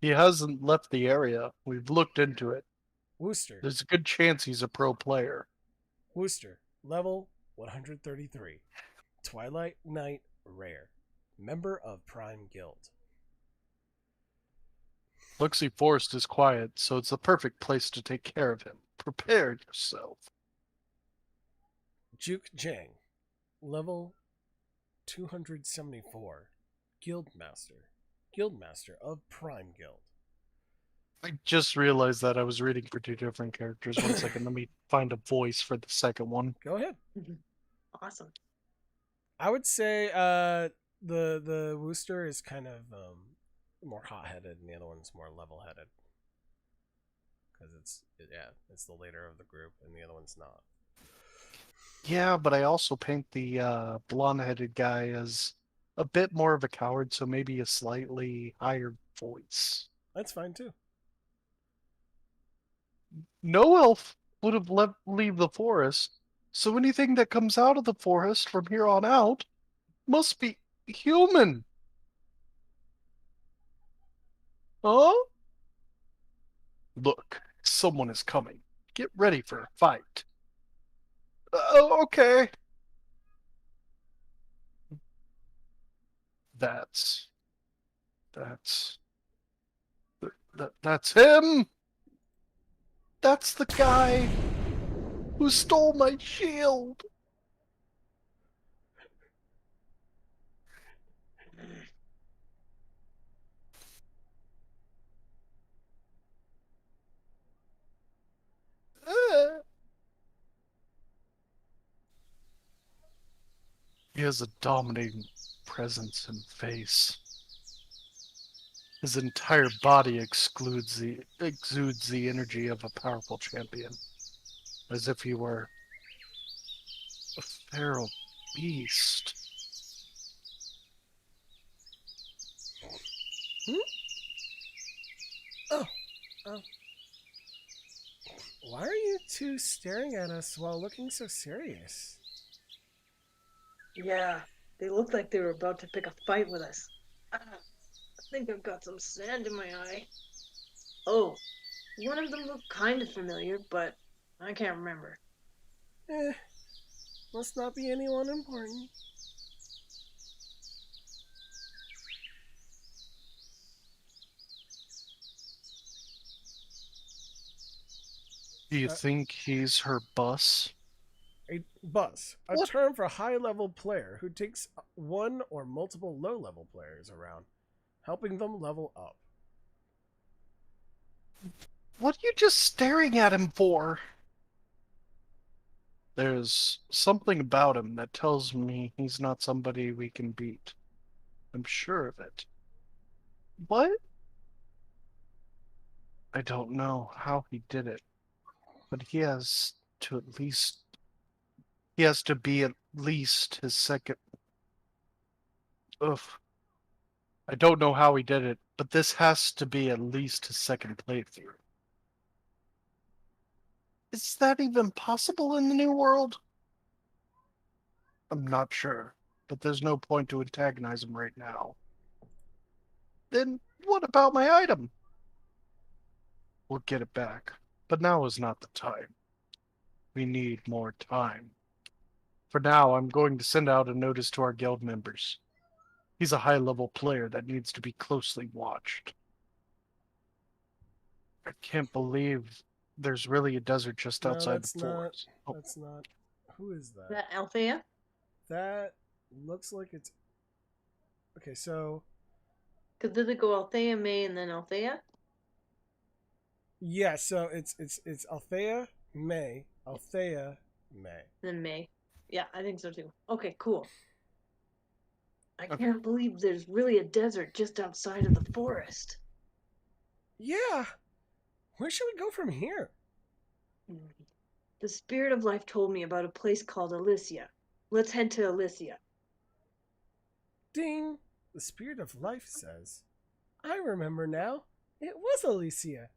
He hasn't left the area. We've looked into it. Wooster. There's a good chance he's a pro player. Wooster, level 133. Twilight Knight Rare. Member of Prime Guild. Luxie Forest is quiet, so it's the perfect place to take care of him. Prepare yourself. Juke Jang. Level 274. Guildmaster. Guildmaster of Prime Guild. I just realized that I was reading for two different characters. 1 second, let me find a voice for the second one. Go ahead. Awesome. I would say the Wooster is kind of more hot-headed and the other one's more level-headed. Because it's the leader of the group and the other one's not. Yeah, but I also paint the blonde-headed guy as a bit more of a coward, so maybe a slightly higher voice. That's fine too. No elf would have leave the forest, so anything that comes out of the forest from here on out must be human. Huh? Look, someone is coming. Get ready for a fight. Okay. That's him. That's the guy who stole my shield. He has a dominating presence and face. His entire body exudes the energy of a powerful champion, as if he were a feral beast. Oh. Why are you two staring at us while looking so serious? Yeah, they looked like they were about to pick a fight with us. I think I've got some sand in my eye. Oh, one of them looked kind of familiar, but I can't remember. Must not be anyone important. Do you think he's her boss? A bus, a What? term for a high-level player who takes one or multiple low-level players around, helping them level up. What are you just staring at him for? There's something about him that tells me he's not somebody we can beat. I'm sure of it. What? I don't know how he did it, but he has to at least. He has to be at least his second. Ugh. I don't know how he did it, but this has to be at least his second playthrough. Is that even possible in the new world? I'm not sure, but there's no point to antagonize him right now. Then what about my item? We'll get it back, but now is not the time. We need more time. For now, I'm going to send out a notice to our guild members. He's a high-level player that needs to be closely watched. I can't believe there's really a desert just No, outside that's the not. forest. Oh, That's not. Who is that? That Althea? That looks like it's. Okay, so Because did it go Althea, May, and then Althea? yeah, so it's Althea May, Althea May. Then May. Yeah, I think so too. Okay, cool. I Okay. can't believe there's really a desert just outside of the forest. Yeah, where should we go from here? The spirit of life told me about a place called Alicia. Let's head to Alicia. Ding! The spirit of life says, "I remember now. It was Alicia."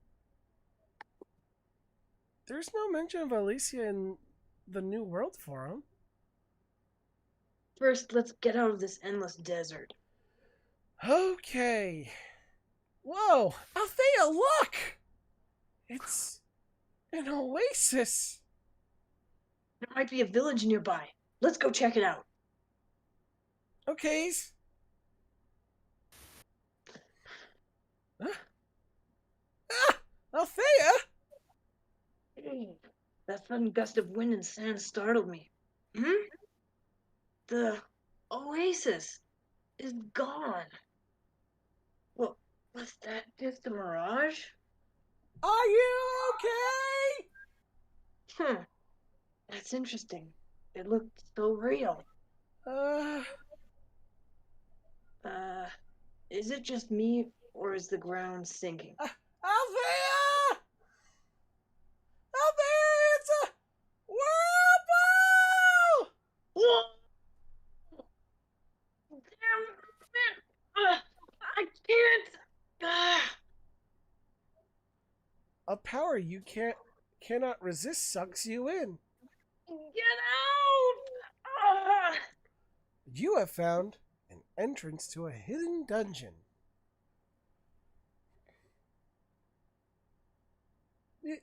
There's no mention of Alicia in the New World Forum. First, let's get out of this endless desert. Okay. Whoa, Althea, look! It's an oasis. There might be a village nearby. Let's go check it out. Okay. Huh? Ah, Althea! That sudden gust of wind and sand startled me. The oasis is gone. Well, was that just a mirage? Are you okay? That's interesting. It looked so real. Uh, Is it just me, or is the ground sinking? Althea! Althea, it's a whirlpool! Whoa! Damn it! I can't! A power you cannot resist sucks you in. Get out! You have found an entrance to a hidden dungeon. It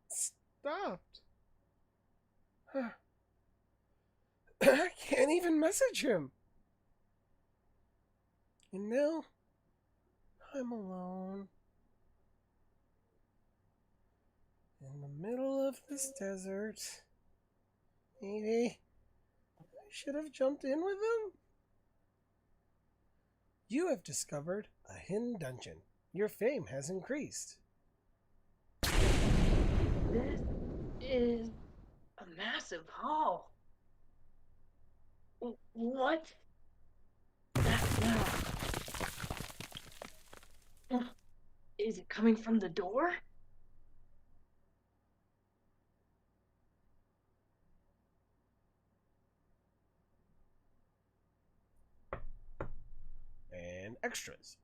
stopped. I can't even message him. And now I'm alone. In the middle of this desert. Maybe I should have jumped in with them. You have discovered a hidden dungeon. Your fame has increased. This is a massive hall. What's that sound? Is it coming from the door? And extras.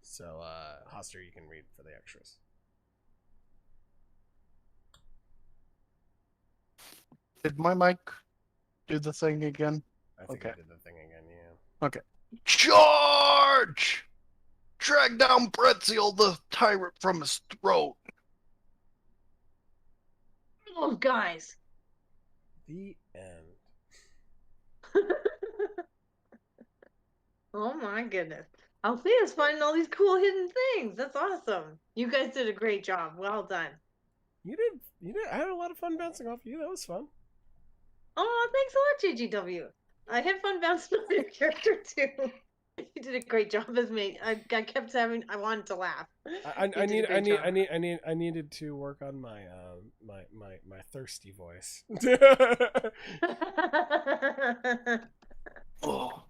So, Hoster, you can read for the extras. did my mic do the thing again? I think Okay. I did the thing again, yeah. Okay. Charge! Drag down Bretziel, the tyrant, from his throat. Those guys. The end. Oh my goodness. Althea's finding all these cool hidden things. That's awesome. You guys did a great job. Well done. You did. I had a lot of fun bouncing off you. That was fun. Oh, thanks a lot, JGW. I had fun bouncing off your character too. You did a great job as me. I kept having. I wanted to laugh. I You did a great job. I needed to work on my my thirsty voice. Oh,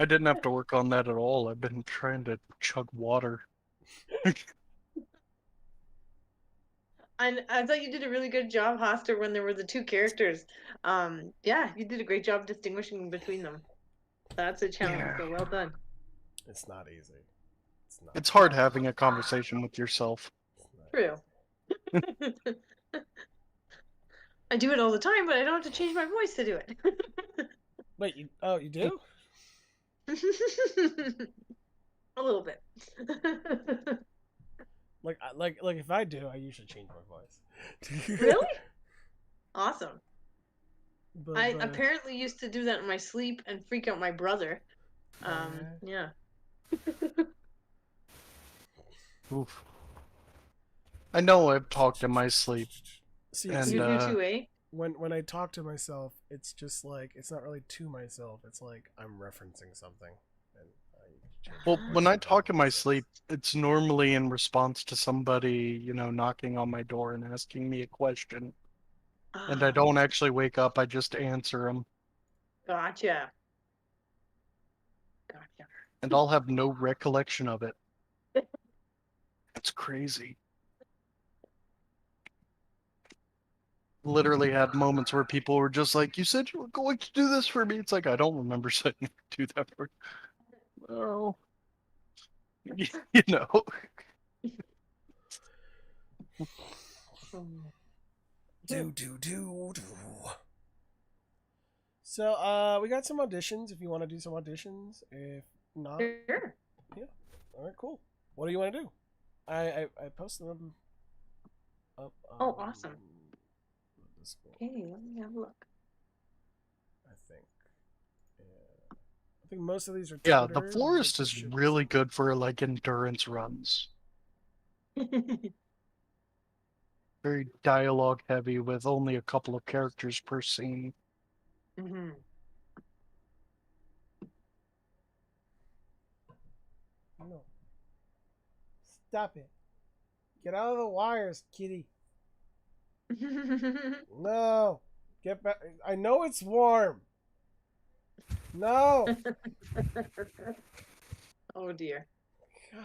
I didn't have to work on that at all. I've been trying to chug water. And I thought you did a really good job, Hoster, when there were the two characters. Yeah, you did a great job distinguishing between them. That's a challenge, Yeah. so well done. It's not easy. It's not. It's hard having a conversation with yourself. True. I do it all the time, but I don't have to change my voice to do it. Wait, you do? A little bit. Like if I do, I usually change my voice. Really? Awesome. But, I apparently used to do that in my sleep and freak out my brother. Yeah. Oof. I know I've talked in my sleep. See, And, You do too, eh? when I talk to myself, it's just like it's not really to myself. It's like I'm referencing something. And Well, when I talk in my sleep, it's normally in response to somebody, knocking on my door and asking me a question. And I don't actually wake up, I just answer them. Gotcha. And I'll have no recollection of it. It's crazy. Literally had moments where people were just like, "You said you were going to do this for me." It's like, I don't remember saying to do that for you. Oh. You know. do. So we got some auditions. If you want to do some auditions, if not, Sure. yeah. All right, cool. What do you want to do? I posted them up. Oh, awesome. The school, Okay, let me have a look. I think. Yeah. I think most of these are. Yeah, Twitter, the florist but is should be really some- good for like endurance runs. Very dialogue heavy with only a couple of characters per scene. Mm-hmm. No. Stop it. Get out of the wires, kitty. No. Get back. I know it's warm. No. Oh dear. God.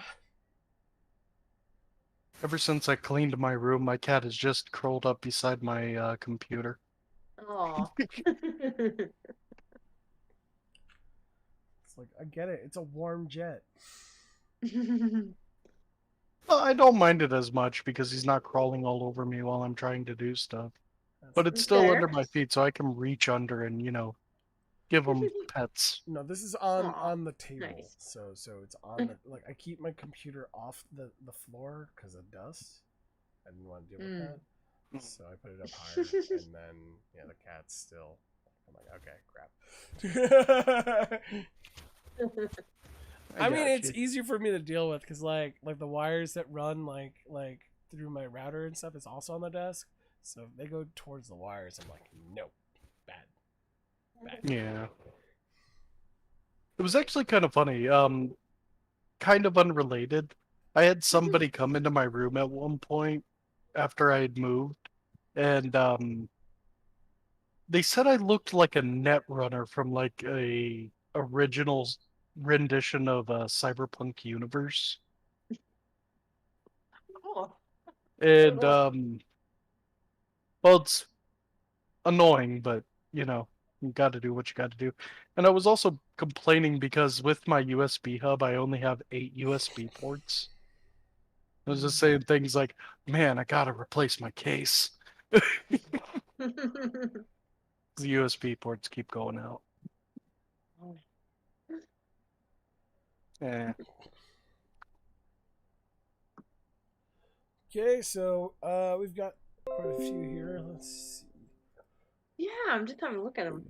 Ever since I cleaned my room, my cat is just curled up beside my computer. Oh. It's like, I get it. It's a warm jet. Well, I don't mind it as much because he's not crawling all over me while I'm trying to do stuff. But it's still Fair. under my feet, so I can reach under and, give him pets. No, this is Aw, on the table. nice. So it's on the like I keep my computer off the floor because of dust. I didn't want to deal with that. So I put it up higher, and then the cat's still. I'm like, okay, crap. I mean, it's easier for me to deal with because like the wires that run like through my router and stuff is also on the desk. So if they go towards the wires, I'm like, no, bad. Yeah. It was actually kind of funny. Kind of unrelated. I had somebody come into my room at one point after I had moved, and they said I looked like a net runner from like a original rendition of a cyberpunk universe. Oh. And well, it's annoying, but you got to do what you got to do. And I was also complaining because with my USB hub, I only have 8 USB ports. I was just saying things like, "Man, I gotta replace my case." The USB ports keep going out. Yeah. Okay, so we've got quite a few here. Let's see. Yeah, I'm just having a look at them.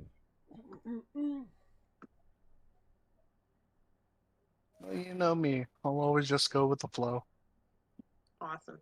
Well, you know me. I'll always just go with the flow. Awesome.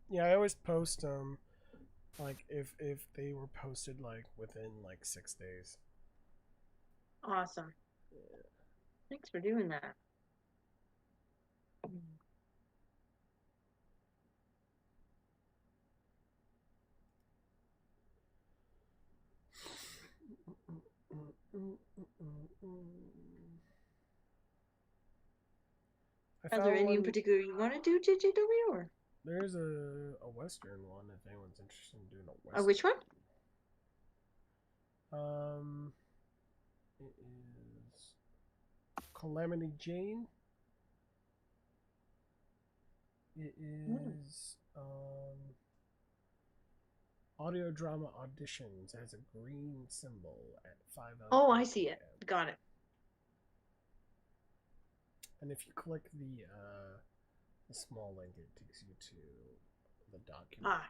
Yeah, I always post like if they were posted like within like 6 days. Awesome. Thanks for doing that. I Are there found any in one. particular you want to do, JJW, or? There's a Western one if anyone's interested in doing a Or Western. which one? It is Calamity Jane. It is audio drama auditions. It has a green symbol at 5. Oh, I see it. Got it. And if you click the small link, it takes you to the document. Ah.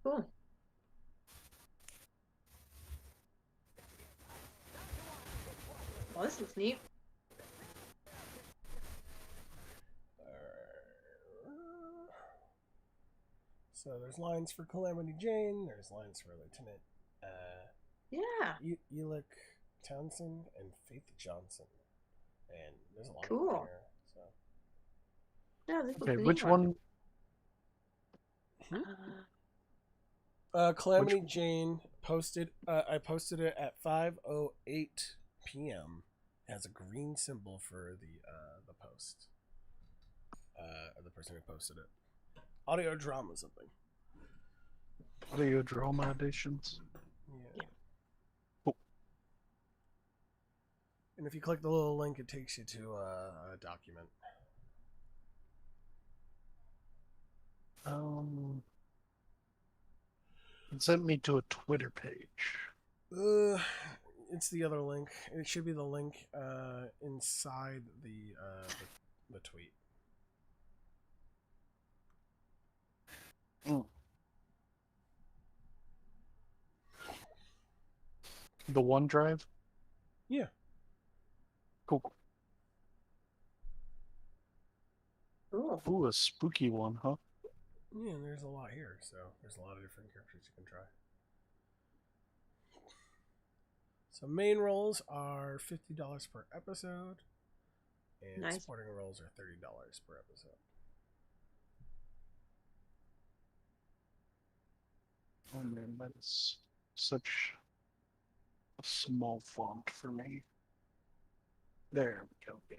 Cool. Well, this looks neat. So there's lines for Calamity Jane. There's lines for Lieutenant Elick Townsend and Faith Johnson. And there's a lot of them Cool. here. So. Yeah, this looks Okay, neat. which one? Calamity Jane posted. I posted it at 5:08 p.m. It has a green symbol for the post. The person who posted it. Audio drama something. Audio drama auditions. Yeah. Oh. And if you click the little link, it takes you to a document. It sent me to a Twitter page. It's the other link. It should be the link inside the tweet. The OneDrive? Yeah. Cool. Cool. Ooh, a spooky one, huh? Yeah, and there's a lot here, so there's a lot of different characters you can try. So main roles are $50 per episode, and Nice. supporting roles are $30 per episode. Oh man, that is such a small font for me. There we go, yeah.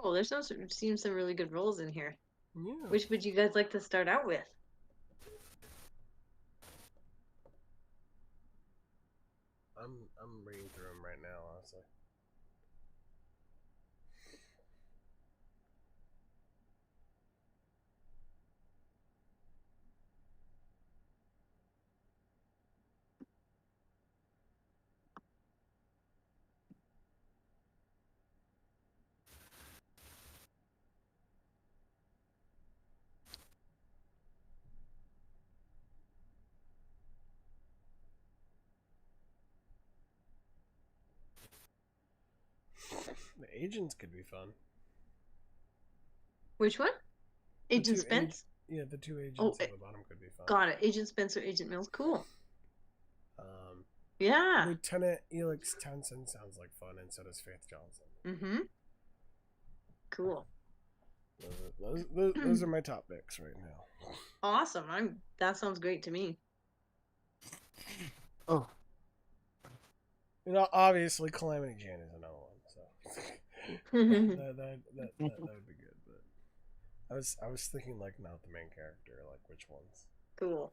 Oh, there's seems some really good roles in here. Yeah. Which would you guys like to start out with? I'm reading through them right now, honestly. The agents could be fun. Which one? Agent Spence? Yeah, the two agents Oh, at the bottom could be fun. Got it. Agent Spence or Agent Mills. Cool. Um, Yeah. Lieutenant Elix Townsend sounds like fun, and so does Faith Johnson. Mm-hmm. Cool. Those are my top picks right now. Awesome. That sounds great to me. Oh. You know, obviously Calamity Jane is another one, so that would be good. But I was thinking like not the main character, like which ones. Cool.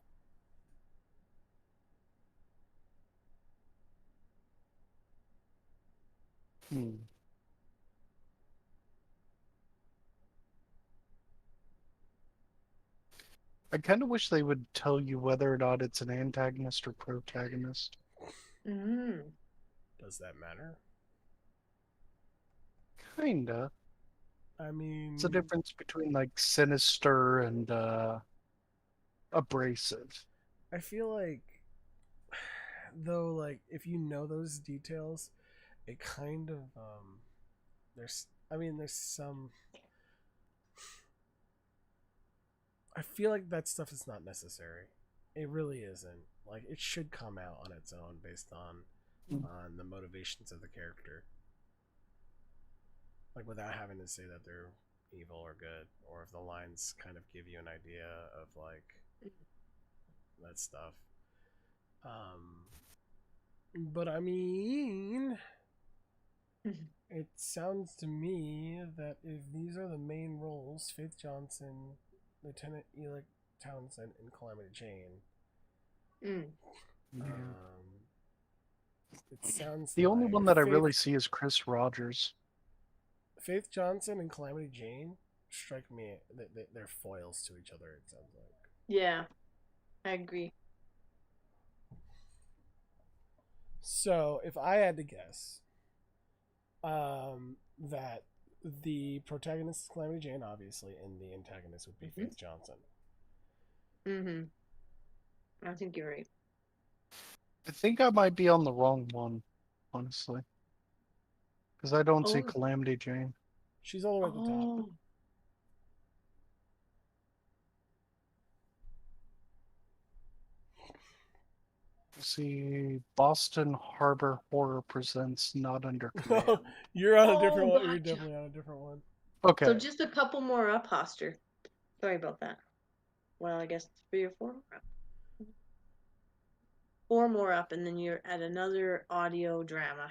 I kind of wish they would tell you whether or not it's an antagonist or protagonist. Mm. Does that matter? Kinda. I It's a mean, difference between like sinister and abrasive. I feel like, though, like if you know those details, it kind of there's. I mean, there's some. I feel like that stuff is not necessary. It really isn't. Like it should come out on its own based on the motivations of the character. Like without having to say that they're evil or good, or if the lines kind of give you an idea of like that stuff. But I mean, it sounds to me that if these are the main roles, Faith Johnson, Lieutenant Eli Townsend, and Calamity Jane, Mm. um, it sounds The only like one that I really see is Chris Rogers. Faith Johnson and Calamity Jane strike me that they're foils to each other. It sounds like. Yeah, I agree. So if I had to guess, that the protagonist is Calamity Jane, obviously, and the antagonist would be Faith Johnson. Mm-hmm. I think you're right. I think I might be on the wrong one, honestly. Because I don't see Oh. Calamity Jane. She's all the way at the top. Oh. See, Boston Harbor Horror presents Not Under Command. You're on a different one. gotcha. You're definitely on a different one. Okay. So just a couple more up, Hoster. Sorry about that. Well, I guess 3 or 4 more up. 4 more up, and then you're at another audio drama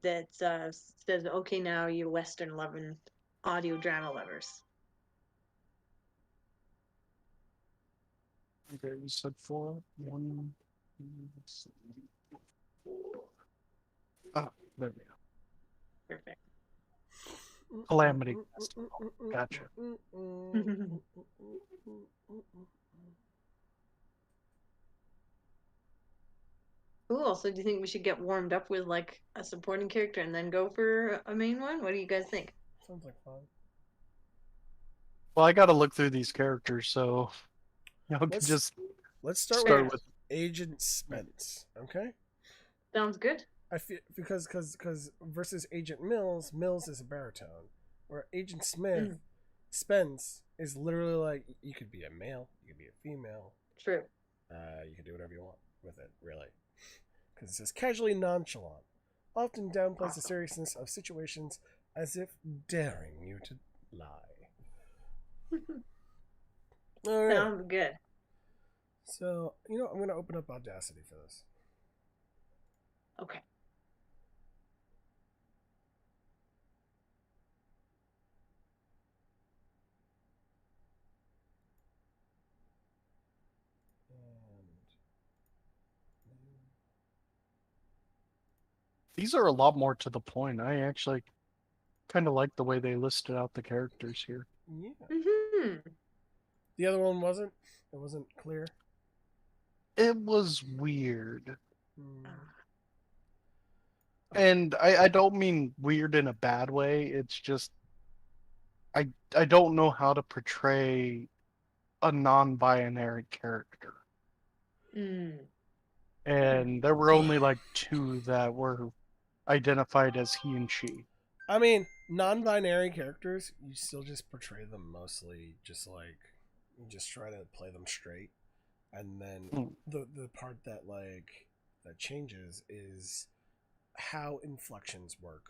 that says, "Okay, now you Western loving audio drama lovers." Okay, you said 4. 1, 2, 3, 4. Ah, there we go. Perfect. Calamity Festival. Gotcha. Cool. So do you think we should get warmed up with like a supporting character and then go for a main one? What do you guys think? Sounds like fun. Well, I gotta look through these characters, so y'all can Let's just let's start start with with. Agent Spence. Okay. Sounds good. I feel because versus Agent Mills, Mills is a baritone, where Agent Smith, Spence is literally like you could be a male, you could be a female. True. You can do whatever you want with it, really, because it says casually nonchalant, often downplays the seriousness of situations as if daring you to lie. All right. Sounds good. So I'm gonna open up Audacity for this. Okay. These are a lot more to the point. I actually kind of like the way they listed out the characters here. Yeah. Mm-hmm. The other one wasn't. It wasn't clear. It was weird. Hmm. And I don't mean weird in a bad way. It's just I don't know how to portray a non-binary character. Mm. And there were only like 2 that were identified as he and she. I mean, non-binary characters, you still just portray them mostly just like you just try to play them straight, and then the part that changes is how inflections work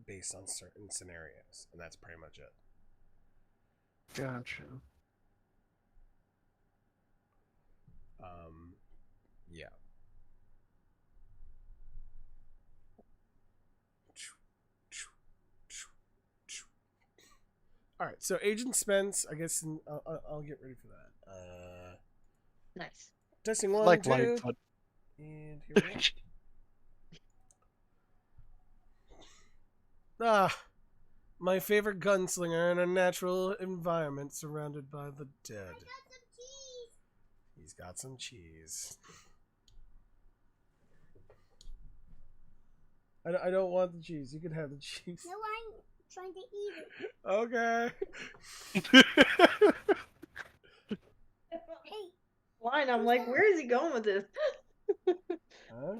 based on certain scenarios, and that's pretty much it. Gotcha. Yeah. All right, so Agent Spence, I guess I'll get ready for that. Nice. Testing 1, Like 2, Lightfoot. and here we go. My favorite gunslinger in a natural environment surrounded by the dead. I got some cheese. He's got some cheese. I don't want the cheese. You can have the cheese. No, I'm trying to eat it. Okay. Hey, Line, I'm like, where is he going with this? Huh?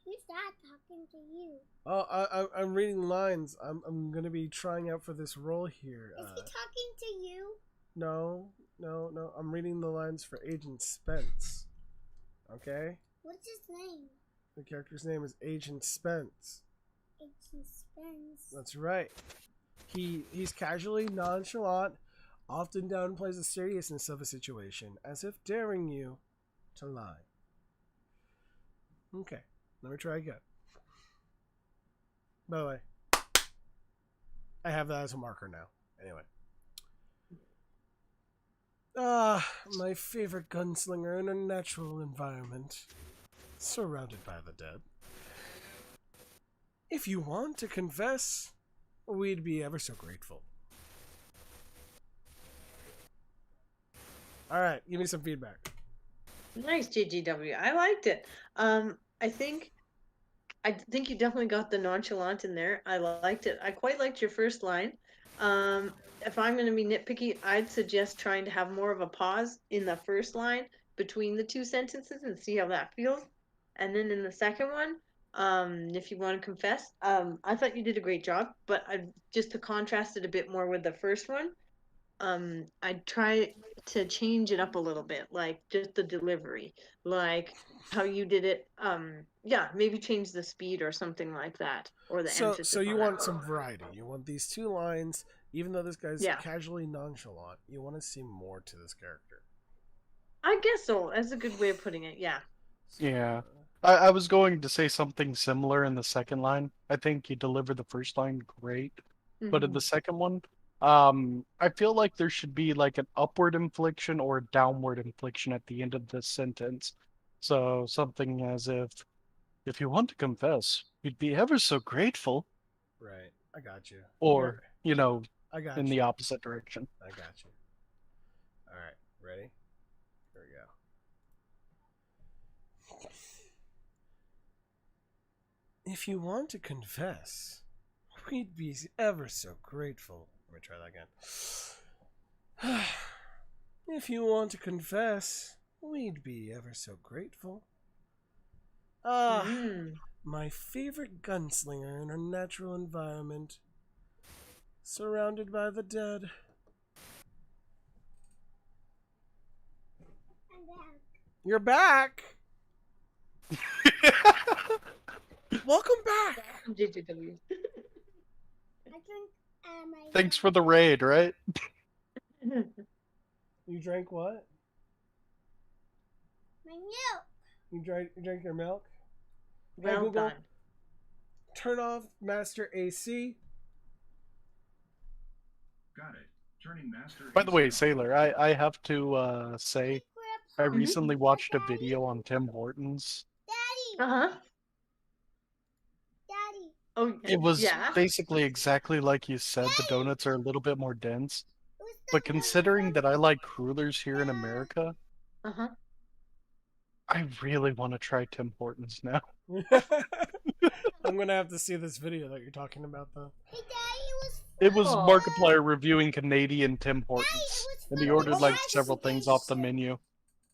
who's that talking to you? Oh, I'm reading lines. I'm gonna be trying out for this role here. Is he talking to you? No. I'm reading the lines for Agent Spence. Okay? What's his name? The character's name is Agent Spence. Agent Spence. That's right. He's casually nonchalant, often downplays the seriousness of a situation, as if daring you to lie. Okay, let me try again. By the way, I have that as a marker now. Anyway. My favorite gunslinger in a natural environment, surrounded by the dead. If you want to confess, we'd be ever so grateful. Alright, give me some feedback. Nice, JGW. I liked it. I think you definitely got the nonchalant in there. I liked it. I quite liked your first line. If I'm going to be nitpicky, I'd suggest trying to have more of a pause in the first line between the two sentences and see how that feels. And then in the second one, if you want to confess, I thought you did a great job, but just to contrast it a bit more with the first one, I'd try to change it up a little bit, like just the delivery, like how you did it. Yeah, maybe change the speed or something like that, or the emphasis. So you on want that. some variety. You want these two lines, even though this guy's Yeah. casually nonchalant, you want to see more to this character. I guess so. That's a good way of putting it. Yeah. Yeah. I was going to say something similar in the second line. I think you delivered the first line great, but in Mhm. the second one, I feel like there should be like an upward inflection or a downward inflection at the end of this sentence. So something as if you want to confess, we'd be ever so grateful, Right. I got you. or, you know, I got in you. the opposite direction. I got you. Alright, ready? Here we go. If you want to confess, we'd be ever so grateful. Let me try that again. If you want to confess, we'd be ever so grateful. Mm. My favorite gunslinger in a natural environment, surrounded by the dead. I'm back. You're back! Welcome back! JGW. I drink my. Thanks for the raid, right? You drank what? My milk. You drank your milk? Hey, Well Google, done. turn off master AC. Got it. Turning master. By the way, AC. Sailor, I have to say, I Grandpa. recently watched a video on Tim Hortons. Daddy. Uh huh. Daddy. Oh, It was yeah. basically exactly like you said, the donuts are a little bit more dense. Who's the But considering that I like crullers here in America, Uh huh. I really want to try Tim Hortons now. I'm gonna have to see this video that you're talking about, though. Hey, Daddy, It was Oh. Markiplier reviewing Canadian Tim Hortons, and he ordered like gas several things off the menu.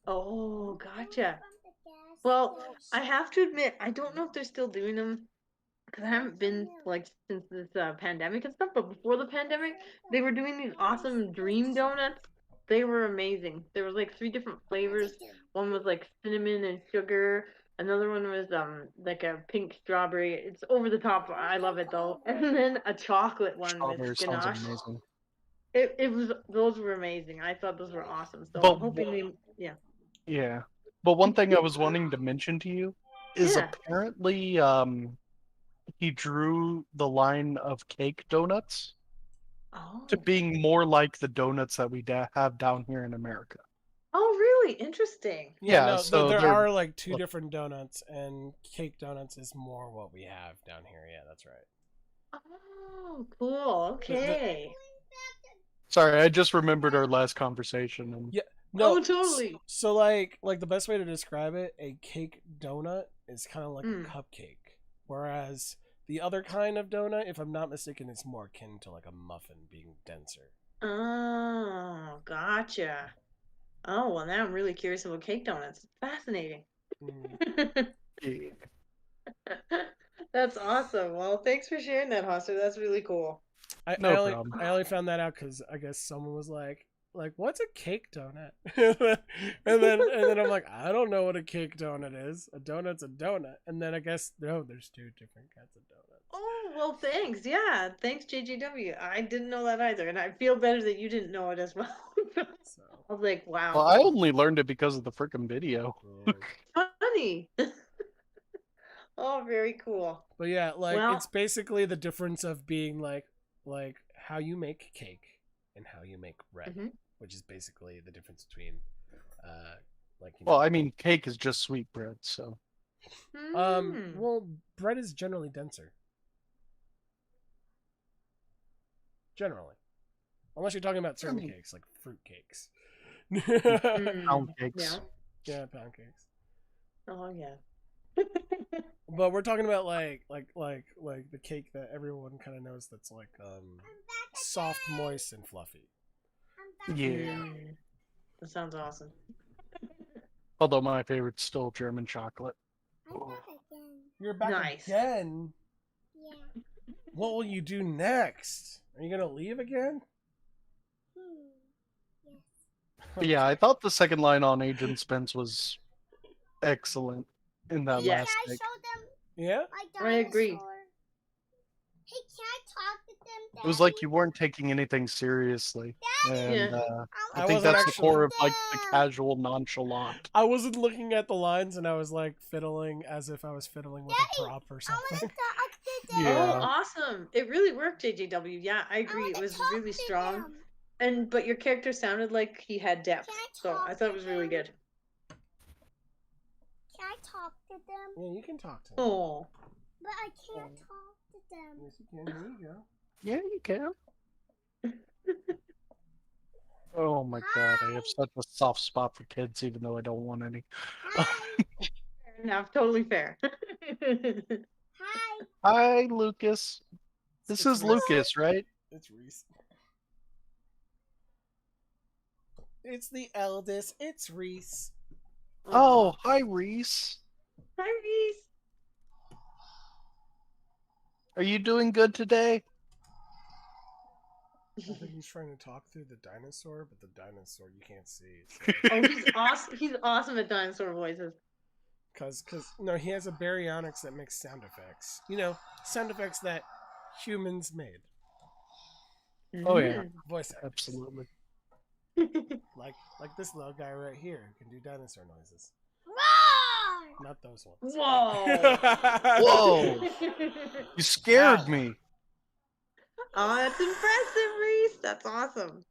Oh, gotcha. from the gas Well, I station. have to admit, I don't know if they're still doing them because I haven't been like since this pandemic and stuff. But before the pandemic, they were doing these awesome dream donuts. They were amazing. There was like 3 different flavors. One was like cinnamon and sugar. Another one was like a pink strawberry. It's over the top. I love it though. And then a chocolate one with Strawberry sounds ganache. amazing. It was those were amazing. I thought those were awesome. So But I'm hoping they yeah. Yeah. But one thing I was wanting to mention to you is Yeah. apparently he drew the line of cake donuts Oh. to being more like the donuts that we have down here in America. Oh, really? Interesting. Yeah, Yeah, no, so there they're- are like 2 different donuts, and cake donuts is more what we have down here. Yeah, that's right. Oh, cool. Okay. Sorry, I just remembered our last conversation. And No, Oh, totally. So like the best way to describe it, a cake donut is kind of like a cupcake, whereas the other kind of donut, if I'm not mistaken, is more akin to like a muffin, being denser. Oh, gotcha. Oh, well, now I'm really curious about cake donuts. Fascinating. Yeah. That's awesome. Well, thanks for sharing that, Hoster. That's really cool. I No only problem. I only found that out because I guess someone was like what's a cake donut? and then I'm like, I don't know what a cake donut is. A donut's a donut. And then I guess no, there's two different kinds of donuts. Oh, well, thanks. Yeah, thanks, JGW. I didn't know that either, and I feel better that you didn't know it as well. So I was like, wow, Well, I only learned it because of the freaking video. funny. Oh, very cool. But yeah, like Well, it's basically the difference of being like how you make cake and how you make bread, which is basically the difference between like you know. Well, I mean, cake is just sweet bread, so. Well, bread is generally denser. Generally. Unless you're talking about certain cakes, like fruit cakes. Pound cakes. Yeah, pound cakes. Oh yeah. But we're talking about like the cake that everyone kind of knows that's like soft, moist, and fluffy. Yeah. That sounds awesome. Although my favorite's still German chocolate. I'm back again. You're back Nice. again. Yeah. What will you do next? Are you gonna leave again? Yes. Yeah, I thought the second line on Agent Spence was excellent in that Yes. last Can I take. show them Yeah. my I agree. dinosaur? Hey, can I talk to them, Daddy? It was like you weren't taking anything seriously. And Yeah. I I think wasn't that's the actually- core of like the casual nonchalant. I wasn't looking at the lines, and I was like fiddling as if I was fiddling with a prop or I want something. to talk to them. Yeah. Oh, awesome! It really worked, JJW. Yeah, I agree. It wanna was talk really to strong, them. but your character sounded like he had depth, Can I so I talk thought to it was really them? good. Can I talk to them? Yeah, you can talk to him. Oh, But I can't talk to them. Yes, you can. There you go. Yeah, you can. Oh my god, I have such a soft spot for kids, even though I don't want any. Hi. fair enough. Totally fair. Hi. Hi, Lucas. This is Lucas, right? It's Reese. It's the eldest. It's Reese. Oh, hi, Reese. Hi, Reese. Are you doing good today? I think he's trying to talk through the dinosaur, but the dinosaur you can't see. So. Oh, he's awesome. He's awesome at dinosaur voices. Cause no, he has a baryonyx that makes sound effects. You know, sound effects that humans made. Oh yeah, Voice actors. absolutely. Like this little guy right here who can do dinosaur noises. Roar. Not those ones. Whoa! Whoa! You scared Ow. me. Oh, that's impressive, Reese. That's awesome.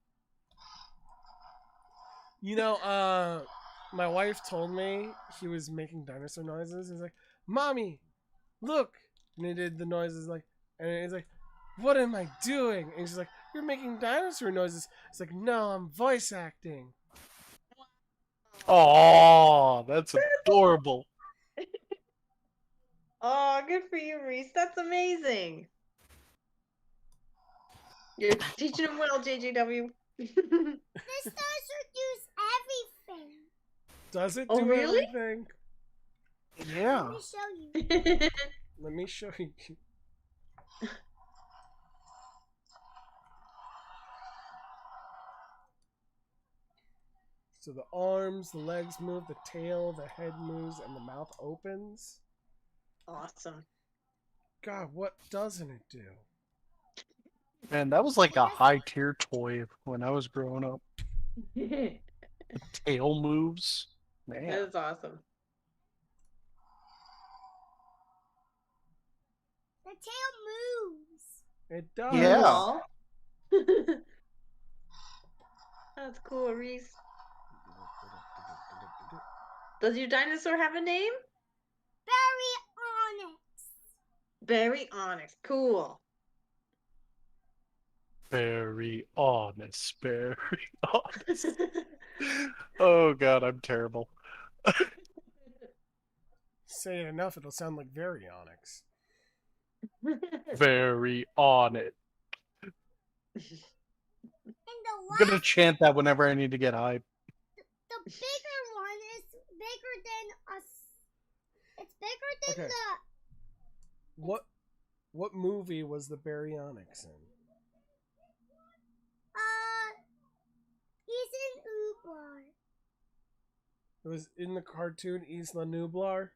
You know, my wife told me he was making dinosaur noises. He's like, "Mommy, look!" And he did the noises and he's like, "What am I doing?" And he's like, "You're making dinosaur noises." It's like, "No, I'm voice acting." Oh, that's adorable. Oh, good for you, Reese. That's amazing. You're teaching him well, JJW. This dinosaur does everything. Does it Oh, do really? everything? Yeah. Let me show you. Let me show you. So the arms, the legs move, the tail, the head moves, and the mouth opens. Awesome. God, what doesn't it do? Man, that was like a high tier toy when I was growing up. That Tail moves. Man. is awesome. The tail moves. It does. Yeah. Aw. That's cool, Reese. Does your dinosaur have a name? Barry Onyx. Barry Onyx. Cool. Very honest, very honest. Oh god, I'm terrible. Say it enough, it'll sound like Baryonyx. Very on it. And the I'm gonna last, chant that whenever I need to get hype. the bigger one is bigger than us. It's bigger than Okay. What movie was the Baryonyx in? he's in Ubar. It was in the cartoon Isla Nublar?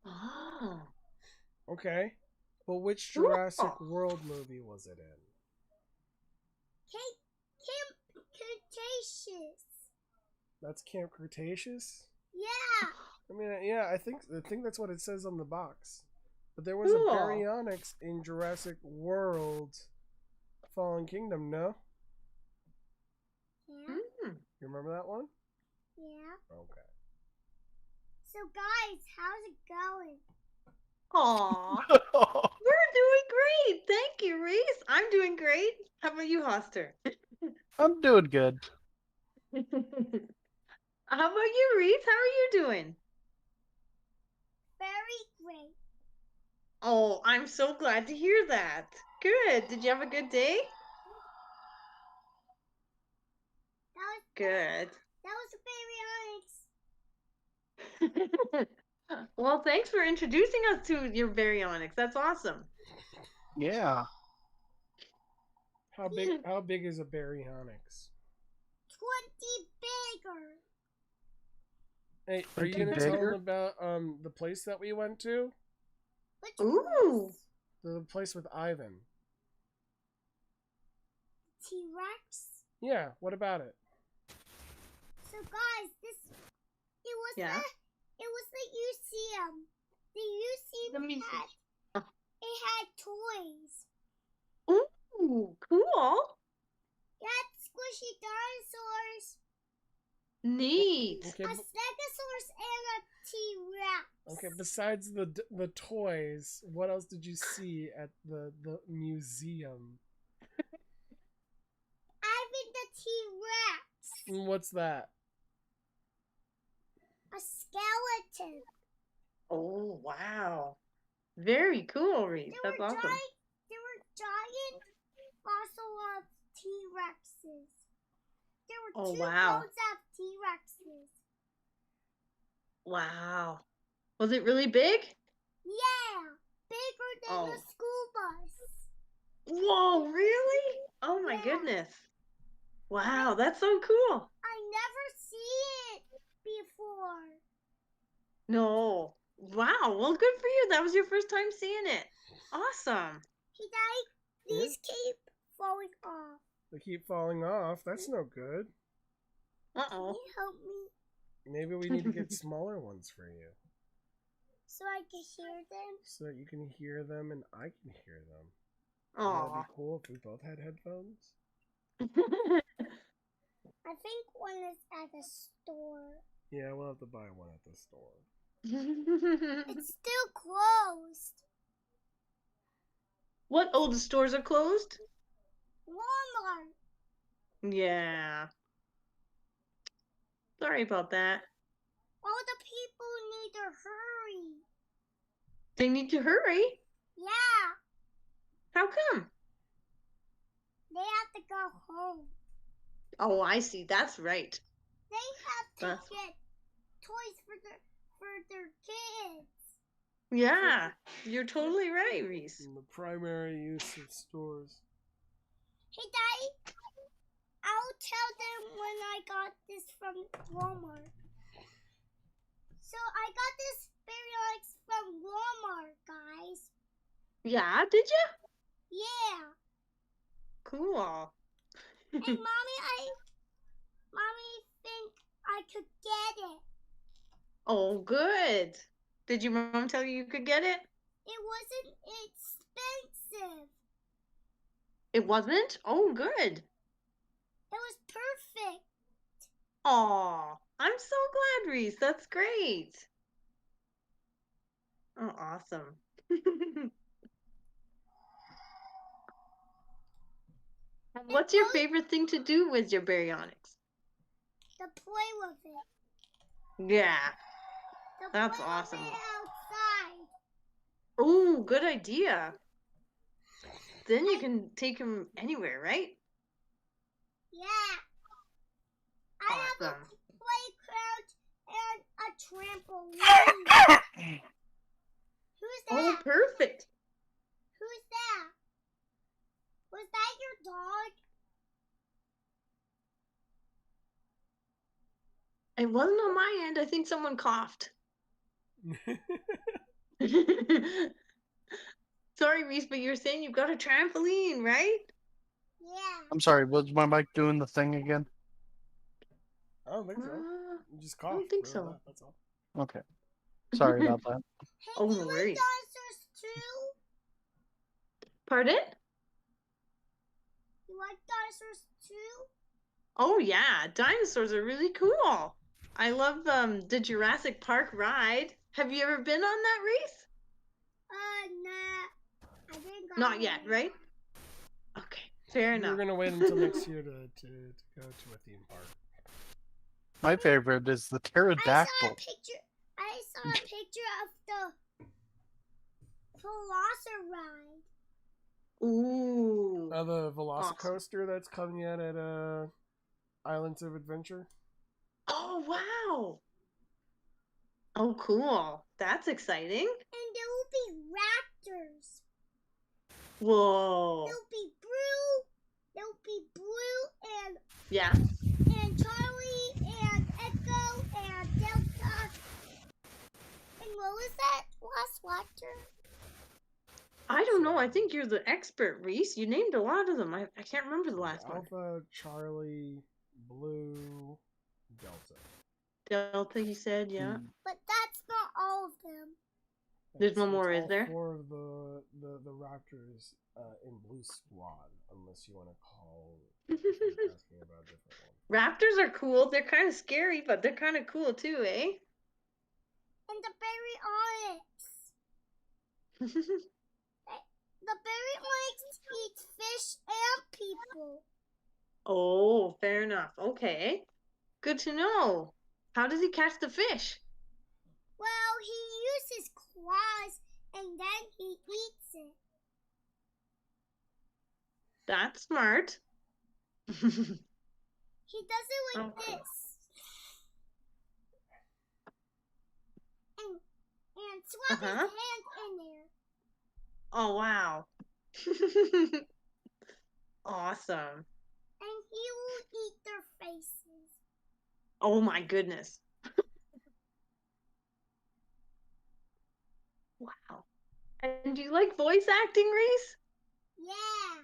Oh. Okay. But which Cool. Jurassic World movie was it in? Camp Cretaceous. That's Camp Cretaceous? Yeah. I mean, yeah, I think that's what it says on the box. But there was Cool. a Baryonyx in Jurassic World Fallen Kingdom, no? Yeah. Mm. You remember that one? Yeah. Okay. So guys, how's it going? Aw. We're doing great. Thank you, Reese. I'm doing great. How about you, Hoster? I'm doing good. How about you, Reese? How are you doing? Very great. Oh, I'm so glad to hear that. Good. Did you have a good day? Good. That was Baryonyx. Well, thanks for introducing us to your Baryonyx. That's awesome. Yeah. How big is a Baryonyx? 20 bigger. Hey, are you 20 gonna tell bigger? them about the place that we went to? Which Ooh. The place with Ivan. T-Rex. Yeah, what about it? So guys, it was Yeah. the museum. The museum it had toys. Ooh, cool. It had squishy dinosaurs, Neat. Okay, a stegosaurus, and a T-Rex. okay. Besides the toys, what else did you see at the museum? Ivan the T-Rex. What's that? A skeleton. Oh, wow. Very cool, Reese. That's awesome. There were giant fossil of T-Rexes. There were two wow. bones of T-Rexes. Wow. Was it really big? Yeah, bigger than a school bus. Whoa, really? Oh my goodness. Wow, that's so cool. I never see it before. No. Wow, well, good for you. That was your first time seeing it. Awesome. Hey, Daddy, these keep falling off. They keep falling off. That's no good. Can Uh-oh. you help me Maybe we need to get smaller ones for you, so I can hear them? so that you can hear them and I can hear them. That'd Aw. be cool if we both had headphones. I think one is at the store. Yeah, we'll have to buy one at the store. It's still closed. What? Oh, the stores are closed? Walmart. Yeah. Sorry about that. All the people need to hurry. They need to hurry. Yeah, How come? they have to go home. Oh, I see. That's right. They have to That's- get toys for their kids. Yeah, you're totally right, Reese. And the primary use of stores. Hey, Daddy, I'll tell them when I got this from Walmart. So I got this Baryonyx from Walmart, guys. Yeah, did you? Yeah. Cool. And Mommy think I could get it. Oh, good. Did your mom tell you could get it? It wasn't expensive. It wasn't? Oh, good. It was perfect. Aw, I'm so glad, Reese. That's great. Oh, awesome. What's your favorite thing to do with your Baryonyx? The to play with it. Yeah. To That's play awesome. With it outside. Ooh, good idea. Then you can take him anywhere, right? Yeah. I have a Awesome. playground and a trampoline. Who's Oh, that? perfect. Who's that? Was that your dog? It wasn't on my end. I think someone coughed. Sorry, Reese, but you're saying you've got a trampoline, right? Yeah. I'm sorry, was my mic doing the thing again? I don't think so. Uh, You just I coughed. don't think really, so. That's all. Okay. Sorry about that. Hey, Oh, do no you like worries. dinosaurs too? Pardon? You like dinosaurs too? Oh yeah, dinosaurs are really cool. I love the Jurassic Park ride. Have you ever been on that, Reese? Nah. I didn't go. Not yet, right? Okay, fair We're enough. gonna wait until next year to go to a theme park. My favorite is the I pterodactyl. saw a picture of the Velociraptor. Ooh. The Velocicoaster that's coming out at Islands of Adventure. Oh wow. Oh cool. That's exciting. And there will be raptors. Whoa. There'll be Blue and Yeah. Charlie and Echo and Delta. And what was that last raptor? I don't know. I think you're the expert, Reese. You named a lot of them. I can't remember the last one. Alpha, Charlie, Blue, Delta. Delta, you said, yeah. But that's not all of them. There's one It's more, all is there? 4 of the Raptors in Blue Squad, unless you want to call asking about a different one. Raptors are cool. They're kind of scary, but they're kind of cool too, eh? And the berry onyx. The berry onyx eats fish and people. Oh, fair enough. Okay. Good to know. How does he catch the fish? Well, he uses claws and then he eats it. That's smart. He does it like Okay. this. And swap his hand in there. Oh, wow. Awesome. And he will eat their faces. Oh, my goodness. Wow. And do you like voice acting, Reese? Yeah.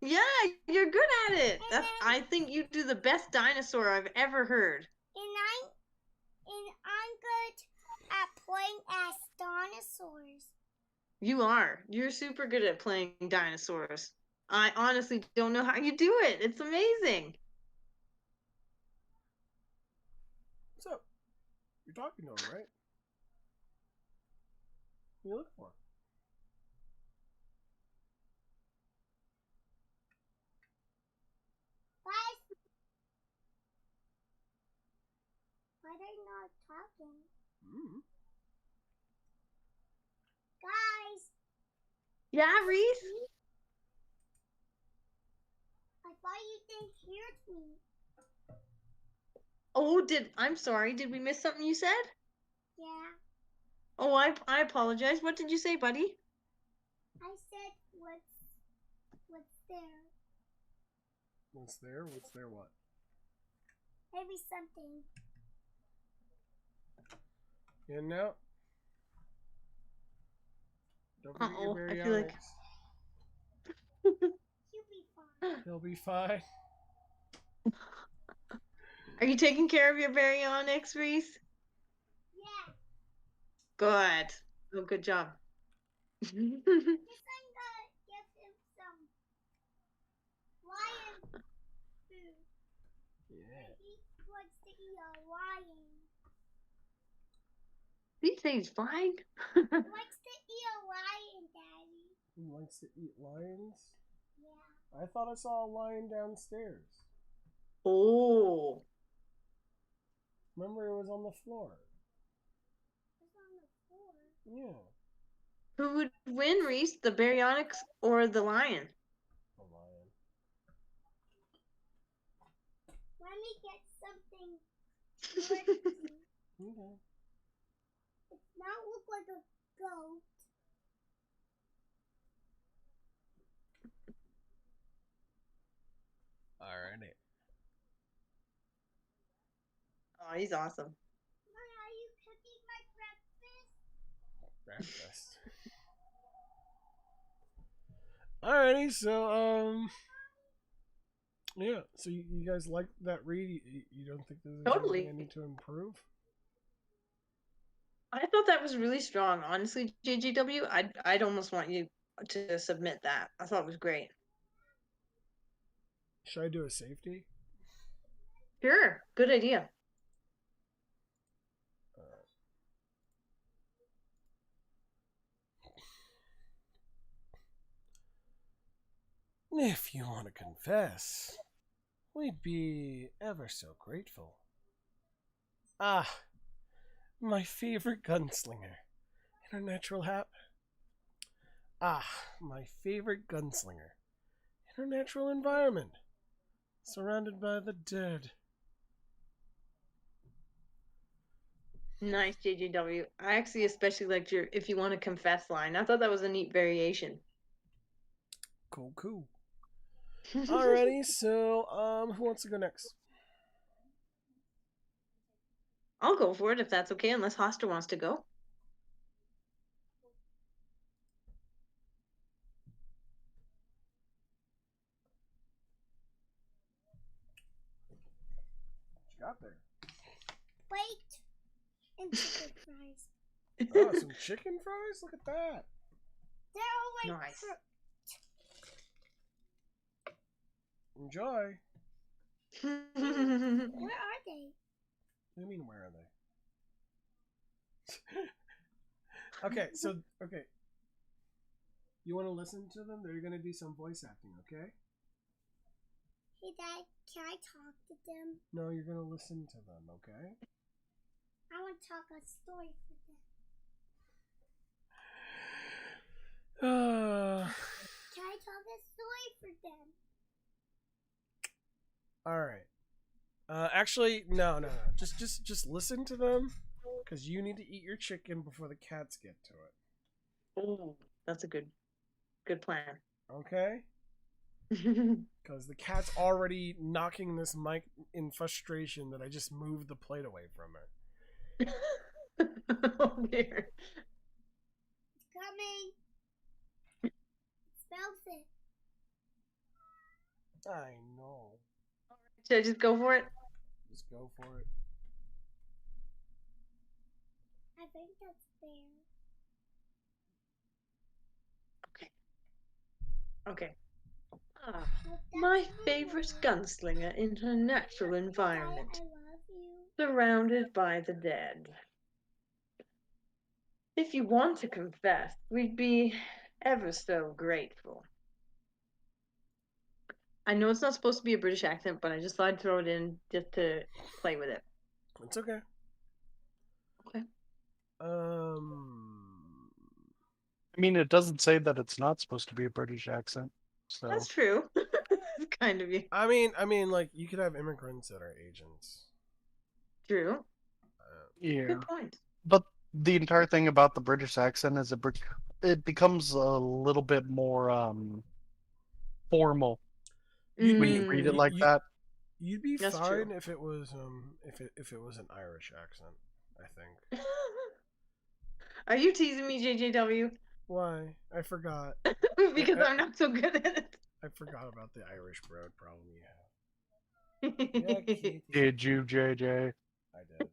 Yeah, you're good at it. I think you do the best dinosaur I've ever heard. And I'm good at playing as dinosaurs. You are. You're super good at playing dinosaurs. I honestly don't know how you do it. It's amazing. What's up? You're talking to him, right? What are you looking for? Guys, why are you not talking? Mm-hmm. Guys, Yeah, Reese? I thought you didn't hear me. Oh, I'm sorry. Did we miss something you said? Yeah. Oh, I apologize. What did you say, buddy? I said what's there? What's there? What's there? What? Maybe something. In and out. Don't forget Uh-oh, your I feel like- baryonyx. You'll be fine. He'll be fine. Are you taking care of your baryonyx, Reese? Yeah. Good. Oh, good job. Just I'm gonna give him some lion food. Yeah. He wants to eat a lion. These things fine. He likes to eat a lion, Daddy. He likes to eat lions? Yeah. I thought I saw a lion downstairs. Oh. Remember, it was on the floor. It's on the floor. Yeah. Who would win, Reese? The Baryonyx or the lion? A lion. Let me get something tricky. Okay. It not look like a goat. Alrighty. Oh, he's awesome. Mommy, are you cooking my breakfast? Breakfast. Alrighty, so yeah. So you guys like that read? You don't think there's Totally. anything I need to improve? I thought that was really strong. Honestly, JGW, I'd almost want you to submit that. I thought it was great. Should I do a safety? Sure, good idea. If you want to confess, we'd be ever so grateful. Ah, my favorite gunslinger in her natural my favorite gunslinger in her natural environment, surrounded by the dead. Nice, JGW. I actually especially liked your "if you want to confess" line. I thought that was a neat variation. Cool. Alrighty, so who wants to go next? I'll go for it if that's okay, unless Hoster wants to go. What you got there? Wait. And chicken fries. Oh, some chicken fries? Look at that. They're already Nice. cooked. Enjoy. Where are they? What do you mean, where are they? Okay. You want to listen to them? They're going to do some voice acting, okay? Hey, Dad, can I talk to them? No, you're going to listen to them, okay? I want to talk a story for them. Can I talk a story for them? All right. Actually, no. Just listen to them, because you need to eat your chicken before the cats get to it. Oh, that's a good plan. Okay? Because the cat's already knocking this mic in frustration that I just moved the plate away from her. Oh, dear. It's coming. It smells it. I know. Should I just go for it? Just go for it. I think that's fair. Okay. Look, that's My how favorite I- gunslinger in her natural Daddy, environment, I love you. surrounded by the dead. If you want to confess, we'd be ever so grateful. I know it's not supposed to be a British accent, but I just thought I'd throw it in just to play with it. It's okay. Okay. I mean, it doesn't say that it's not supposed to be a British accent. So That's true. It's kind of you. I mean, like, you could have immigrants that are agents. True. yeah. Good point. But the entire thing about the British accent is it becomes a little bit more formal when you read it like that. You'd be That's fine true. if it was if it was an Irish accent, I think. Are you teasing me, JJW? Why? I forgot. Because I'm not so good at it. I forgot about the Irish broad problem you have. Yeah, Keith. Did you, JJ? I did.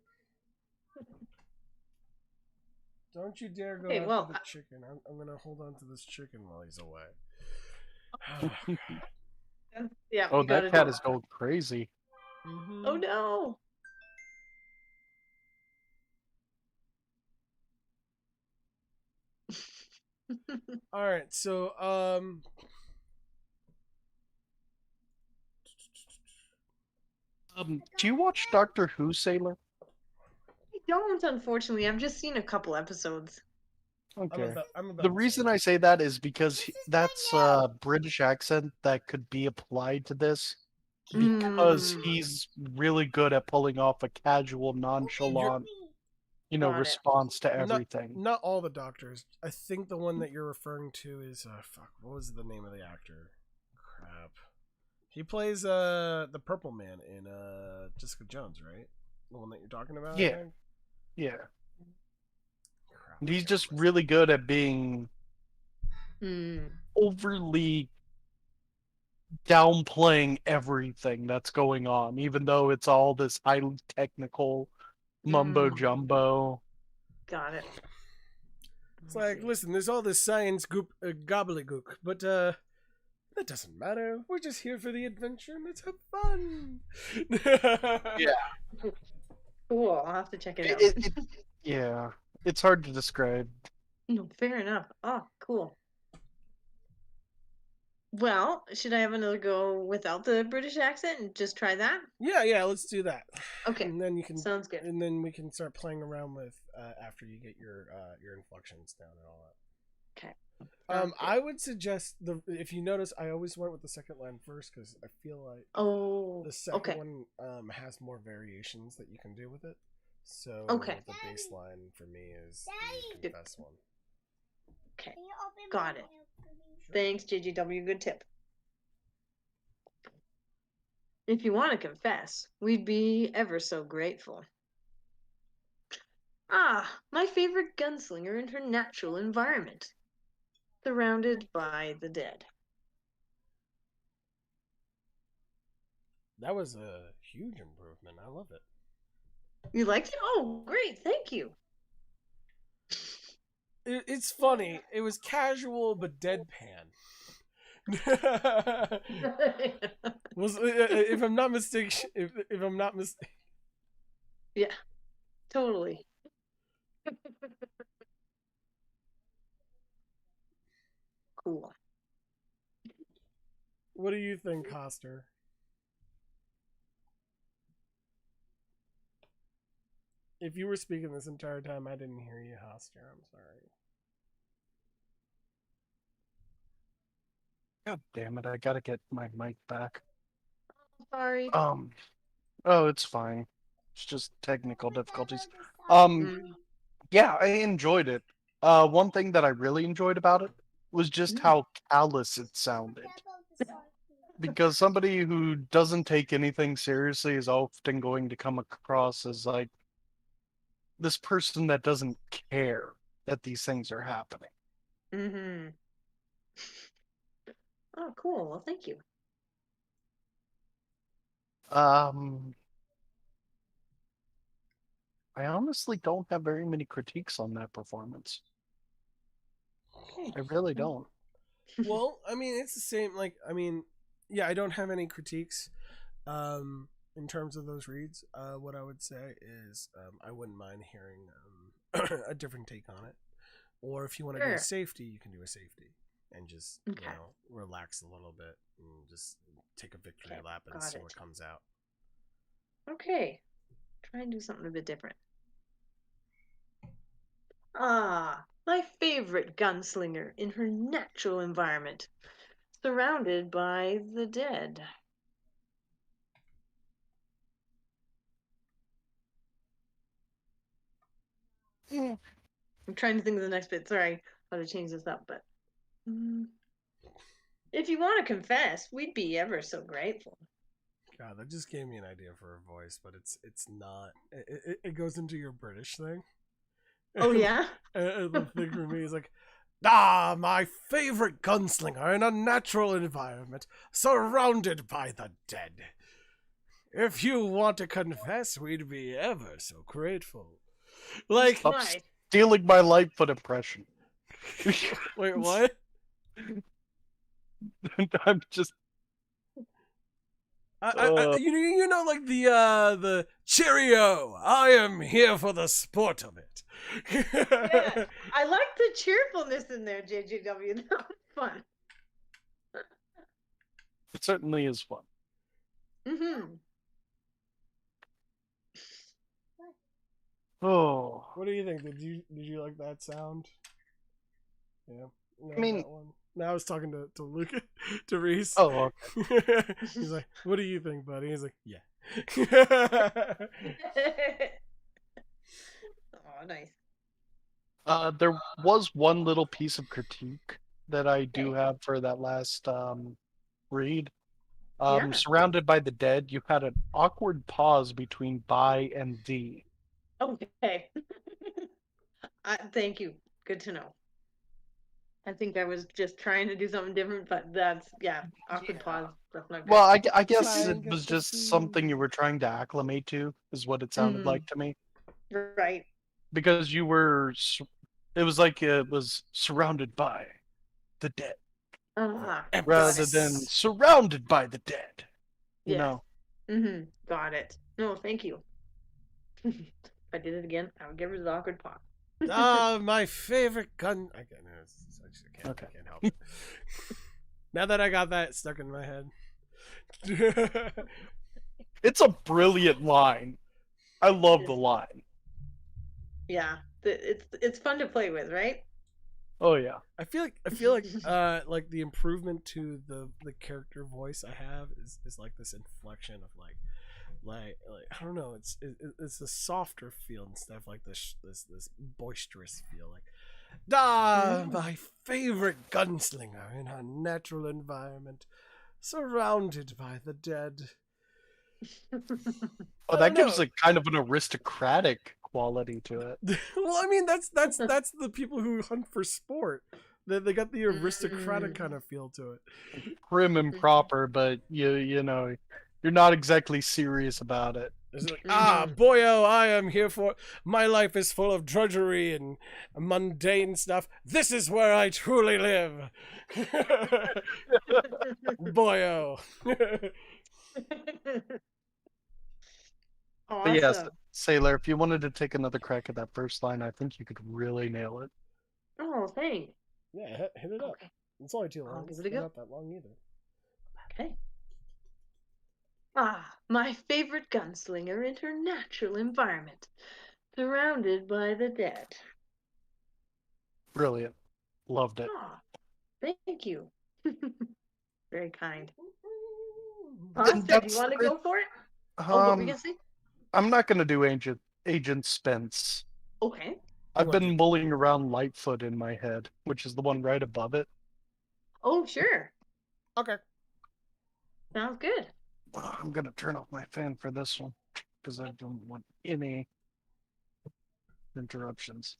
Don't you dare go Okay, after well, the chicken. I'm gonna hold on to this chicken while he's away. Yeah, Oh, you gotta that cat do is going crazy. Mhm. Oh no! All right, so Do you watch Doctor Who, Sailor? don't, unfortunately. I've just seen a couple episodes. Okay. I'm about The the reason same. I say that is because This is that's my a British accent that could be applied to this because Mm, he's really good at pulling off a casual, nonchalant, Got it. response to Not everything. not all the doctors. I think the one that you're referring to is fuck. What was the name of the actor? Crap. He plays the Purple Man in Jessica Jones, right? The one that you're talking about. I Yeah. think? Yeah. Crap, And I he's can't just remember. really good at being Mm, overly downplaying everything that's going on, even though it's all this highly technical mumbo mm, jumbo. got it. It's I like, see. listen, there's all this science gobbledygook, but that doesn't matter. We're just here for the adventure and let's have fun. Yeah. Cool. I'll have to check it out. Yeah, it's hard to describe. No, fair enough. Oh, cool. Well, should I have another go without the British accent and just try that? Yeah, let's do that. Okay. And then you can Sounds good. and then we can start playing around with after you get your inflections down and all that. Okay. Sounds good. I would suggest if you notice, I always went with the second line first because I feel like Oh, the second okay. one has more variations that you can do with it. So Okay. the baseline for me is Daddy. the confess one. Okay. Can you open Got my it. mail for me? Thanks, JGW. Good tip. If you want to confess, we'd be ever so grateful. Ah, my favorite gunslinger in her natural environment, surrounded by the dead. That was a huge improvement. I love it. You liked it? Oh, great. Thank you. It's funny. It was casual but deadpan. Was if I'm not mistaken, if I'm not mistaken, Yeah, totally. Cool. what do you think, Hoster? If you were speaking this entire time, I didn't hear you, Hoster. I'm sorry. God damn it, I gotta get my mic back. Sorry. Oh, it's fine. It's just technical difficulties. Mm. Yeah, I enjoyed it. One thing that I really enjoyed about it was just how callous it sounded. Because somebody who doesn't take anything seriously is often going to come across as like this person that doesn't care that these things are happening. Mm-hmm. Oh, cool. Well, thank you. I honestly don't have very many critiques on that performance. I really don't. Well, I mean, it's the same. Like, I mean, yeah, I don't have any critiques. In terms of those reads, what I would say is, I wouldn't mind hearing a different take on it. Or if you want to do a Sure. safety, you can do a safety and just Okay. relax a little bit and just take a victory Okay, lap and got see it. what comes out. Okay. Try and do something a bit different. Ah, my favorite gunslinger in her natural environment, surrounded by the dead. Mm. I'm trying to think of the next bit. Sorry, how to change this up, but if you want to confess, we'd be ever so grateful. God, that just gave me an idea for a voice, but it's not. It goes into your British thing. Oh yeah. And the thing for me is like, my favorite gunslinger in a natural environment, surrounded by the dead. If you want to confess, we'd be ever so grateful. Like, Stop Nice. stealing my Lightfoot impression. wait, what? I'm just You know, like the cheerio. I am here for the sport of it. Yeah, I like the cheerfulness in there, JJW. That was fun. it certainly is fun. Mm-hmm. Oh, What do you think? Did you like that sound? Yeah. You I mean, that one. Now I was talking to Luke, to Reese. oh, He's like, "What do you think, buddy?" He's like, "Yeah." Oh, nice. there was one little piece of critique that I do Okay. have for that last read. Yeah. Surrounded by the dead, you had an awkward pause between by and the. Okay. Thank you. Good to know. I think I was just trying to do something different, but that's awkward pause. That's not good. Well, I guess Try it and get was the just something you scene. were trying to acclimate to, is what it sounded like to me. Right. Because you were, it was like it was surrounded by the dead, Got rather it. than surrounded by the dead. You Yes. know. Mm-hmm. Got it. No, thank you. If I did it again, I would give her the awkward pause. Ah, my favorite gun. I can't Okay. I can't help it. Now that I got that stuck in my head. It's a brilliant line. I love the line. Yeah. It's fun to play with, right? Oh yeah. I feel like the improvement to the character voice I have is like this inflection of like I don't know, it's a softer feel instead of like this boisterous feel, like my favorite gunslinger in a natural environment, surrounded by the dead. Oh, I that don't gives know. a kind of an aristocratic quality to it. Well, I mean that's the people who hunt for sport. They got the aristocratic kind of feel to it. Prim and proper, but you know, you're not exactly serious about it. It's like, boyo, I am here for my life is full of drudgery and mundane stuff. This is where I truly live. Boyo. But yes, Awesome. Sailor, if you wanted to take another crack at that first line, I think you could really nail it. Oh, thanks. Yeah, hit it up. Okay. It's only 2 I'll lines. give it a It's go. not that long either. Okay. My favorite gunslinger in her natural environment, surrounded by the dead. Brilliant. Loved it. Ah, thank you. Very kind. And Austin, do that's you want to great. go for it? Oh, what were you Um, gonna say? I'm not gonna do Agent Spence. Okay. I've been mulling around Lightfoot in my head, which is the one right above it. Oh, sure. Okay. Sounds good. I'm gonna turn off my fan for this one because I don't want any interruptions.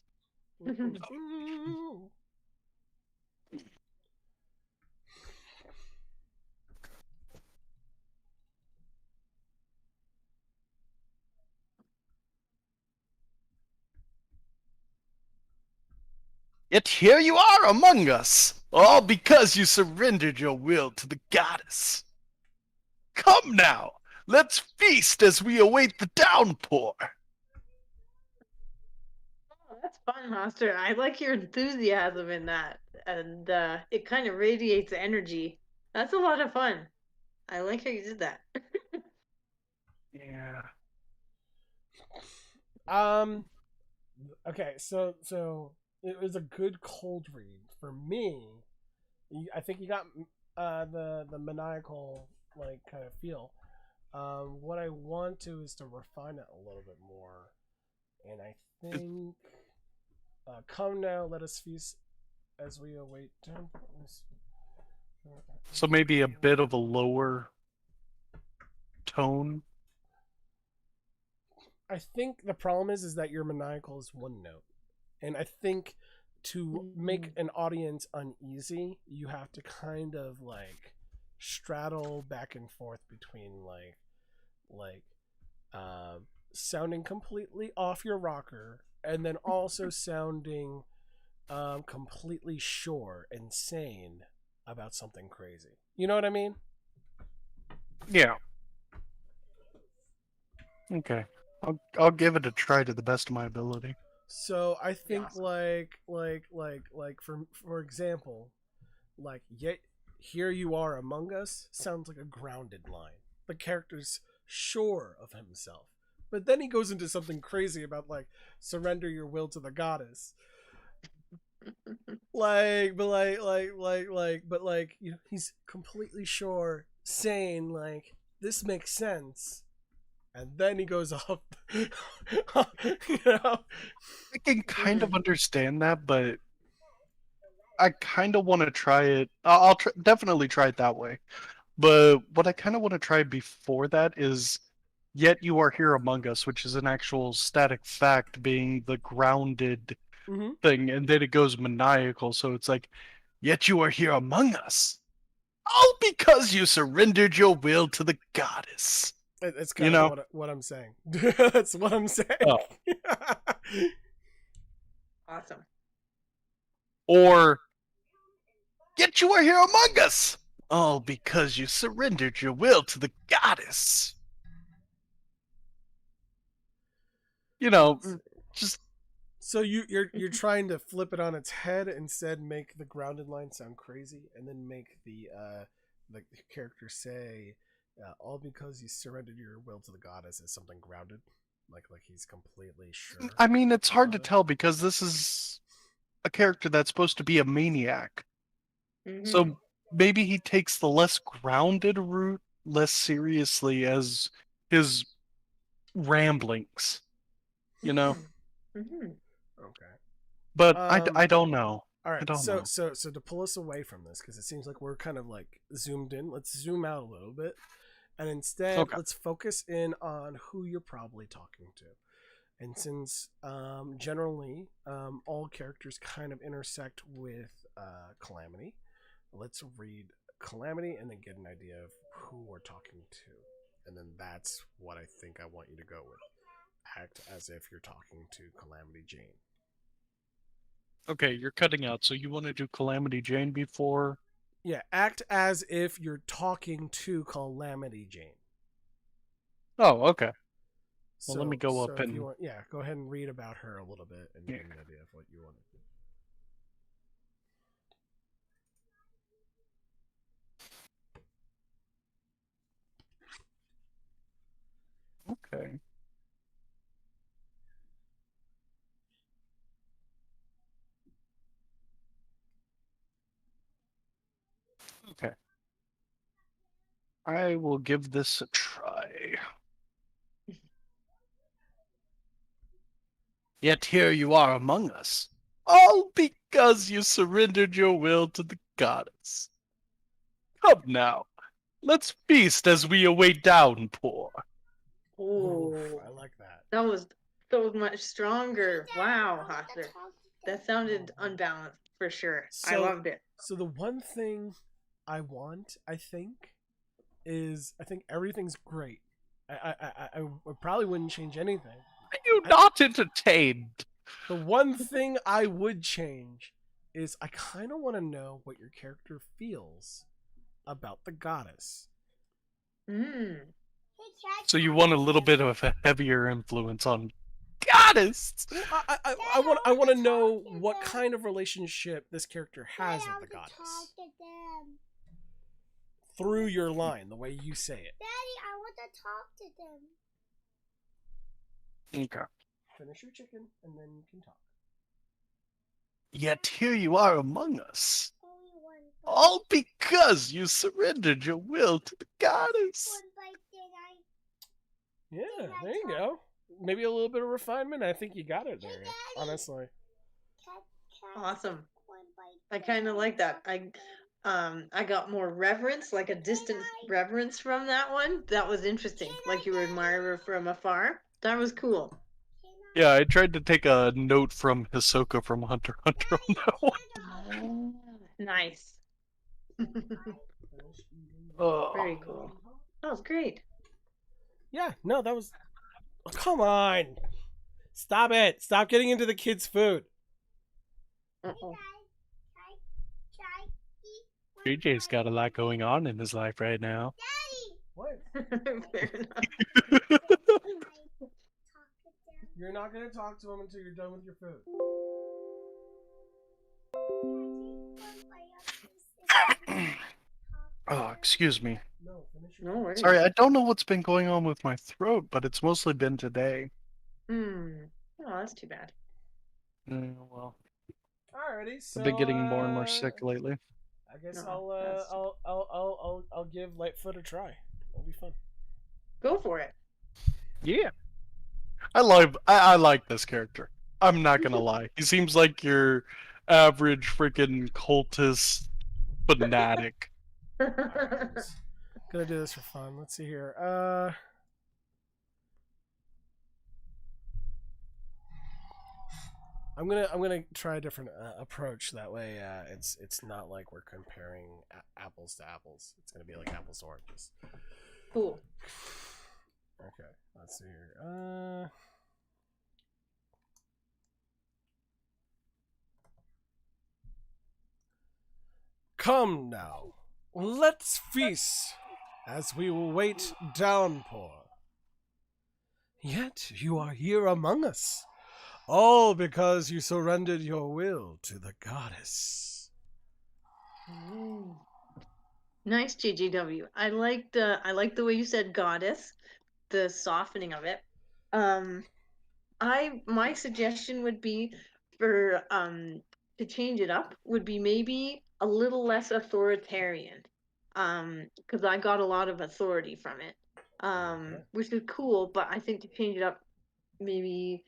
Yet here you are among us, all because you surrendered your will to the goddess. Come now, let's feast as we await the downpour. Oh, that's fun, Hoster. I like your enthusiasm in that, and it kind of radiates energy. That's a lot of fun. I like how you did that. Yeah. Okay, so it was a good cold read for me. I think you got the maniacal like kind of feel. What I want to is to refine it a little bit more, and I think come now, let us feast as we await. So maybe a bit of a lower tone. I think the problem is that your maniacal is one note, and I think to make an audience uneasy, you have to kind of like straddle back and forth between like sounding completely off your rocker and then also sounding completely sure and sane about something crazy. You know what I mean? Yeah. Okay. I'll give it a try to the best of my ability. So I think like for example, like yet here you are among us sounds like a grounded line. The character's sure of himself, But then he goes into something crazy about like surrender your will to the goddess. But you know, he's completely sure, saying like this makes sense, and then he goes off. You know, I can kind of understand that, but I kind of want to try it. I'll definitely try it that way. But what I kind of want to try before that is, yet you are here among us, which is an actual static fact being the grounded mm-hmm. thing, and then it goes maniacal. So it's like, yet you are here among us, all because you surrendered your will to the goddess. It's You kind of know? what I'm saying. That's what I'm saying. Oh. Awesome. Or, yet you are here among us, all because you surrendered your will to the goddess. You know, just So you're trying to flip it on its head, instead make the grounded line sound crazy, and then make the character say, all because you surrendered your will to the goddess as something grounded, like he's completely sure. I mean, it's hard to about it. tell because this is a character that's supposed to be a maniac. Mhm. So maybe he takes the less grounded route less seriously as his ramblings, you know? Mhm. Okay. But I don't know. All I right. don't know. So to pull us away from this, because it seems like we're kind of like zoomed in. Let's zoom out a little bit, and instead Okay. let's focus in on who you're probably talking to. And since generally all characters kind of intersect with Calamity, let's read Calamity and then get an idea of who we're talking to. And then that's what I think I want you to go with. Act as if you're talking to Calamity Jane. Okay, you're cutting out, so you want to do Calamity Jane before? Yeah, act as if you're talking to Calamity Jane. Oh, okay. So, Well, let me go up if and... you want, yeah, go ahead and read about her a little bit and Yeah. get an idea of what you want to do. Okay. Okay. I will give this a try. Yet here you are among us, all because you surrendered your will to the goddess. Come now, let's feast as we await downpour. Oh, I like that. that was much stronger. Wow, Hosser. That sounded unbalanced for sure. I So- loved it. So the one thing I want, I think everything's great. I probably wouldn't change anything. Are you not entertained? The one thing I would change is I kind of want to know what your character feels about the goddess. Mm. So you want a little bit of a heavier influence on goddess? I want to know what kind of relationship this character has with the goddess through your line, the way you say it. Daddy, I want to talk to them. Okay. Finish your chicken and then you can talk. Yet here you are among us, Only one bite. all because you surrendered your will to the goddess. One bite, did I? Yeah, there you go. Maybe a little bit of refinement. I think you got it there, Daddy. honestly. Awesome. One bite. I kind of like that. I got more reverence, like a distant reverence from that one. That was interesting. Like you were admiring her from afar. That was cool. Yeah, I tried to take a note from Hisoka from Hunter x Hunter on that one. Nice. Oh. Very cool. That was great. Yeah, no, that was. Oh, come on! Stop it! Stop getting into the kids' food. Uh-oh. JJ's got a lot going on in his life right now. What? Fair enough. You're not gonna talk to him until you're done with your food. Oh, excuse me. No, finish No worries. Sorry, I don't know what's been going on with my throat, but it's mostly been today. Oh, that's too bad. Well, Alrighty, so I've been getting more and more sick lately. I guess No, that's- I'll give Lightfoot a try. It'll be fun. Go for it. Yeah. I like this character. I'm not gonna lie. He seems like your average freaking cultist fanatic. Alright, just gonna do this for fun. Let's see here. I'm gonna try a different approach. That way, it's not like we're comparing apples to apples. It's gonna be like apples to oranges. Cool. Okay, let's see here. Come now, let's feast as we await downpour. Yet you are here among us, all because you surrendered your will to the goddess. Nice, GGW. I like the way you said goddess, the softening of it. My suggestion would be for to change it up would be maybe a little less authoritarian. Because I got a lot of authority from it. Okay. Which is cool, but I think to change it up maybe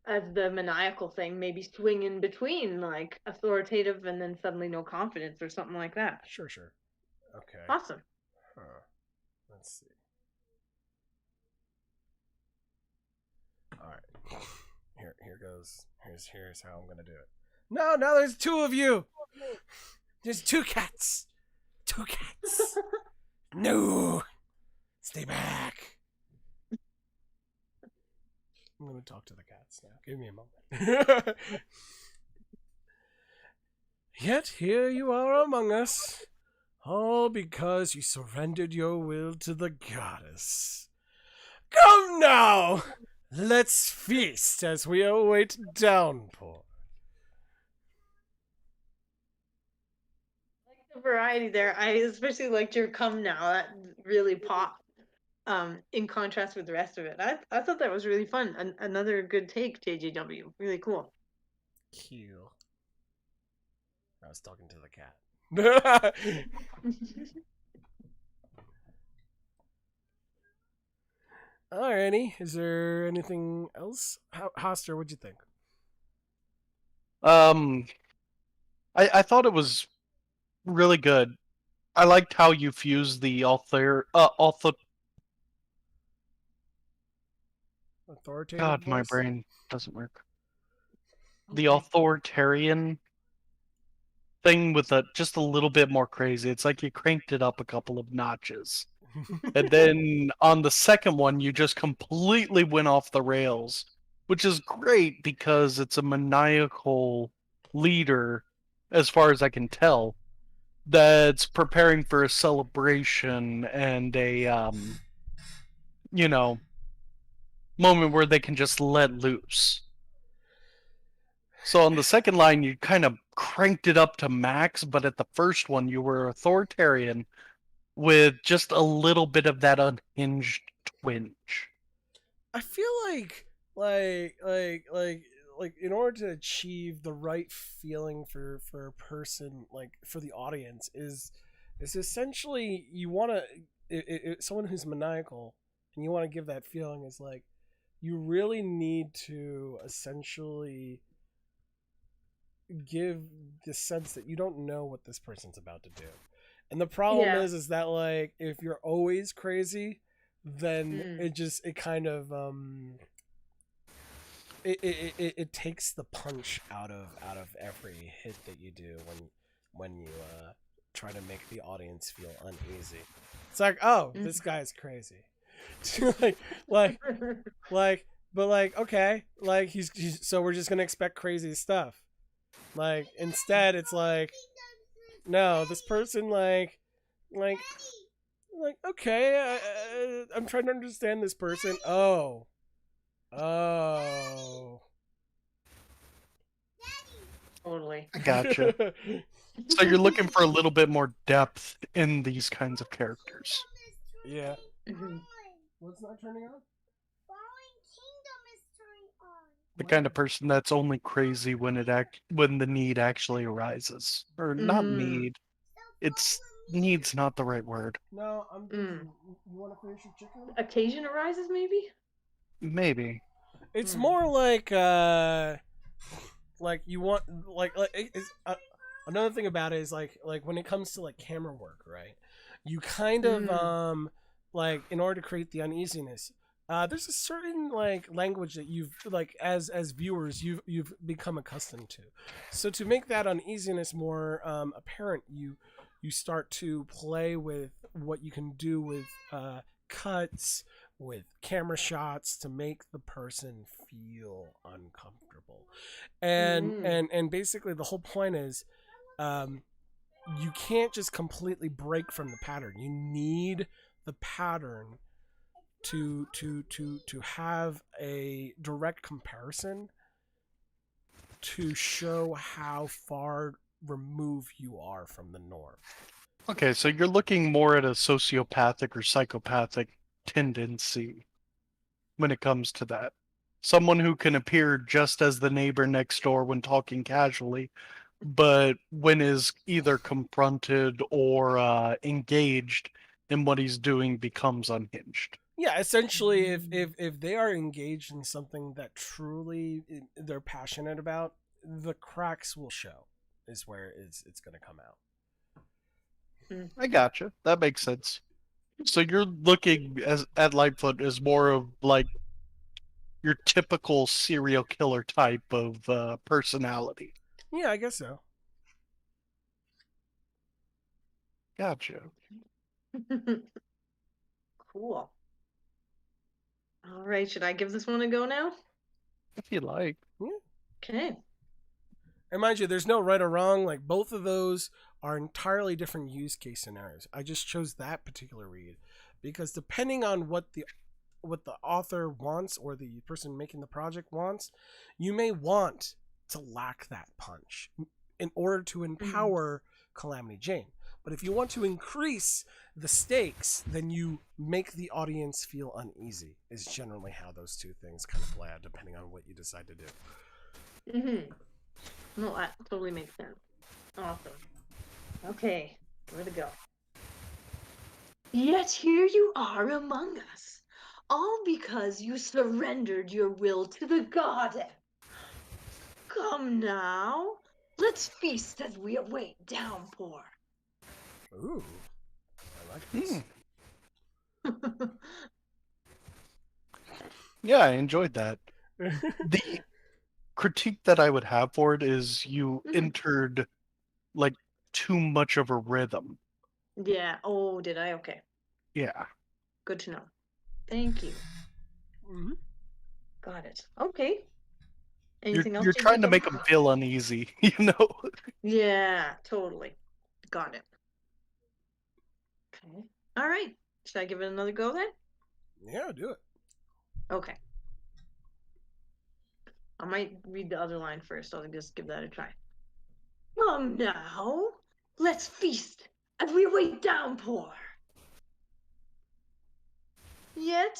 as the maniacal thing, maybe swing in between like authoritative and then suddenly no confidence or something like that. Sure. Okay. Awesome. Huh. Let's see. All right. Here goes. Here's how I'm gonna do it. No, now there's two of you. There's two cats. Two cats. No. Stay back. I'm gonna talk to the cats now. Give me a moment. Yet here you are among us, all because you surrendered your will to the goddess. Come now, let's feast as we await downpour. The variety there. I especially liked your come now. That really popped. In contrast with the rest of it. I thought that was really fun. Another good take, JJW. Really cool. Cute. I was talking to the cat. Alrighty. Is there anything else? Hoster, what'd you think? I thought it was really good. I liked how you fused the Authoritative God, my voice? brain doesn't work. The authoritarian thing with just a little bit more crazy. It's like you cranked it up a couple of notches. And then on the second one, you just completely went off the rails, which is great because it's a maniacal leader, as far as I can tell, that's preparing for a celebration and a, moment where they can just let loose. So on the second line, you kind of cranked it up to max, but at the first one, you were authoritarian with just a little bit of that unhinged twinge. I feel like in order to achieve the right feeling for a person, like for the audience, is essentially you want to someone who's maniacal and you want to give that feeling is like you really need to essentially give the sense that you don't know what this person's about to do. And the problem is that like if you're always crazy, then it kind of it takes the punch out of every hit that you do when you try to make the audience feel uneasy. It's like, oh, this guy's crazy. but okay, like he's so we're just gonna expect crazy stuff. Like instead, it's like, no, this person like okay, I'm trying to understand this person. Oh. Totally. I gotcha. So you're looking for a little bit more depth in these kinds of characters. Yeah. Mhm. What's not turning on? Fallen Kingdom is turned on. The kind of person that's only crazy when when the need actually arises, or not Mm. need. It's needs not the right word. No, I'm busy. Mm. You want to finish your chicken? Occasion arises, maybe. Maybe. It's Hmm. more like you want it's, another thing about it is like when it comes to like camera work, right? You kind of Mm. like in order to create the uneasiness, there's a certain like language that you've like as viewers you've become accustomed to. So to make that uneasiness more apparent, you start to play with what you can do with cuts, with camera shots to make the person feel uncomfortable. And Mm. and basically the whole point is you can't just completely break from the pattern. You need the pattern to have a direct comparison to show how far removed you are from the norm. Okay, so you're looking more at a sociopathic or psychopathic tendency when it comes to that. Someone who can appear just as the neighbor next door when talking casually, but when is either confronted or engaged in what he's doing becomes unhinged. Yeah, essentially if they are engaged in something that truly they're passionate about, the cracks will show is where it's going to come out. I gotcha. That makes sense. So you're looking as at Lightfoot as more of like your typical serial killer type of personality. Yeah, I guess so. Gotcha. Cool. All right, should I give this one a go now? If you like. Yeah. Okay. And mind you, there's no right or wrong. Like both of those are entirely different use case scenarios. I just chose that particular read because depending on what the author wants or the person making the project wants, you may want to lack that punch in order to empower Calamity Jane. But if you want to increase the stakes, then you make the audience feel uneasy. Is generally how those two things kind of play out, depending on what you decide to do. Mm-hmm. No, that totally makes sense. Awesome. Okay, where to go? Yet here you are among us, all because you surrendered your will to the goddess. Come now, let's feast as we await downpour. Ooh, I like this. Yeah, I enjoyed that. The critique that I would have for it is you entered like too much of a rhythm. Yeah. Oh, did I? Okay. Yeah. Good to know. Thank you. Mhm. Got it. Okay. You're Anything else you're you trying think to of? make them feel uneasy, you know? Yeah, totally. Got it. Okay. All right. Should I give it another go then? Yeah, do it. Okay. I might read the other line first. I'll just give that a try. Come now, let's feast as we await downpour. Yet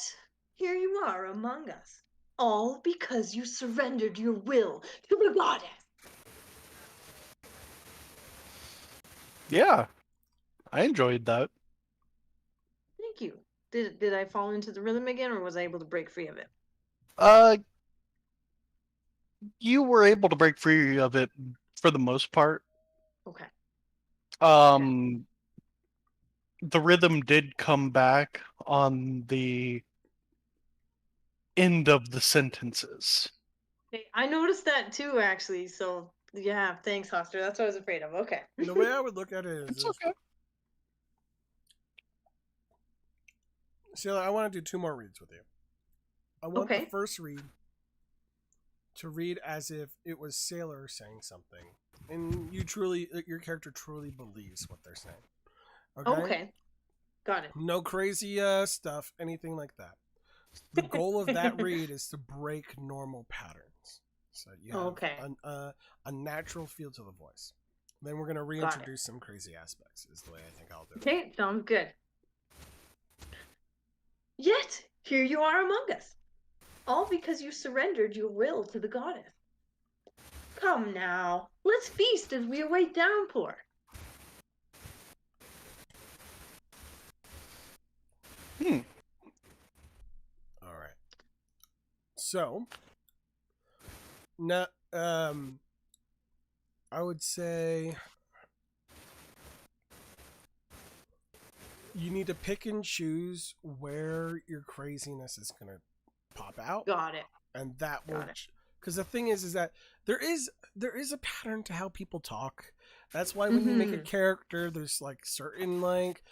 here you are among us, all because you surrendered your will to the goddess. Yeah. I enjoyed that. Thank you. Did I fall into the rhythm again, or was I able to break free of it? Uh you were able to break free of it for the most part. Okay. Um the rhythm did come back on the end of the sentences. Hey, I noticed that too, actually. So yeah, thanks, Hoster. That's what I was afraid of. Okay. The way I would look at it is It's this. okay. See, I want to do two more reads with you. I want the Okay. first read to read as if it was Sailor saying something, and your character truly believes what they're saying. Okay. Got it. No crazy stuff, anything like that. The goal of that read is to break normal patterns, so you have Okay. a natural feel to the voice. Then we're going to reintroduce some crazy aspects. Is the way I think I'll do it. Okay, sounds good. Yet here you are among us, all because you surrendered your will to the goddess. Come now, let's feast as we await downpour. All right. So, now, I would say you need to pick and choose where your craziness is gonna pop out, Got it. and that will. Got it. Because the thing is that there is a pattern to how people talk. That's why when you make a character, there's like certain like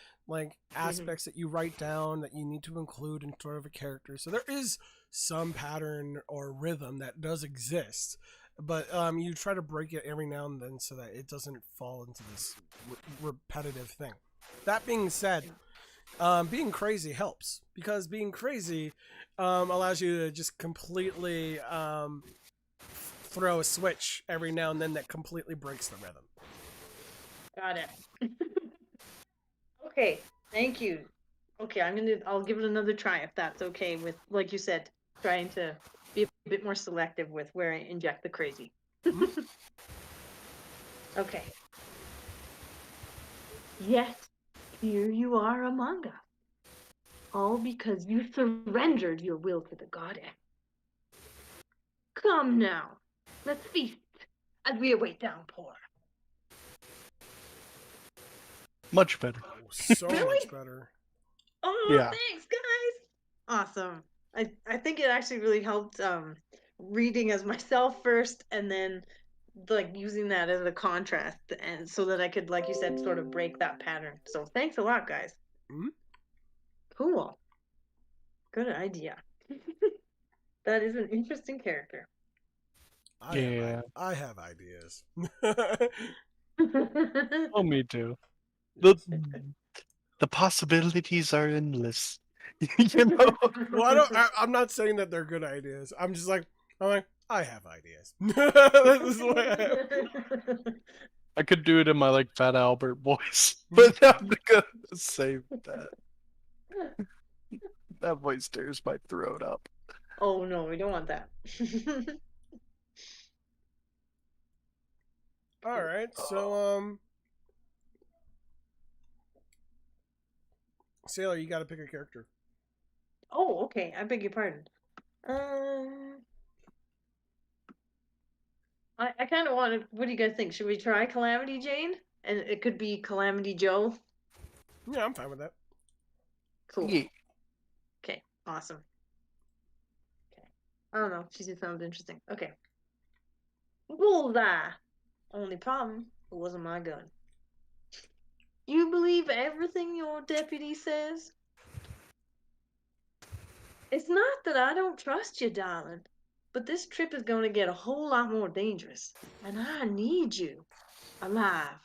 aspects that you write down that you need to include in sort of a character. So there is some pattern or rhythm that does exist, but you try to break it every now and then so that it doesn't fall into this repetitive thing. That being said, being crazy helps because being crazy allows you to just completely throw a switch every now and then that completely breaks the rhythm. Got it. Okay, thank you. Okay, I'll give it another try if that's okay with, like you said, trying to be a bit more selective with where I inject the crazy. Okay. Yet, here you are among us, all because you surrendered your will to the goddess. Come now, let's feast as we await downpour. Much better. Oh, so Really? much better. Oh, Yeah. thanks, guys. Awesome. I think it actually really helped reading as myself first and then like using that as a contrast and so that I could, like you said, sort of break that pattern. So thanks a lot, guys. Mhm. Cool. Good idea. That is an interesting character. I have ideas. Oh, me too. The possibilities are endless. You know? Well, I'm not saying that they're good ideas. I'm like, I have ideas. This is what I have. I could do it in my like Fat Albert voice, but I'm gonna save that. That voice tears my throat up. Oh no, we don't want that. All right, so Sailor, you got to pick a character. Oh, okay. I beg your pardon. Um, I kind of want to. What do you guys think? Should we try Calamity Jane? And it could be Calamity Joe. Yeah, I'm fine with that. Cool. Yeah. Okay. Awesome. Okay. I don't know. She just sounds interesting. Okay. Bullseye. Only problem, it wasn't my gun. You believe everything your deputy says? It's not that I don't trust you, darling, but this trip is going to get a whole lot more dangerous, and I need you alive.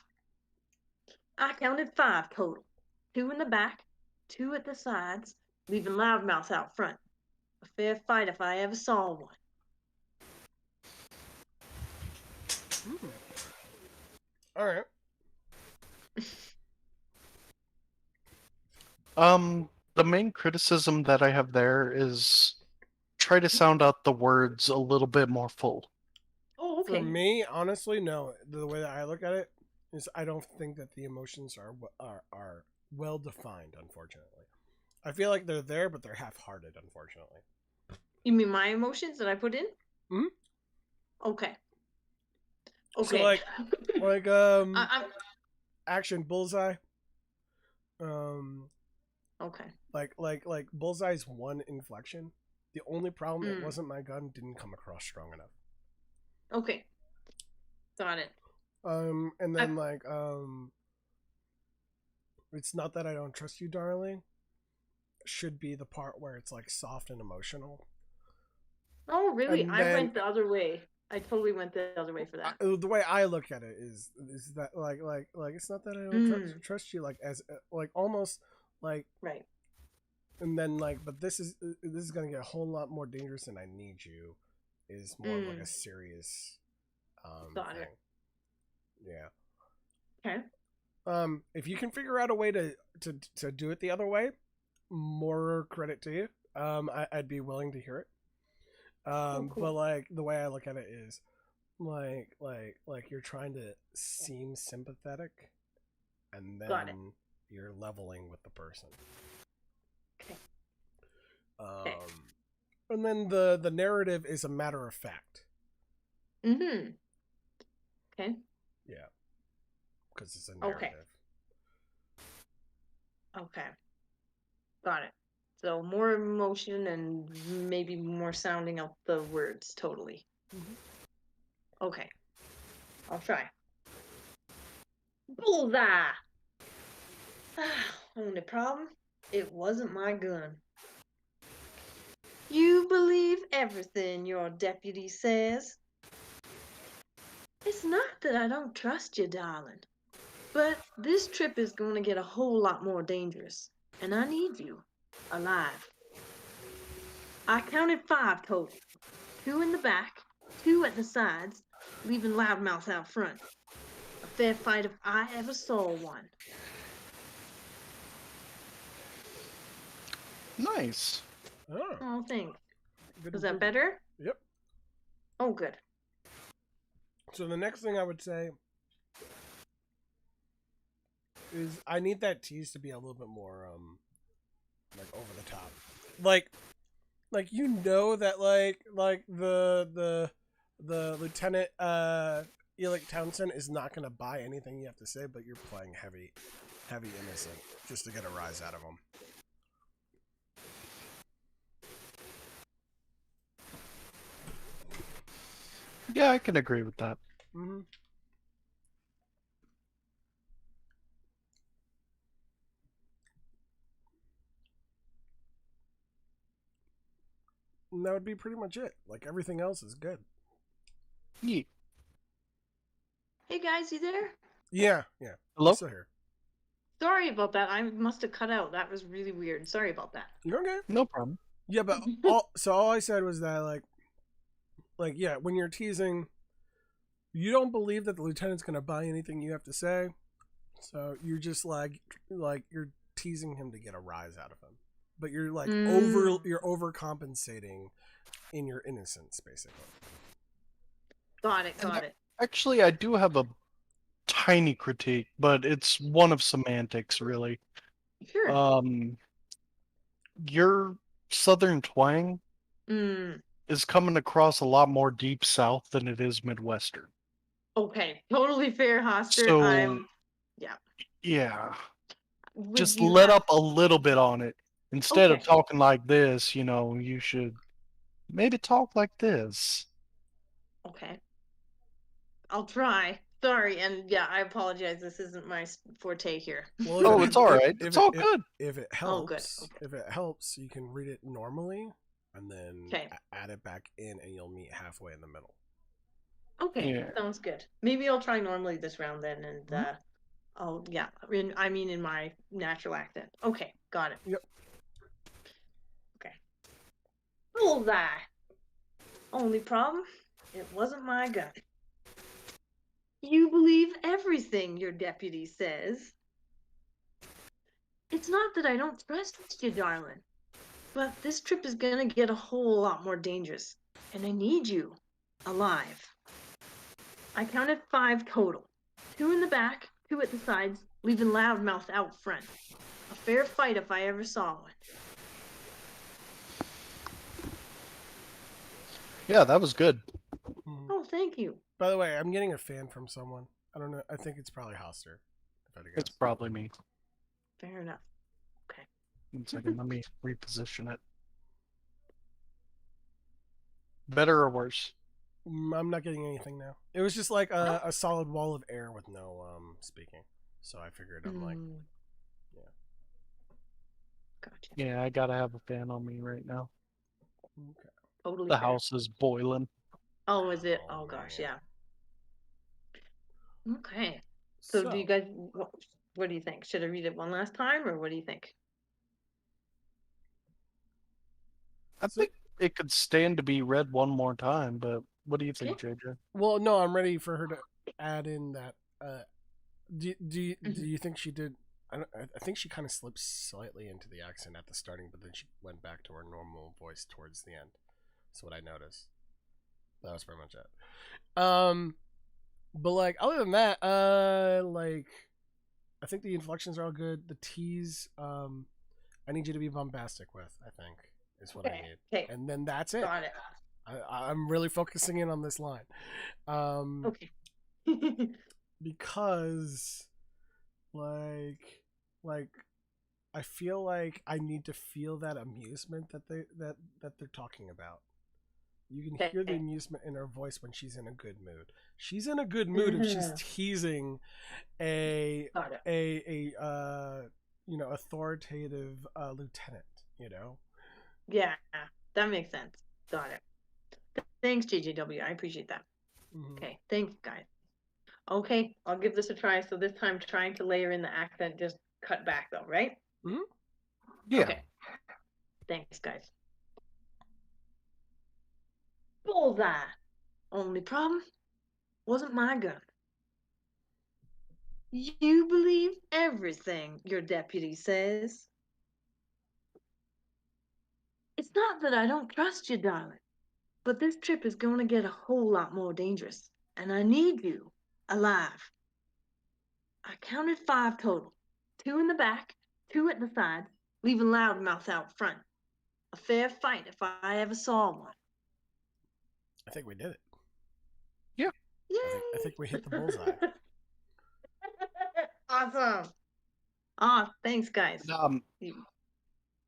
I counted 5 total. 2 in the back, 2 at the sides, leaving Loudmouth out front. A fair fight if I ever saw one. All right. The main criticism that I have there is try to sound out the words a little bit more full. Oh, For okay. me, honestly, no. The way that I look at it is, I don't think that the emotions are well defined. Unfortunately, I feel like they're there, but they're half-hearted. Unfortunately. You mean my emotions that I put in? Hmm? Okay. So Okay. like I'm action bullseye. okay. Like bullseye's one inflection. The only problem, it Mm. wasn't my gun, didn't come across strong enough. Okay. Got it. And then it's not that I don't trust you, darling. Should be the part where it's like soft and emotional. Oh, really? And I then went the other way. I totally went the other way for that. the way I look at it is that like it's not that I don't trust you, like as like almost like, Right. and then like, but this is gonna get a whole lot more dangerous, and I need you is more of like a serious Got thing. it. Yeah. Okay. If you can figure out a way to do it the other way, more credit to you. I'd be willing to hear it. cool. But like the way I look at it is like you're trying to seem sympathetic, and Got it. then you're leveling with the person. Okay. And then the narrative is a matter of fact. Mm-hmm. Okay. Yeah, because it's a narrative. Okay. Got it. So more emotion and maybe more sounding out the words totally. Okay. I'll try. Bullseye! Only problem, it wasn't my gun. You believe everything your deputy says. It's not that I don't trust you, darling, but this trip is going to get a whole lot more dangerous, and I need you alive. I counted 5 total. 2 in the back, 2 at the sides, leaving Loudmouth out front. A fair fight if I ever saw one. Nice. Oh, Oh, thanks. good Was that improvement. better? Yep. Oh, good. So the next thing I would say is I need that tease to be a little bit more like over the top. Like you know that like the Lieutenant Elick Townsend is not gonna buy anything you have to say, but you're playing heavy innocent just to get a rise out of him. Yeah, I can agree with that. Mm-hmm. And that would be pretty much it. Like everything else is good. Yeah. Hey guys, you there? Yeah. Hello? I'm still here. Sorry about that. I must have cut out. That was really weird. Sorry about that. You're okay. No problem. Yeah, but all I said was that like yeah, when you're teasing, you don't believe that the lieutenant's gonna buy anything you have to say, so you're just like you're teasing him to get a rise out of him, but you're like you're overcompensating in your innocence, basically. Got it. Actually, I do have a tiny critique, but it's one of semantics, really. Sure. Your southern twang is coming across a lot more deep south than it is midwestern. Okay. Totally fair, Hoster. So, yeah. yeah, Would just you let have- up a little bit on it. Instead of Okay. talking like this, you should maybe talk like this. Okay. I'll try. Sorry, and yeah, I apologize. This isn't my forte here. Well, Oh, it's all right. It's all good. If it Oh, good. helps, Okay. if it helps, you can read it normally and then Okay. add it back in, and you'll meet halfway in the middle. Okay, Yeah. sounds good. Maybe I'll try normally this round then, and I mean in my natural accent. Okay, got it. Yep. Okay. Bullseye. Only problem, it wasn't my gun. You believe everything your deputy says. It's not that I don't trust you, darling, but this trip is gonna get a whole lot more dangerous, and I need you alive. I counted 5 total. 2 in the back, 2 at the sides, leaving Loudmouth out front. A fair fight if I ever saw one. Yeah, that was good. Oh, thank you. By the way, I'm getting a fan from someone. I don't know. I think it's probably Hoster. If I had to It's guess. probably me. Fair enough. 1 second, let me reposition it. Better or worse? I'm not getting anything now. It was just like a solid wall of air with no speaking. So I figured I'm like, yeah. Gotcha. Yeah, I gotta have a fan on me right now. Okay. Totally The fair. house is boiling. Oh, is it? Oh, Oh, gosh, man. yeah. Okay. So do you guys, what do you think? Should I read it one last time, or what do you think? I think it could stand to be read one more time, but what do you think, JJ? Well, no, I'm ready for her to add in that. Do you think she did I think she kind of slipped slightly into the accent at the starting, but then she went back to her normal voice towards the end. That's what I noticed. That was pretty much it. But like other than that, like I think the inflections are all good. The T's, I need you to be bombastic with. I think is what I need, Okay. and then that's it. Got it. I'm really focusing in on this line, Okay. because like I feel like I need to feel that amusement that they're talking about. You can hear the Okay. amusement in her voice when she's in a good mood. She's in a good mood if she's teasing a Got it. authoritative lieutenant. Yeah, that makes sense. Got it. Thanks, JJW. I appreciate that. Mm-hmm. Okay, thanks, guys. Okay, I'll give this a try. So this time, trying to layer in the accent, just cut back though, right? Mm-hmm. Yeah. Okay. Thanks, guys. Bullseye. Only problem wasn't my gun. You believe everything your deputy says. It's not that I don't trust you, darling, but this trip is going to get a whole lot more dangerous, and I need you alive. I counted 5 total. 2 in the back, 2 at the sides, leaving Loudmouth out front. A fair fight if I ever saw one. I think we did it. Yeah. Yay! I think we hit the bullseye. Awesome. Ah, thanks, guys.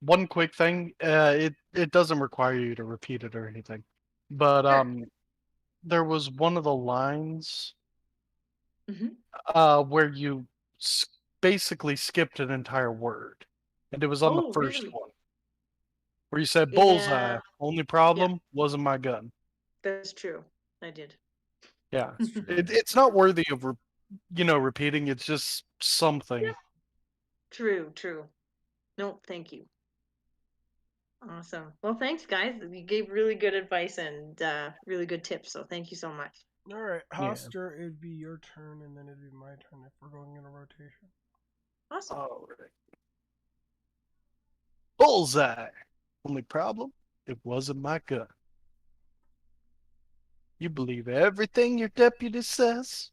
One quick thing. It doesn't require you to repeat it or anything, but Sure. there was one of the lines Mhm. where you basically skipped an entire word, and it was on the Oh, first really? one where you said bullseye. Yeah. Only Yeah, problem wasn't my gun. that's true. I did. Yeah, It's true. it's not worthy of repeating. It's just something. Yeah. True, true. No, thank you. Awesome. Well, thanks, guys. You gave really good advice and really good tips, so thank you so much. All right, Yeah. Hoster, it'd be your turn, and then it'd be my turn if we're going in a rotation. Awesome. All right. Bullseye. Only problem, it wasn't my gun. You believe everything your deputy says?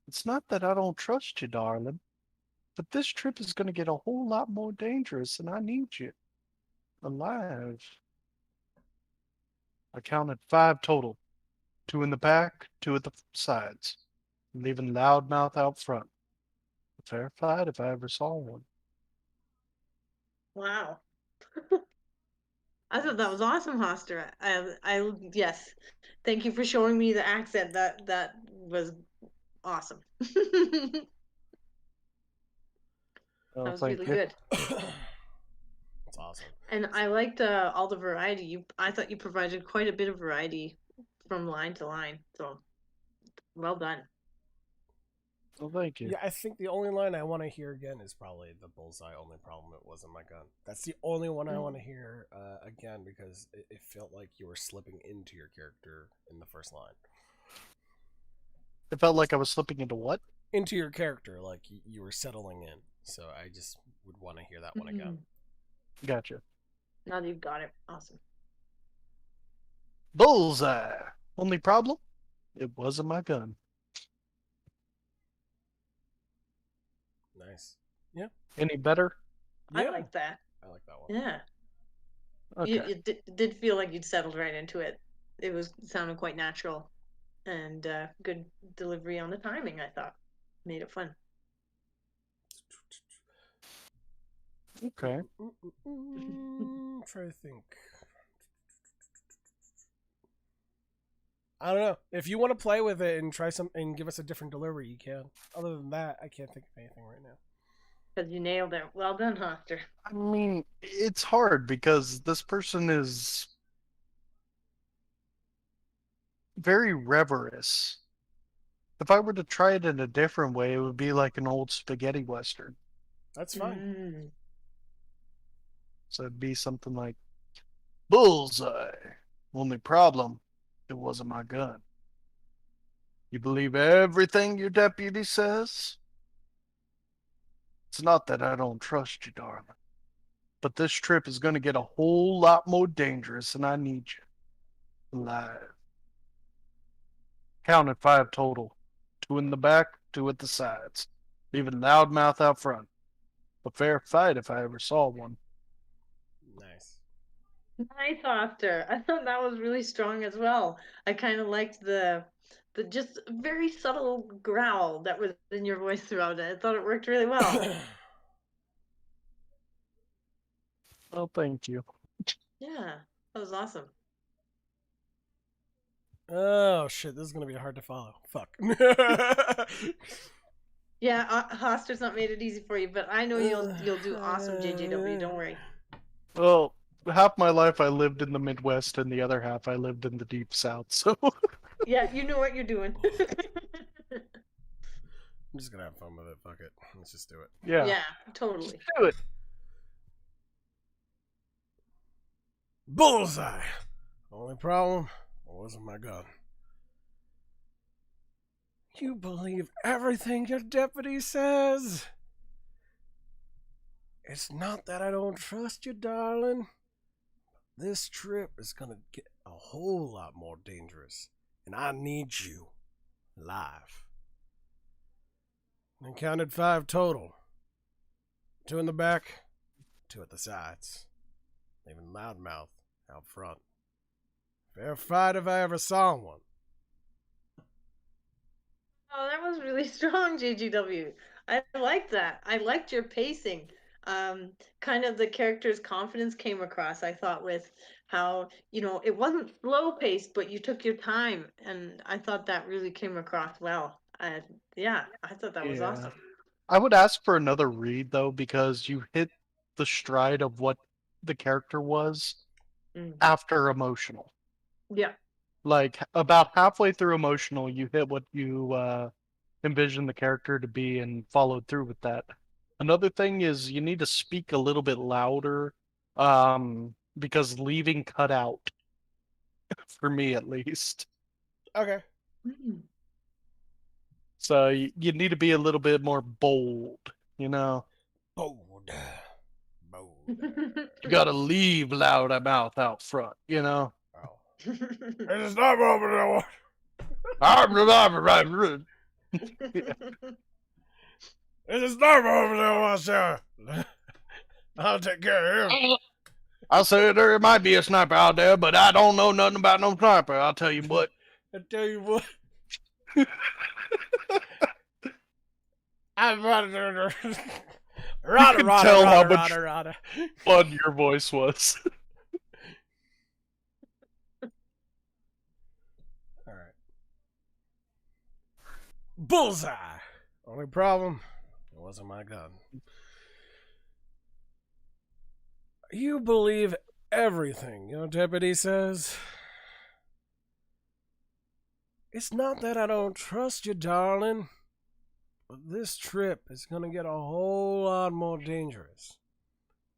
It's not that I don't trust you, darling, but this trip is going to get a whole lot more dangerous, and I need you alive. I counted 5 total. 2 in the back, 2 at the sides, leaving Loudmouth out front. A fair fight if I ever saw one. Wow. I thought that was awesome, Hoster. Yes. Thank you for showing me the accent. That was awesome. That Oh, was thank really you. good. It's awesome. And I liked all the variety. I thought you provided quite a bit of variety from line to line. So, well done. Well, thank you. Yeah, I think the only line I want to hear again is probably the bullseye. Only problem, it wasn't my gun. That's the only one I want to hear again because it felt like you were slipping into your character in the first line. It felt like I was slipping into what? Into your character, like you were settling in. So I just would want to hear that one again. Gotcha. Now that you've got it. Awesome. Bullseye. Only problem? It wasn't my gun. Nice. Yeah. Any better? Yeah. I like that. I like that one. Yeah. Okay. It did feel like you'd settled right into it. It sounded quite natural, and good delivery on the timing. I thought made it fun. Okay. Try to think. I don't know. If you want to play with it and try some and give us a different delivery, you can. Other than that, I can't think of anything right now. Because you nailed it. Well done, Hoster. I mean, it's hard because this person is very reverous. If I were to try it in a different way, it would be like an old spaghetti western. That's fine. Mm. So it'd be something like, bullseye. Only problem, it wasn't my gun. You believe everything your deputy says? It's not that I don't trust you, darling. But this trip is going to get a whole lot more dangerous, and I need you alive. Counted 5 total. 2 in the back, 2 at the sides. Leaving Loudmouth out front. A fair fight if I ever saw one. Nice. Nice, Oscar. I thought that was really strong as well. I kind of liked the just very subtle growl that was in your voice throughout it. I thought it worked really well. Oh, thank you. Yeah, that was awesome. Oh shit, this is gonna be hard to follow. Fuck. Yeah, Hoster's not made it easy for you, but I know you'll do awesome, JJW. Don't worry. Well, half my life I lived in the Midwest, and the other half I lived in the Deep South, so. Yeah, you know what you're doing. I'm just gonna have fun with it. Fuck it. Let's just do it. Yeah. Yeah, totally. Do it. Bullseye. Only problem wasn't my gun. You believe everything your deputy says? It's not that I don't trust you, darling. This trip is gonna get a whole lot more dangerous, and I need you alive. I counted 5 total. 2 in the back, 2 at the sides. Leaving Loudmouth out front. Fair fight if I ever saw one. Oh, that was really strong, JGW. I liked that. I liked your pacing. Kind of the character's confidence came across, I thought, with how, it wasn't slow paced, but you took your time. And I thought that really came across well. Yeah, I thought that was Yeah. awesome. I would ask for another read, though, because you hit the stride of what the character was after emotional. Yeah. Like, about halfway through emotional, you hit what you envisioned the character to be and followed through with that. Another thing is you need to speak a little bit louder, because leaving cut out, for me at least. Okay. So you need to be a little bit more bold, Bold. You gotta leave Loudmouth out front, Oh. It's not over there. It's not over there, Marcel. I'll take care of him. I said there might be a sniper out there, but I don't know nothing about no sniper. I'll tell you what. I tell you what. I'm running. You can tell how much fun your voice was. All right. Bullseye. Only problem, it wasn't my gun. You believe everything your deputy says? It's not that I don't trust you, darling, but this trip is gonna get a whole lot more dangerous,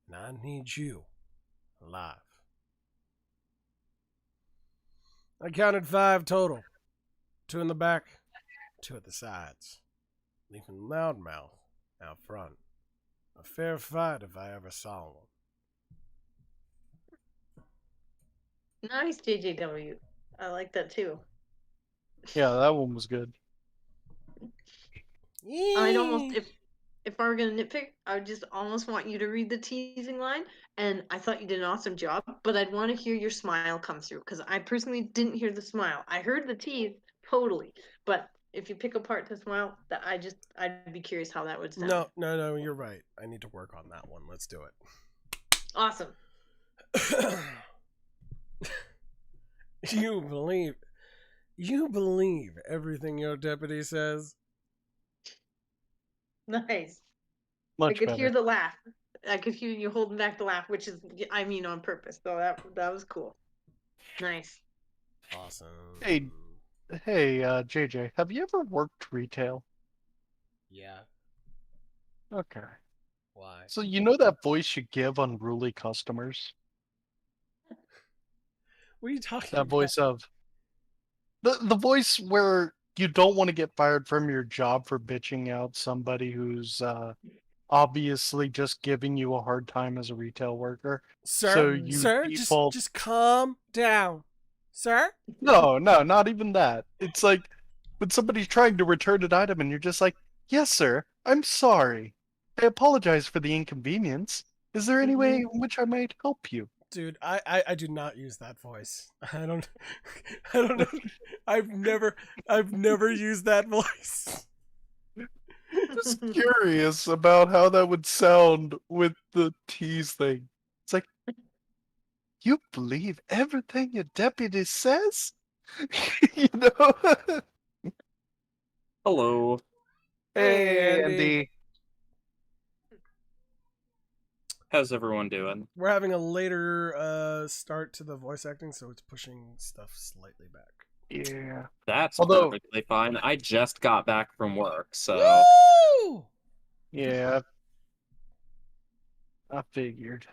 and I need you alive. I counted 5 total. 2 in the back, 2 at the sides, leaving Loudmouth out front. A fair fight if I ever saw one. Nice, JJW. I like that too. Yeah, that one was good. I'd almost, if I were gonna nitpick, I would just almost want you to read the teasing line. And I thought you did an awesome job, but I'd want to hear your smile come through because I personally didn't hear the smile. I heard the tease totally, but if you pick apart the smile, that I'd be curious how that would sound. No, you're right. I need to work on that one. Let's do it. Awesome. You believe everything your deputy says? Nice. Much I could better. hear the laugh. I could hear you holding back the laugh, which is, on purpose. So that was cool. Nice. Awesome. Hey, JJ, have you ever worked retail? Yeah. Okay. Why? So you know that voice you give unruly customers? What are you talking That about? voice of the voice where you don't want to get fired from your job for bitching out somebody who's obviously just giving you a hard time as a retail worker. Sir, So you sir, default. just calm down, sir. No, not even that. It's like when somebody's trying to return an item and you're just like, yes, sir, I'm sorry. I apologize for the inconvenience. Is there any way in which I might help you? Dude, I do not use that voice. I don't I don't know. I've never used that voice. Just curious about how that would sound with the tease thing. It's like, you believe everything your deputy says? You know? Hello. Hey, Andy. How's everyone doing? We're having a later start to the voice acting, so it's pushing stuff slightly back. Yeah. That's Although- perfectly fine. I just got back from work, so Woo! Yeah. I figured.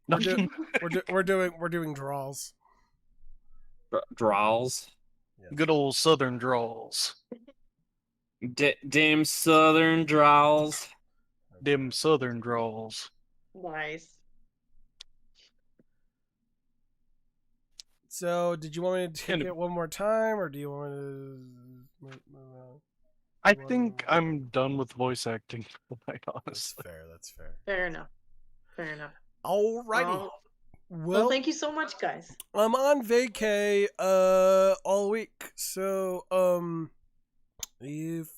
We're doing draws. Drawls. Yes. Good old southern drawls. Dim southern drawls. Them southern drawls. Nice. So, did you want me to take it one more time, or do you want to move on? I think I'm done with voice acting, quite That's honestly. fair. That's fair. Fair enough. Fair enough. Alrighty. Well, thank you so much, guys. I'm on vacay all week, so if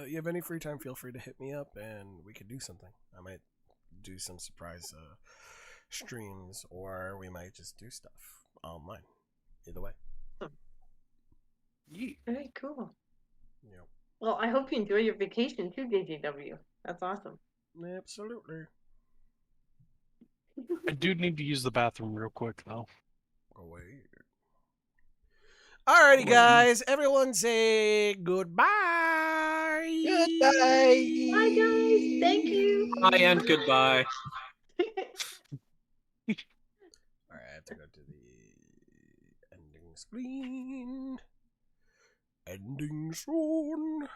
you have any free time, feel free to hit me up and we could do something. I might do some surprise streams, or we might just do stuff online. Either way. Yeah. Very cool. Yeah. Well, I hope you enjoy your vacation too, JJW. That's awesome. Absolutely. I do need to use the bathroom real quick, though. Away. Alrighty, guys. Everyone say goodbye. Goodbye. Bye, guys. Thank you. Bye and goodbye. Alright, I have to go to the ending screen. Ending soon.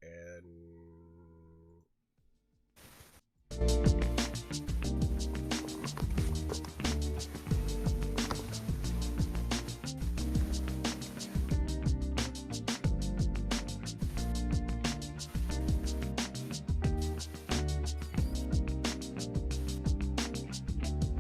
And